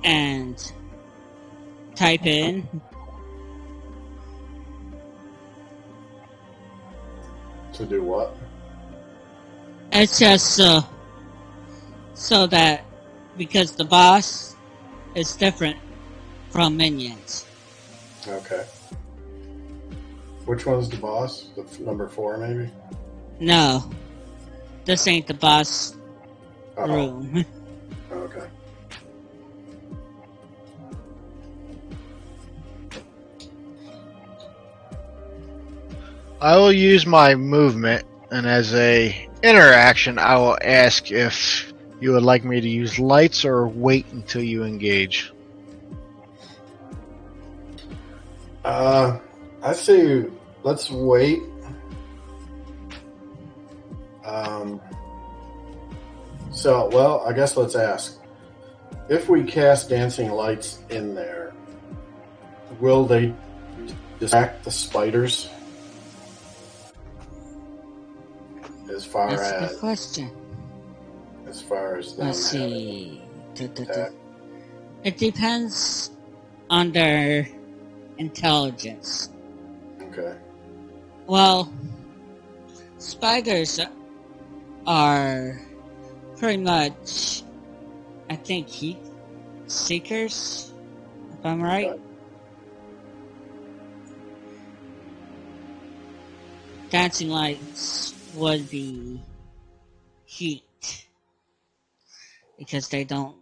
and type in. To do what? It's just so that because the boss is different from minions. Okay. Which one's the boss? The number 4, maybe? No, this ain't the boss Uh-oh. room. Okay. I will use my movement, and as a interaction, I will ask if You would like me to use lights or wait until you engage? I say let's wait. Well, I guess let's ask. If we cast dancing lights in there, will they distract the spiders? As far That's a as good question. as far as them Let's having see. attack? It depends on their intelligence. Okay. Well, spiders are pretty much, I think, heat seekers, if I'm right. Okay. Dancing lights would be heat because they don't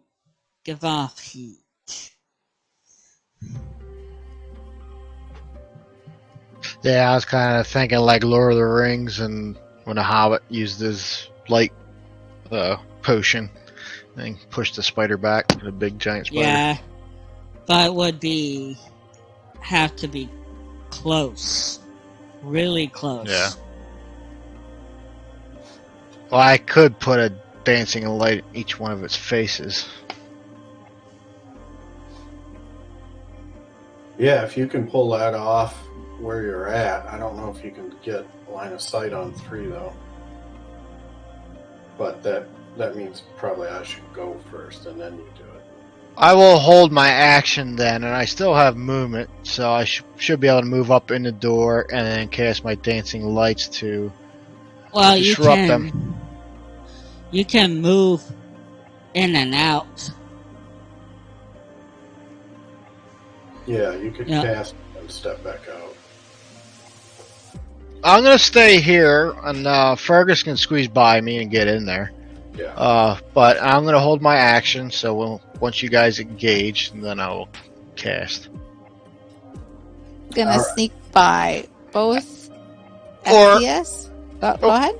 give off heat. Yeah, I was kind of thinking like Lord of the Rings, and when a hobbit used his light potion and pushed the spider back, the big giant spider. Yeah, but it would have to be close, really close. Yeah. Well, I could put a dancing light in each one of its faces. Yeah, if you can pull that off where you're at, I don't know if you can get line of sight on 3 though. But that means probably I should go first and then you do it. I will hold my action then, and I still have movement, so I should be able to move up in the door and then cast my dancing lights to disrupt them. You can move in and out. Yeah, you could cast and step back out. I'm gonna stay here, and Fergus can squeeze by me and get in there. Yeah. But I'm gonna hold my action, so once you guys engage, then I will cast. Gonna sneak by both Or- FPS. Go ahead.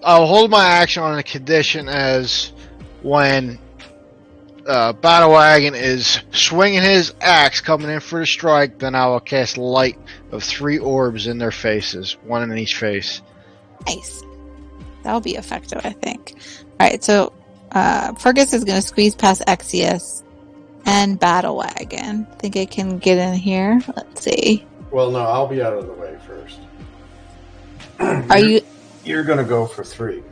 I'll hold my action on the condition as when Battle Wagon is swinging his axe coming in for the strike, then I will cast light of 3 orbs in their faces, 1 in each face. Nice. That'll be effective, I think. Alright, so Fergus is going to squeeze past Exius and Battle Wagon. Think I can get in here? Let's see. Well, no, I'll be out of the way first. You're going to go for 3.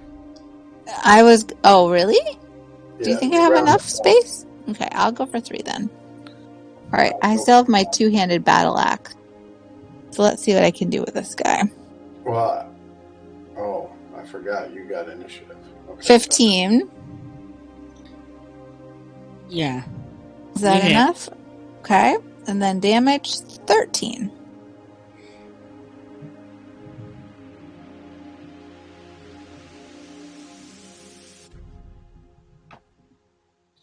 Oh, really? Yeah, Do you think I have enough space? Okay, I'll go for 3 then. Alright, I still have my 2-handed battle axe. So let's see what I can do with this guy. Well, I forgot you got initiative. Okay. 15. Yeah. Is that enough? Okay. And then damage 13.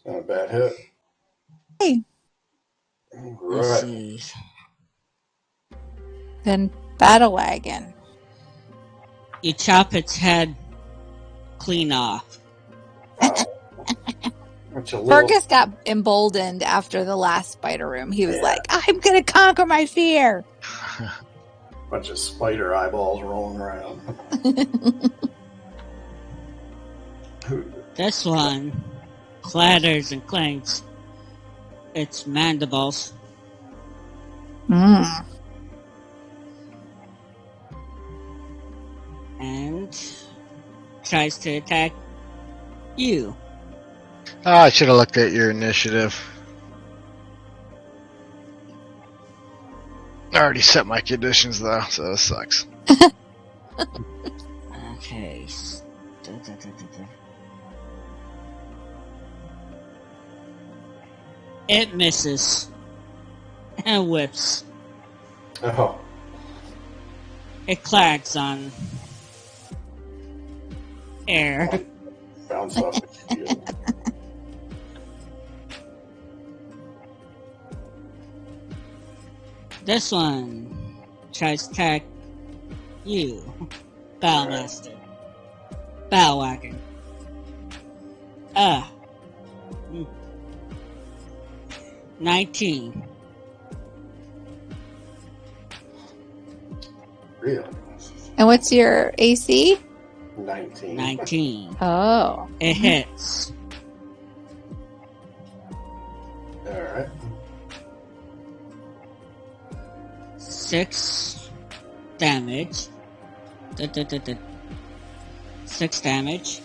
Not a bad hit. Hey. Let's Right. see. Then Battle Wagon. You chop its head clean off. Fergus got emboldened after the last spider room. He was like, I'm going to conquer my fear. Bunch of spider eyeballs rolling around. This one clatters and clanks its mandibles. And tries to attack you. Oh, I should have looked at your initiative. I already set my conditions though, so this sucks. Okay. It misses and whips. Oh. It clacks on air. Bounce off the shield. This one tries to attack you, Battlemaster. Battle Wagon. Mm. 19. Really? And what's your AC? 19. 19. Oh. It hits. Alright. 6 damage. 6 damage.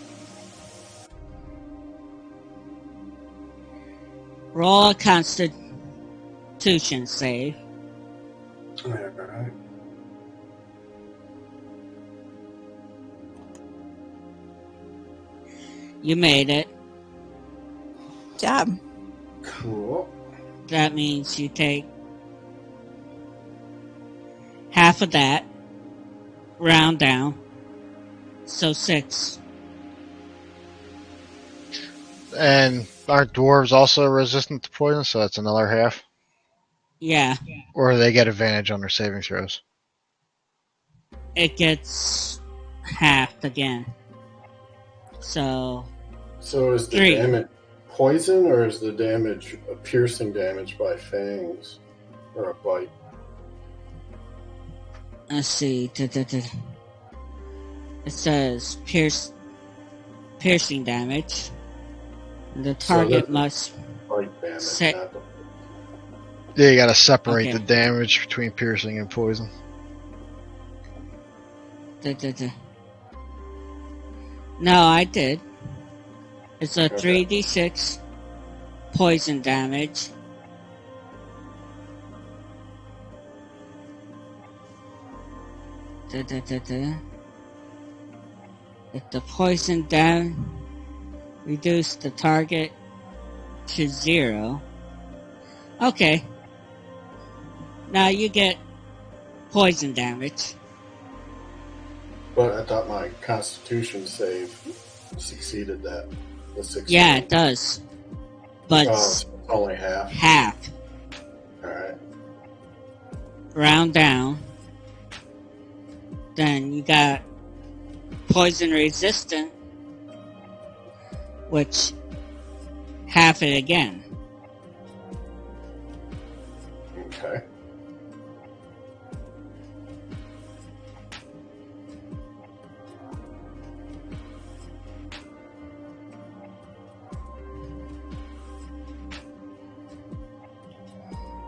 Roll a Constitution save. Alright. You made it. Good job. Cool. That means you take half of that, round down, so 6. And aren't dwarves also resistant to poison, so that's another half? Yeah, Or do they get advantage on their saving throws? it gets halved again. So, So is the 3. damage poison, or is the damage a piercing damage by fangs? Or a bite? let's see. It says piercing damage. The target that's- must... Bite damage, Say- not the... Yeah, you gotta separate Okay. the damage between piercing and poison. No, I did. It's a Okay. 3d6 poison damage. If the poison down, reduce the target to 0. Okay. Now you get poison damage. But I thought my Constitution save succeeded that. The 16. Yeah, it does. But Oh, it's so it's only half. half. Alright. Round down. Then you got poison resistant, which half it again. Okay.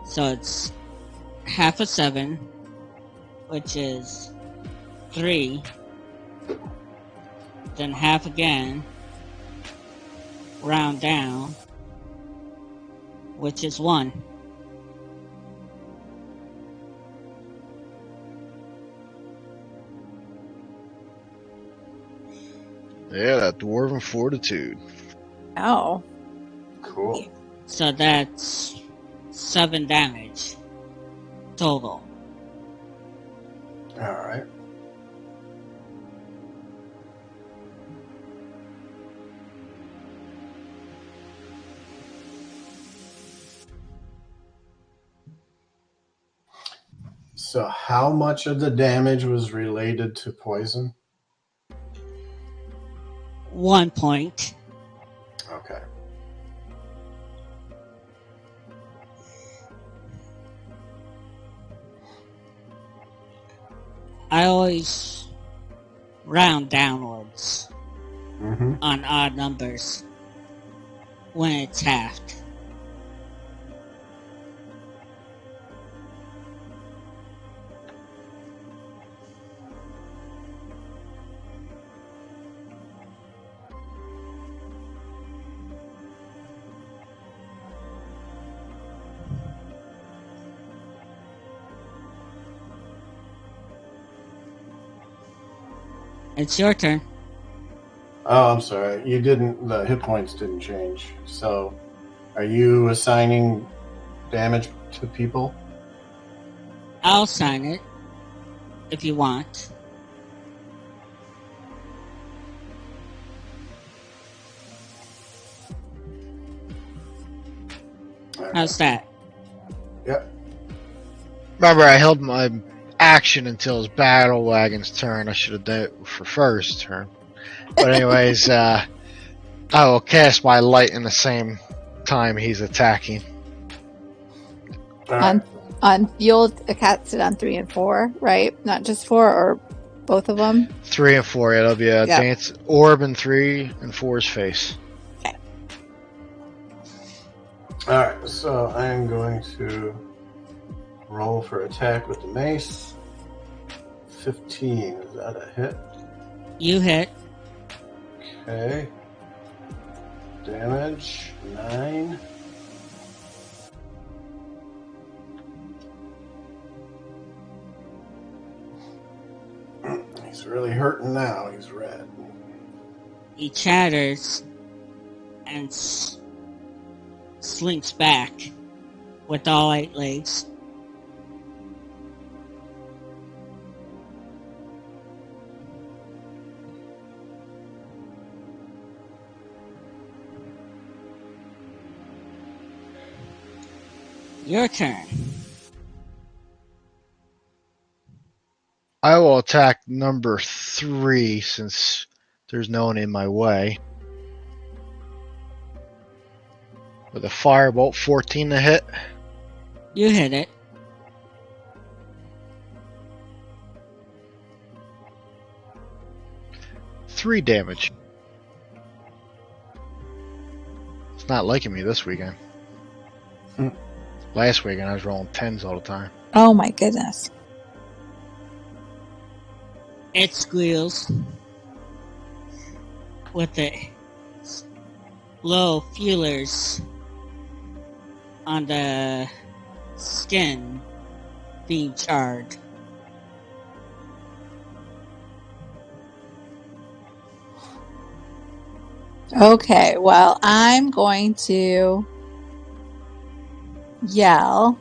So it's half of 7, which is 3. Then half again. Round down, which is 1. Yeah, that dwarven fortitude. Oh. Cool. So that's 7 damage total. Alright. So how much of the damage was related to poison? 1 point. Okay. I always round downwards Mm-hmm. on odd numbers when it's halved. It's your turn. Oh, I'm sorry. You didn't. The hit points didn't change. So, are you assigning damage to people? I'll sign it if you want. Alright. How's that? Yep. Remember, I held my action until his battle wagon's turn. I should have done it for first turn. But anyways, I will cast my light in the same time he's attacking. All right. You'll cast it on 3 and 4, right? Not just 4 or both of them? 3 and 4, it'll be a Yep. dance orb in 3 and 4's face. All right. So I am going to roll for attack with the mace. 15. Is that a hit? You hit. Okay. Damage 9. He's really hurting now. He's red. He chatters and slinks back with all 8 legs. Your turn. I will attack number 3 since there's no one in my way. With a firebolt, 14 to hit. You hit it. Three damage. It's not liking me this weekend. Last weekend I was rolling 10s all the time. Oh my goodness. It squeals with the low feelers on the skin being charred. Okay, well, I'm going to yell,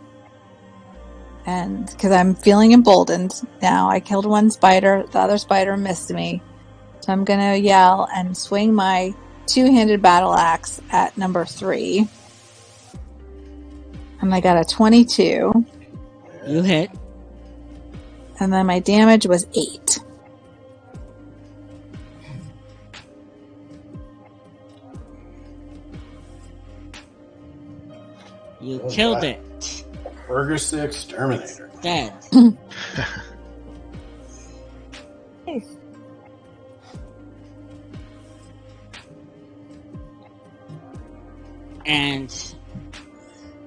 and because I'm feeling emboldened now. I killed one spider, the other spider missed me. So I'm going to yell and swing my two-handed battle axe at number 3. And I got a 22. You hit. And then my damage was 8. You Oh, killed right. it. Fergus the Exterminator. Dead. And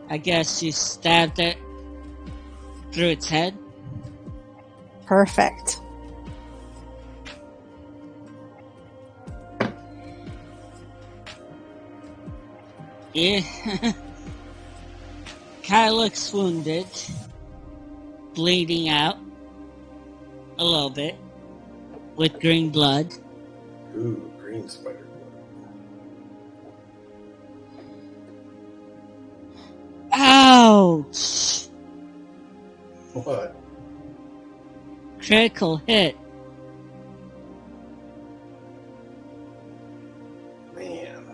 I guess you stabbed it through its head. Perfect. Yeah. Kyle looks wounded, bleeding out a little bit with green blood. Ooh, green spider Ouch! blood. What? Critical hit. Man.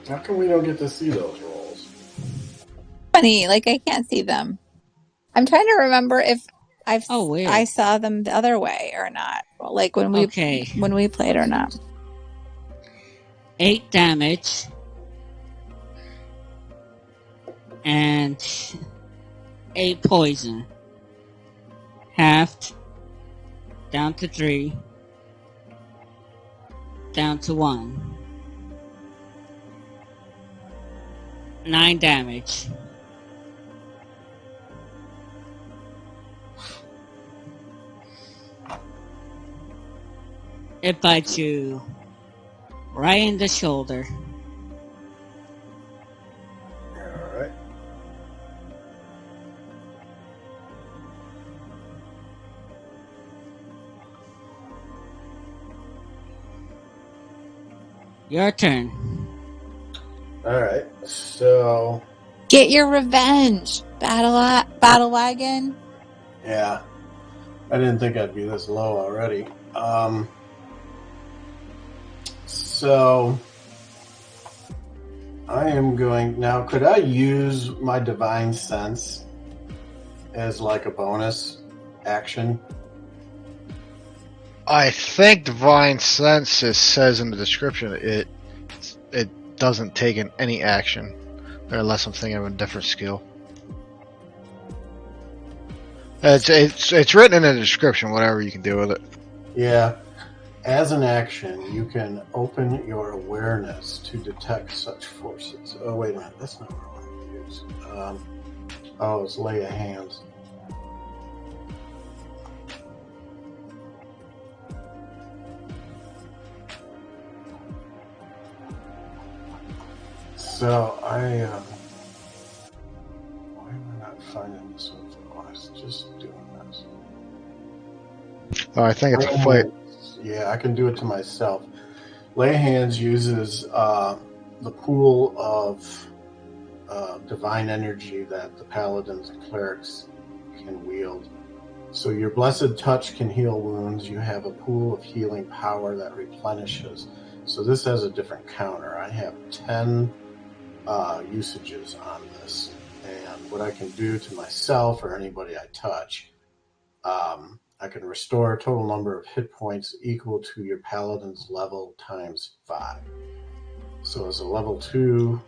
How come we don't get to see those rolls? Funny, like I can't see them. I'm trying to remember if Weird. I saw them the other way or not. Like when we played or not. 8 damage. And 8 poison. Halved. Down to 3. Down to 1. 9 damage. It bites you right in the shoulder. Alright. Your turn. Alright, so Get your revenge, battle wagon. yeah. I didn't think I'd be this low already. So I am going now. Could I use my divine sense as like a bonus action? I think Divine Sense says in the description it doesn't take any action, or unless I'm thinking of a different skill. It's written in the description. Whatever you can do with it. Yeah. As an action, you can open your awareness to detect such forces. Oh, wait a minute. That's not what I want to use. It's lay of hands. So why am I not finding this one? I was just doing this. Oh, I think it's a fight. Yeah, I can do it to myself. Lay hands uses the pool of divine energy that the paladins and clerics can wield. So your blessed touch can heal wounds. You have a pool of healing power that replenishes. So this has a different counter. I have 10 usages on this. And what I can do to myself or anybody I touch, I can restore a total number of hit points equal to your paladin's level times 5. So as a level 2,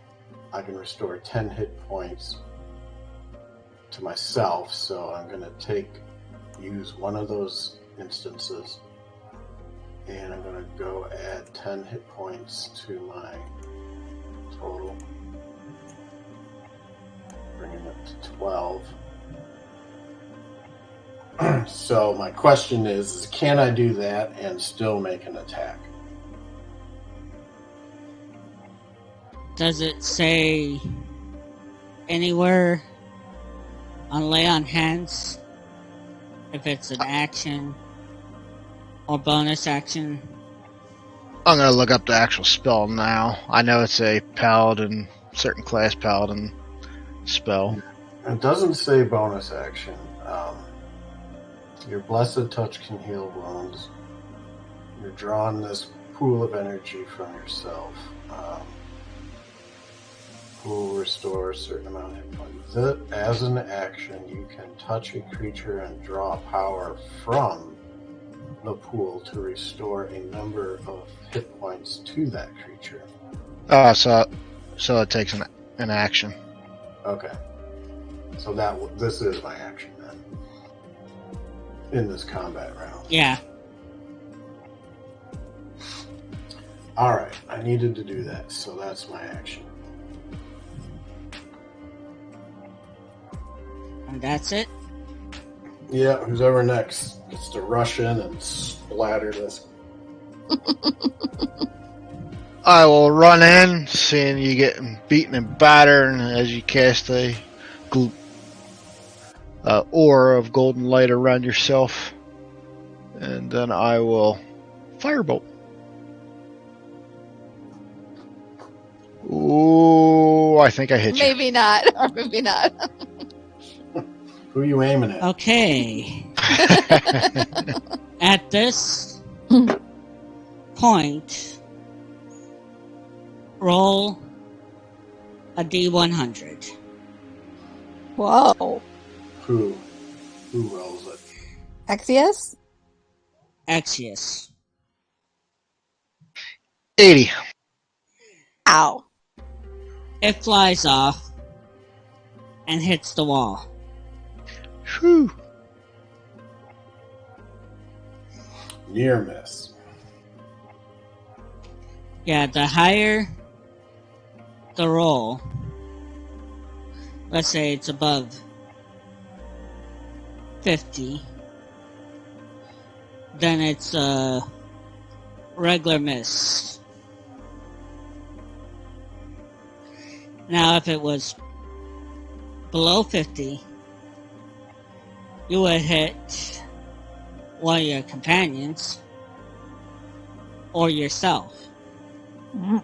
I can restore 10 hit points to myself. So I'm going to use one of those instances, and I'm going to go add 10 hit points to my total, bringing it to 12. So my question is, can I do that and still make an attack? Does it say anywhere on lay on hands if it's an action or bonus action? I'm gonna look up the actual spell now. I know it's a paladin, certain class paladin spell. It doesn't say bonus action. Your blessed touch can heal wounds. You're drawing this pool of energy from yourself. Will restore a certain amount of hit points. As an action, you can touch a creature and draw power from the pool to restore a number of hit points to that creature. So it takes an action. Okay. So this is my action then. In this combat round. Yeah. Alright, I needed to do that, so that's my action. And that's it? Yeah, who's ever next gets to rush in and splatter this. I will run in, seeing you getting beaten and battered, and as you cast a aura of golden light around yourself, and then I will firebolt. Ooh, I think I hit you. Maybe not, or maybe not. Who are you aiming at? Okay. At this point, roll a D100. Whoa. Who rolls it? Axios? Axios. 80. Ow. It flies off and hits the wall. Whew. Near miss. Yeah, the higher the roll, let's say it's above 50, then it's a regular miss. Now, if it was below 50, you would hit one of your companions or yourself. Mm.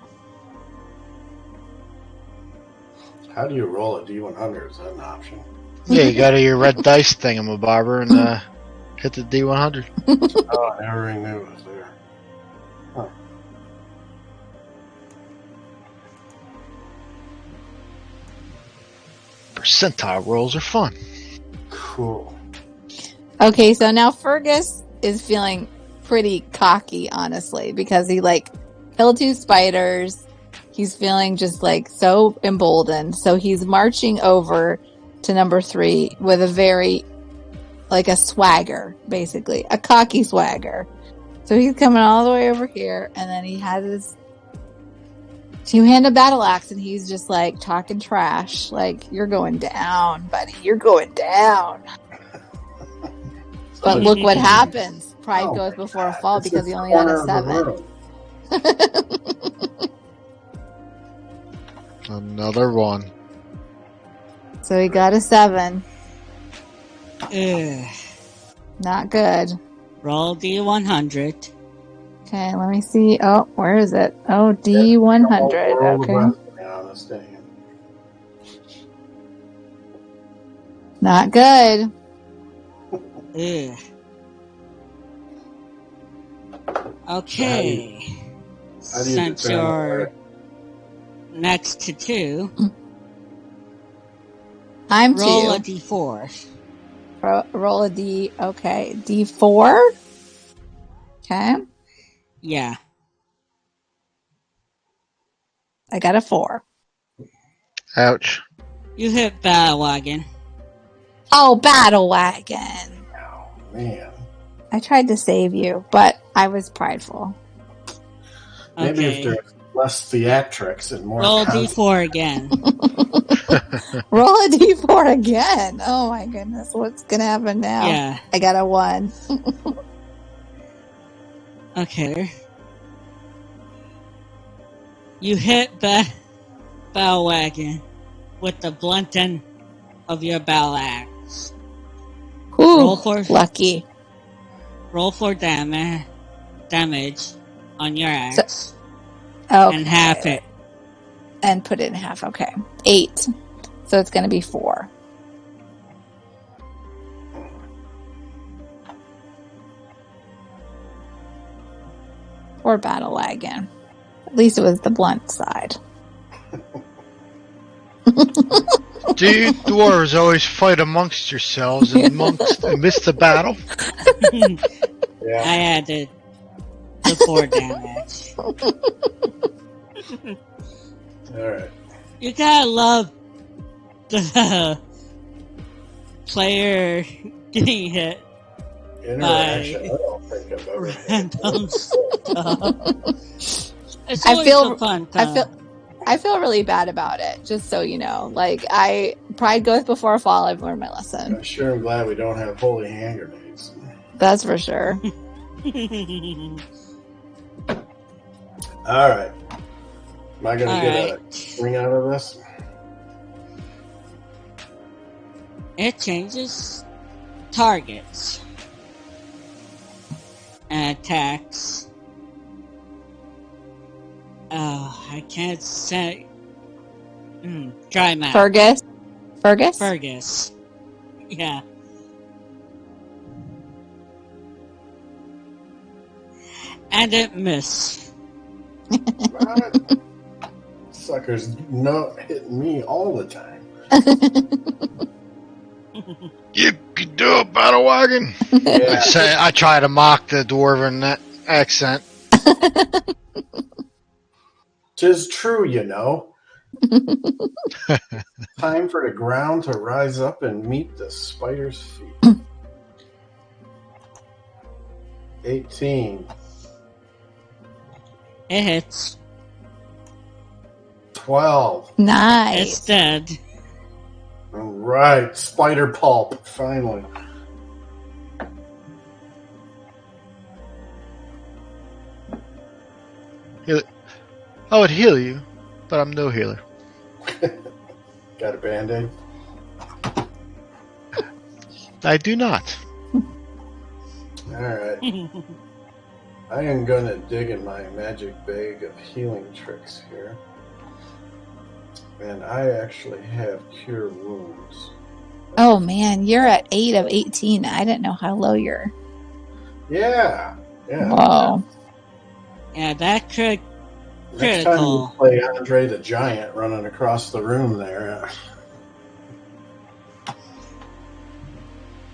How do you roll a D100? Is that an option? Yeah, you go to your red dice thingamabobber and hit the D100. Oh, I never even knew it was there. Huh. Percentile rolls are fun. Cool. Okay, so now Fergus is feeling pretty cocky, honestly, because he like killed 2 spiders. He's feeling just like so emboldened. So he's marching over to number 3 with a very like a swagger, basically a cocky swagger. So he's coming all the way over here, and then he has his 2-handed battle axe, and he's just like talking trash, like, "You're going down, buddy. You're going down." But look what happens. Pride goes before a fall because he only got a 7. Another one. So he got a 7. Ugh. Not good. Roll D100. Okay, let me see. Oh, where is it? Oh, D100. Okay. Not good. Ugh. Okay. Since you're next to 2, I'm roll 2. a D4. Roll a D. Okay, D4. Okay, Yeah. I got a 4. Ouch. You hit Battle Wagon. Oh, Battle Wagon. Oh, man. I tried to save you, but I was prideful. Maybe Okay. if there's less theatrics and more Roll content. D4 again. Roll a D4 again. Oh my goodness, what's gonna happen now? Yeah. I got a 1. Okay. You hit Battle Wagon with the blunt end of your battle axe. Ooh, Roll for lucky. Roll for damage on your axe. Okay. And half it. And put it in half. Okay. 8. So it's going to be 4. Or Battle Wagon. At least it was the blunt side. Do you dwarves always fight amongst yourselves and miss the battle? Yeah. I added the 4 damage. Alright. You gotta love the player getting hit Interaction. I don't think I've ever had. random stuff. It's I always feel- a fun I time. I feel really bad about it, just so you know. Like, pride goes before a fall. I've learned my lesson. I'm sure I'm glad we don't have holy hand grenades. That's for sure. Alright. Am I going to All get right. a swing out of this? It changes targets and attacks. Oh, I can't say. Try map. Fergus? Fergus. Yeah. And it missed. What? Suckers hitting me all the time. You can do it, Battle Wagon. Yeah. I try to mock the dwarven accent. 'Tis true, you know. Time for the ground to rise up and meet the spider's feet. 18. It hits. 12. Nice. It's dead. All right, spider pulp, finally. I would heal you, but I'm no healer. Got a band-aid? I do not. Alright. I am going to dig in my magic bag of healing tricks here. And I actually have Cure Wounds. Oh man, you're at 8 of 18. I didn't know how low you're. Yeah. Whoa. Yeah, that could Next time you critical. play Andre the Giant running across the room there.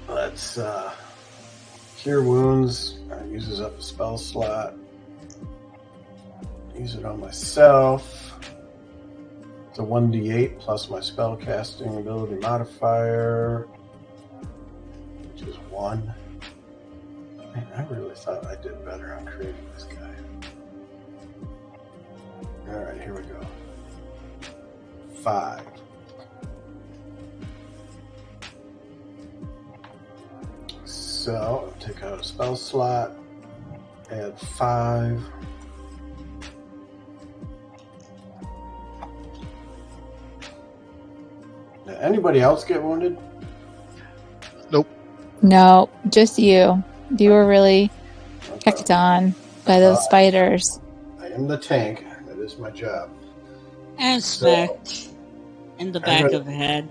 Let's Cure Wounds. Uses up a spell slot. Use it on myself. It's a 1d8 plus my spell casting ability modifier, which is 1. Man, I really thought I did better on creating this guy. Alright, here we go. 5. So, I'll take out a spell slot, add 5. Did anybody else get wounded? Nope. No, just you. You were really picked on by those spiders. I am the tank. That is my job. And smacked in the back of the head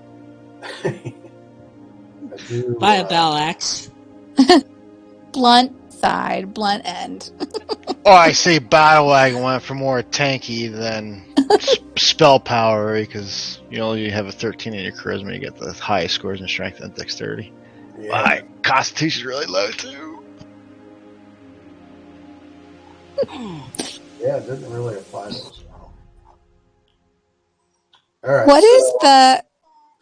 by a battle axe. Blunt side, blunt end. Oh, I say Battle Wagon went for more tanky than spell power because you only have a 13 in your charisma. You get the highest scores in strength and dexterity. Yeah. My constitution's really low too. Yeah, it didn't really apply those well. All right. What is the...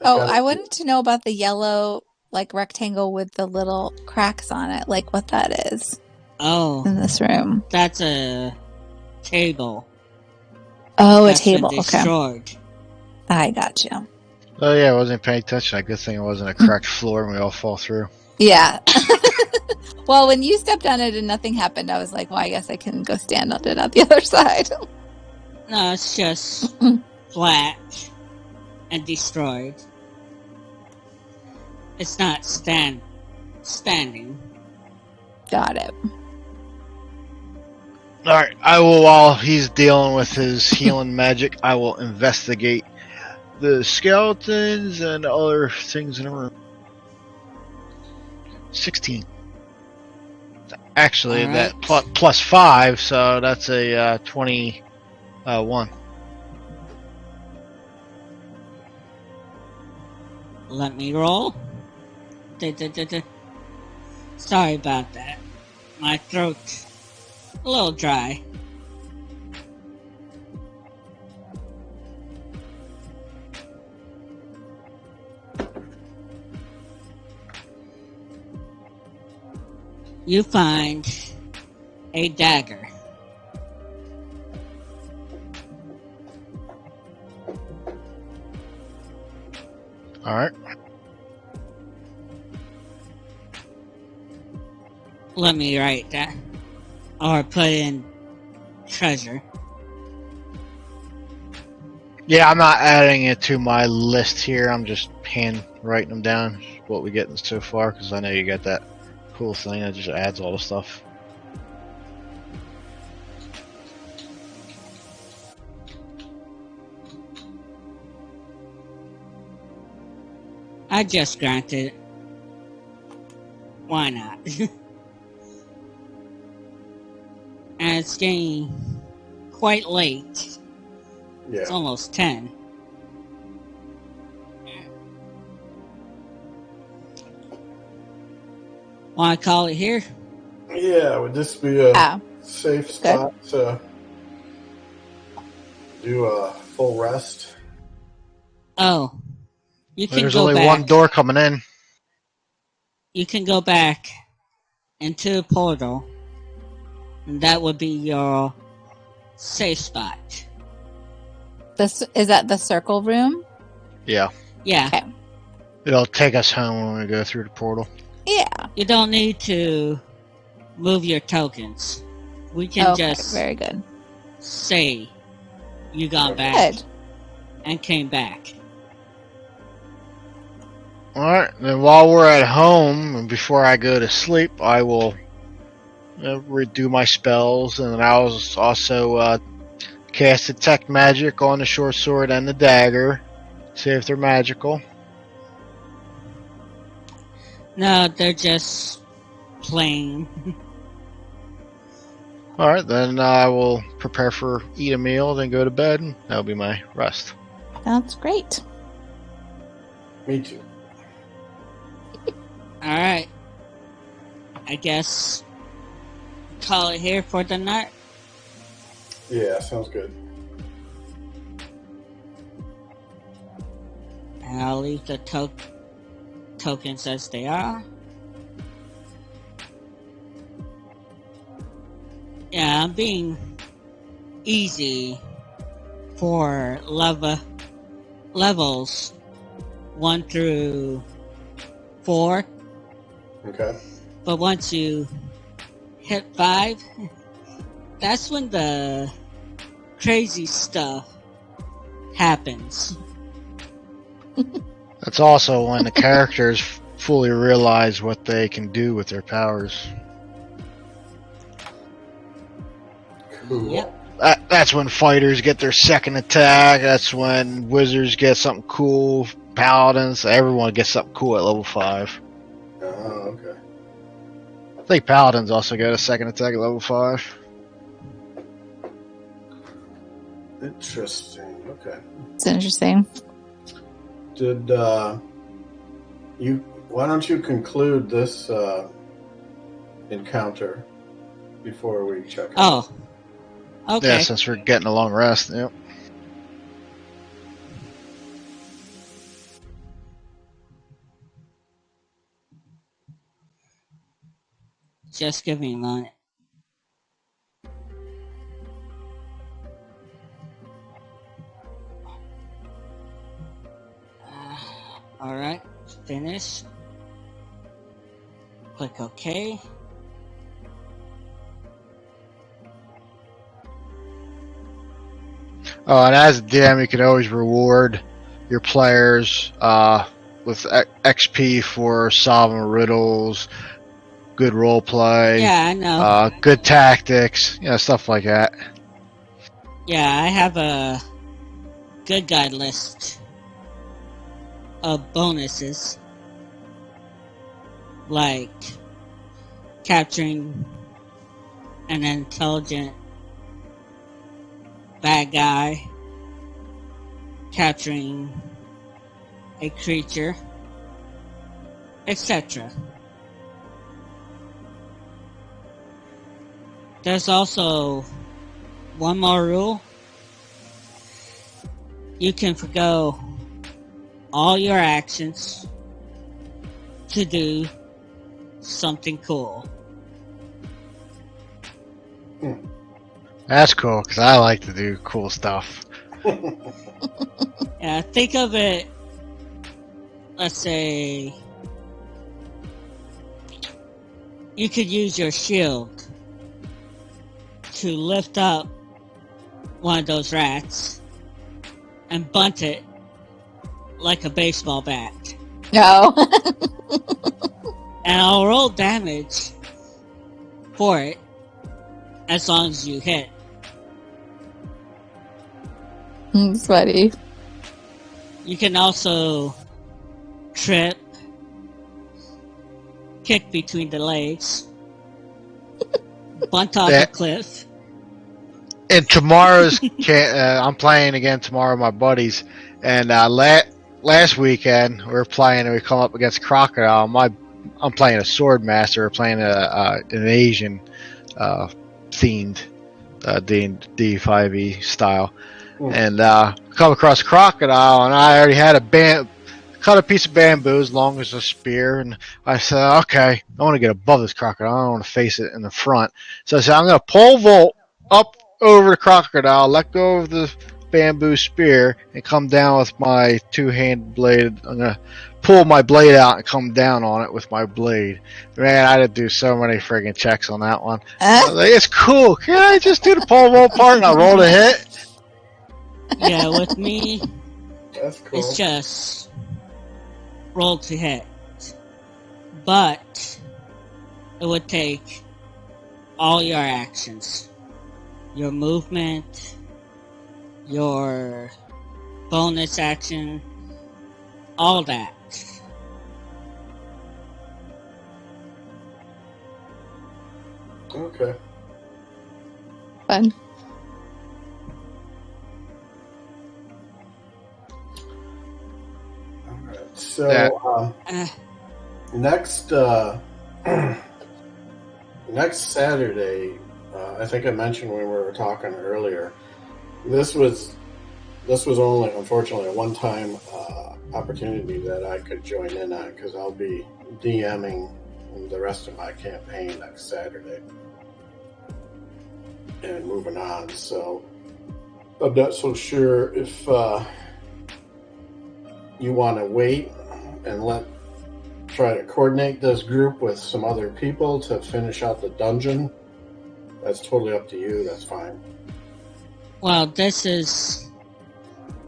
Oh, got I wanted to know about the yellow, like, rectangle with the little cracks on it, like what that is Oh, in this room. that's a table. Oh, That's a table. been Okay. destroyed. I got you. Oh yeah, I wasn't paying attention. I good thing it wasn't a cracked floor and we all fall through. Yeah. Well, when you stepped on it and nothing happened, I was like, well, I guess I can go stand on it on the other side. No, it's just flat and destroyed. It's not standing. Got it. Alright, I will, while he's dealing with his healing magic, I will investigate the skeletons and other things in the room. 16. Actually, All that right. plus 5, so that's a 21. Let me roll. Sorry about that. My throat's a little dry. You find a dagger. Alright. Let me write that. Or put in treasure. Yeah, I'm not adding it to my list here. I'm just hand writing them down, what we get so far, because I know you got that cool thing that just adds all the stuff. I just granted. Why not? And it's getting quite late. Yeah. It's almost 10. Want to call it here? Yeah, would this be a Ah, safe spot to do a full rest? Oh, you can There's go only back. one door coming in. You can go back into the portal, and that would be your safe spot. this is that the circle room? Yeah. Yeah, Okay. It'll take us home when we go through the portal. Yeah. you don't need to move your tokens. We can Okay. just Very good. say you got back Good. and came back. Alright, then while we're at home, and before I go to sleep, I will redo my spells, and I'll also cast Detect Magic on the short sword and the dagger, see if they're magical. No, they're just plain. Alright, then I will prepare for eat a meal, then go to bed, and that'll be my rest. That's great. Me too. Alright. I guess call it here for the night. Yeah, sounds good. And I'll leave the tokens as they are. Yeah, I'm being easy for levels 1 through 4. Okay. But once you hit 5, that's when the crazy stuff happens. That's also when the characters fully realize what they can do with their powers. Cool. Yep. That's when fighters get their second attack. That's when wizards get something cool. Paladins, everyone gets something cool at level 5. Oh, okay. I think paladins also get a second attack at level 5. Interesting. Okay. It's interesting. Did you? Why don't you conclude this encounter before we check out? Oh, okay. Yeah, since we're getting a long rest. Yep. Just give me a moment. Alright, finish. Click OK. Oh, and as a DM, you can always reward your players with XP for solving riddles, good role play, Yeah, I know. good tactics, stuff like that. Yeah, I have a good guy list of bonuses, like capturing an intelligent bad guy, capturing a creature, etc. There's also one more rule. You can forgo all your actions to do something cool. That's cool, because I like to do cool stuff. Yeah, think of it, let's say, you could use your shield to lift up one of those rats and bunt it like a baseball bat. No. And I'll roll damage for it as long as you hit. It's funny. You can also trip, kick between the legs, bunt off a cliff. And tomorrow's, I'm playing again tomorrow with my buddies. And last weekend, we were playing and we come up against Crocodile. I'm playing a sword master. We're playing an Asian themed D&D 5e style. And come across Crocodile, and I already had cut a piece of bamboo as long as a spear, and I said, okay, I want to get above this crocodile. I don't want to face it in the front. So I said, I'm going to pole vault up over the crocodile, let go of the bamboo spear, and come down with my two-handed blade. I'm going to pull my blade out and come down on it with my blade. Man, I had to do so many friggin' checks on that one. I was like, it's cool. Can I just do the pole vault part and I roll a hit? Yeah, with me, That's cool. it's just roll to hit. But it would take all your actions. Your movement, your bonus action, all that. Okay. Fun. Alright. So next next Saturday, I think I mentioned when we were talking earlier, this was only, unfortunately, a one-time opportunity that I could join in on, because I'll be DMing the rest of my campaign next Saturday and moving on. So I'm not so sure if you want to wait and try to coordinate this group with some other people to finish out the dungeon. That's totally up to you. That's fine. Well, this is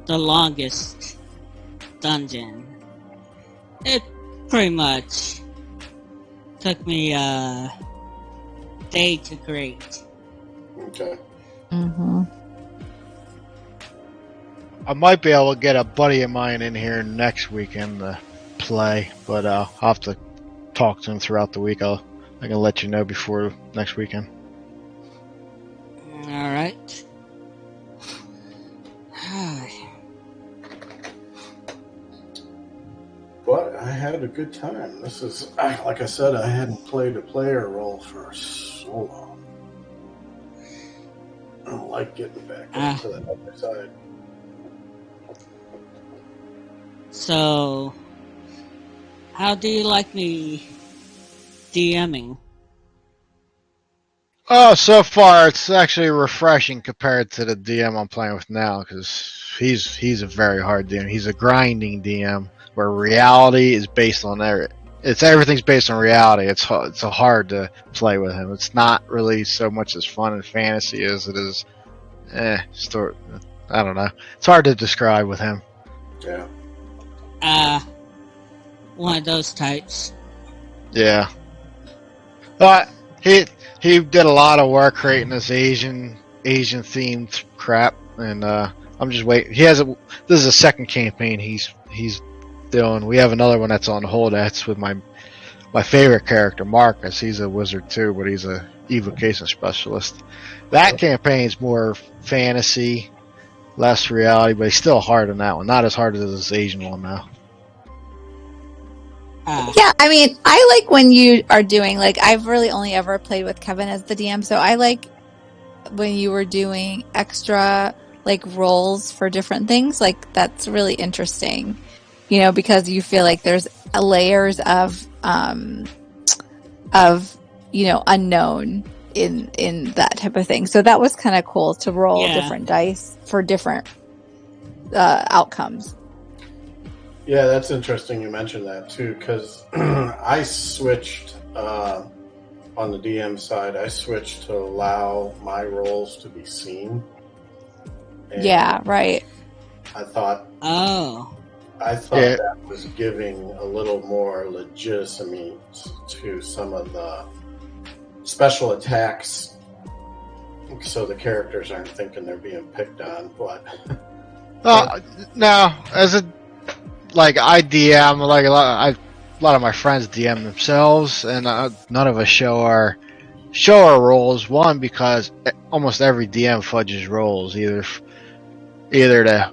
the longest dungeon. It pretty much took me a day to create. Okay. Mm-hmm. I might be able to get a buddy of mine in here next weekend to play, but I'll have to talk to him throughout the week. I can let you know before next weekend. Alright. But I had a good time. This is, like I said, I hadn't played a player role for so long. I don't like getting back into the other side. So, how do you like me DMing? Oh, so far it's actually refreshing compared to the DM I'm playing with now, because he's a very hard DM. He's a grinding DM where reality is based on everything's based on reality. It's hard to play with him. It's not really so much as fun and fantasy as it is. Story. I don't know. It's hard to describe with him. Yeah. One of those types. Yeah. But he did a lot of work creating this Asian themed crap, and I'm just waiting. This is a second campaign he's doing. We have another one that's on hold. That's with my favorite character, Marcus. He's a wizard too, but he's a evocation specialist. That campaign's more fantasy, less reality, but he's still hard on that one. Not as hard as this Asian one now. Yeah, I mean, I like when you are doing, like, I've really only ever played with Kevin as the DM, so I like when you were doing extra, like, roles for different things. Like, that's really interesting, because you feel like there's layers of unknown in that type of thing. So that was kind of cool to roll different dice for different outcomes. Yeah, that's interesting you mentioned that too, because I switched on the DM side. I switched to allow my roles to be seen. And yeah, right. I thought that was giving a little more legitimacy to some of the special attacks, so the characters aren't thinking they're being picked on. But no, as a I DM, like a lot of my friends DM themselves, and none of us show our roles. One, because almost every DM fudges roles, either to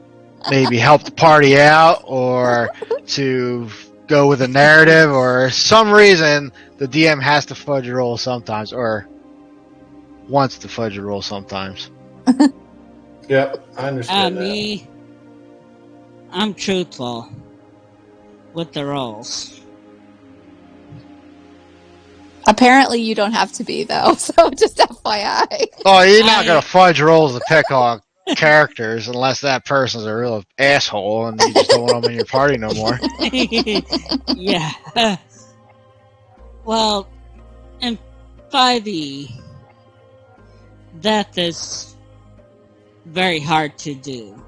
maybe help the party out, or to go with a narrative, or some reason the DM has to fudge a roll sometimes, or wants to fudge a roll sometimes. Yep, I understand that. Me, I'm truthful with the rolls. Apparently you don't have to be, though, so just FYI. Oh, you're not going to fudge rolls to pick on characters unless that person's a real asshole and you just don't want them in your party no more. Yeah. Well, in 5e, that is very hard to do.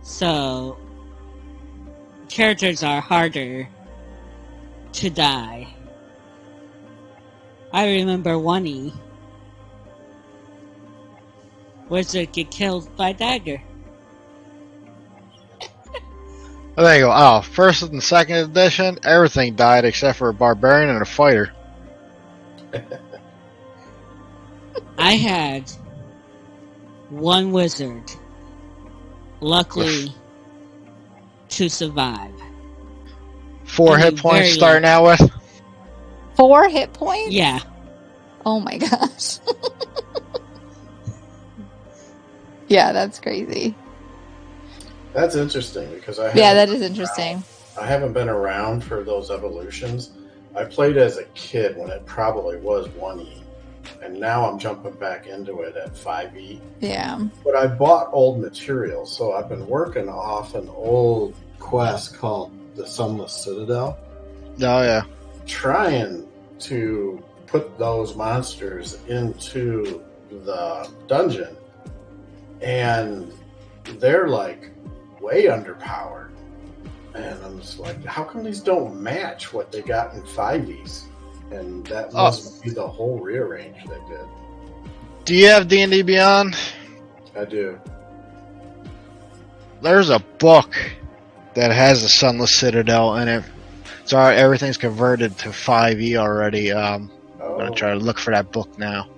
So, characters are harder to die. I remember 1e. Wizard get killed by dagger. Oh, there you go. Oh, first and second edition, everything died except for a barbarian and a fighter. I had one wizard, luckily, to survive. 4 I hit mean, points very starting lucky. out with. 4 hit points? Yeah. Oh my gosh. Yeah, that's crazy. That's interesting because Yeah, that is interesting. I haven't been around for those evolutions. I played as a kid when it probably was 1E, and now I'm jumping back into it at 5E. Yeah. But I bought old materials, so I've been working off an old quest called the Sunless Citadel, Oh yeah. trying to put those monsters into the dungeon, and they're like way underpowered. And I'm just like, how come these don't match what they got in 5Es? And that must be the whole rearrange they did. Do you have D&D Beyond? I do. There's a book that has the Sunless Citadel in it. So everything's converted to 5e already. I'm gonna try to look for that book now.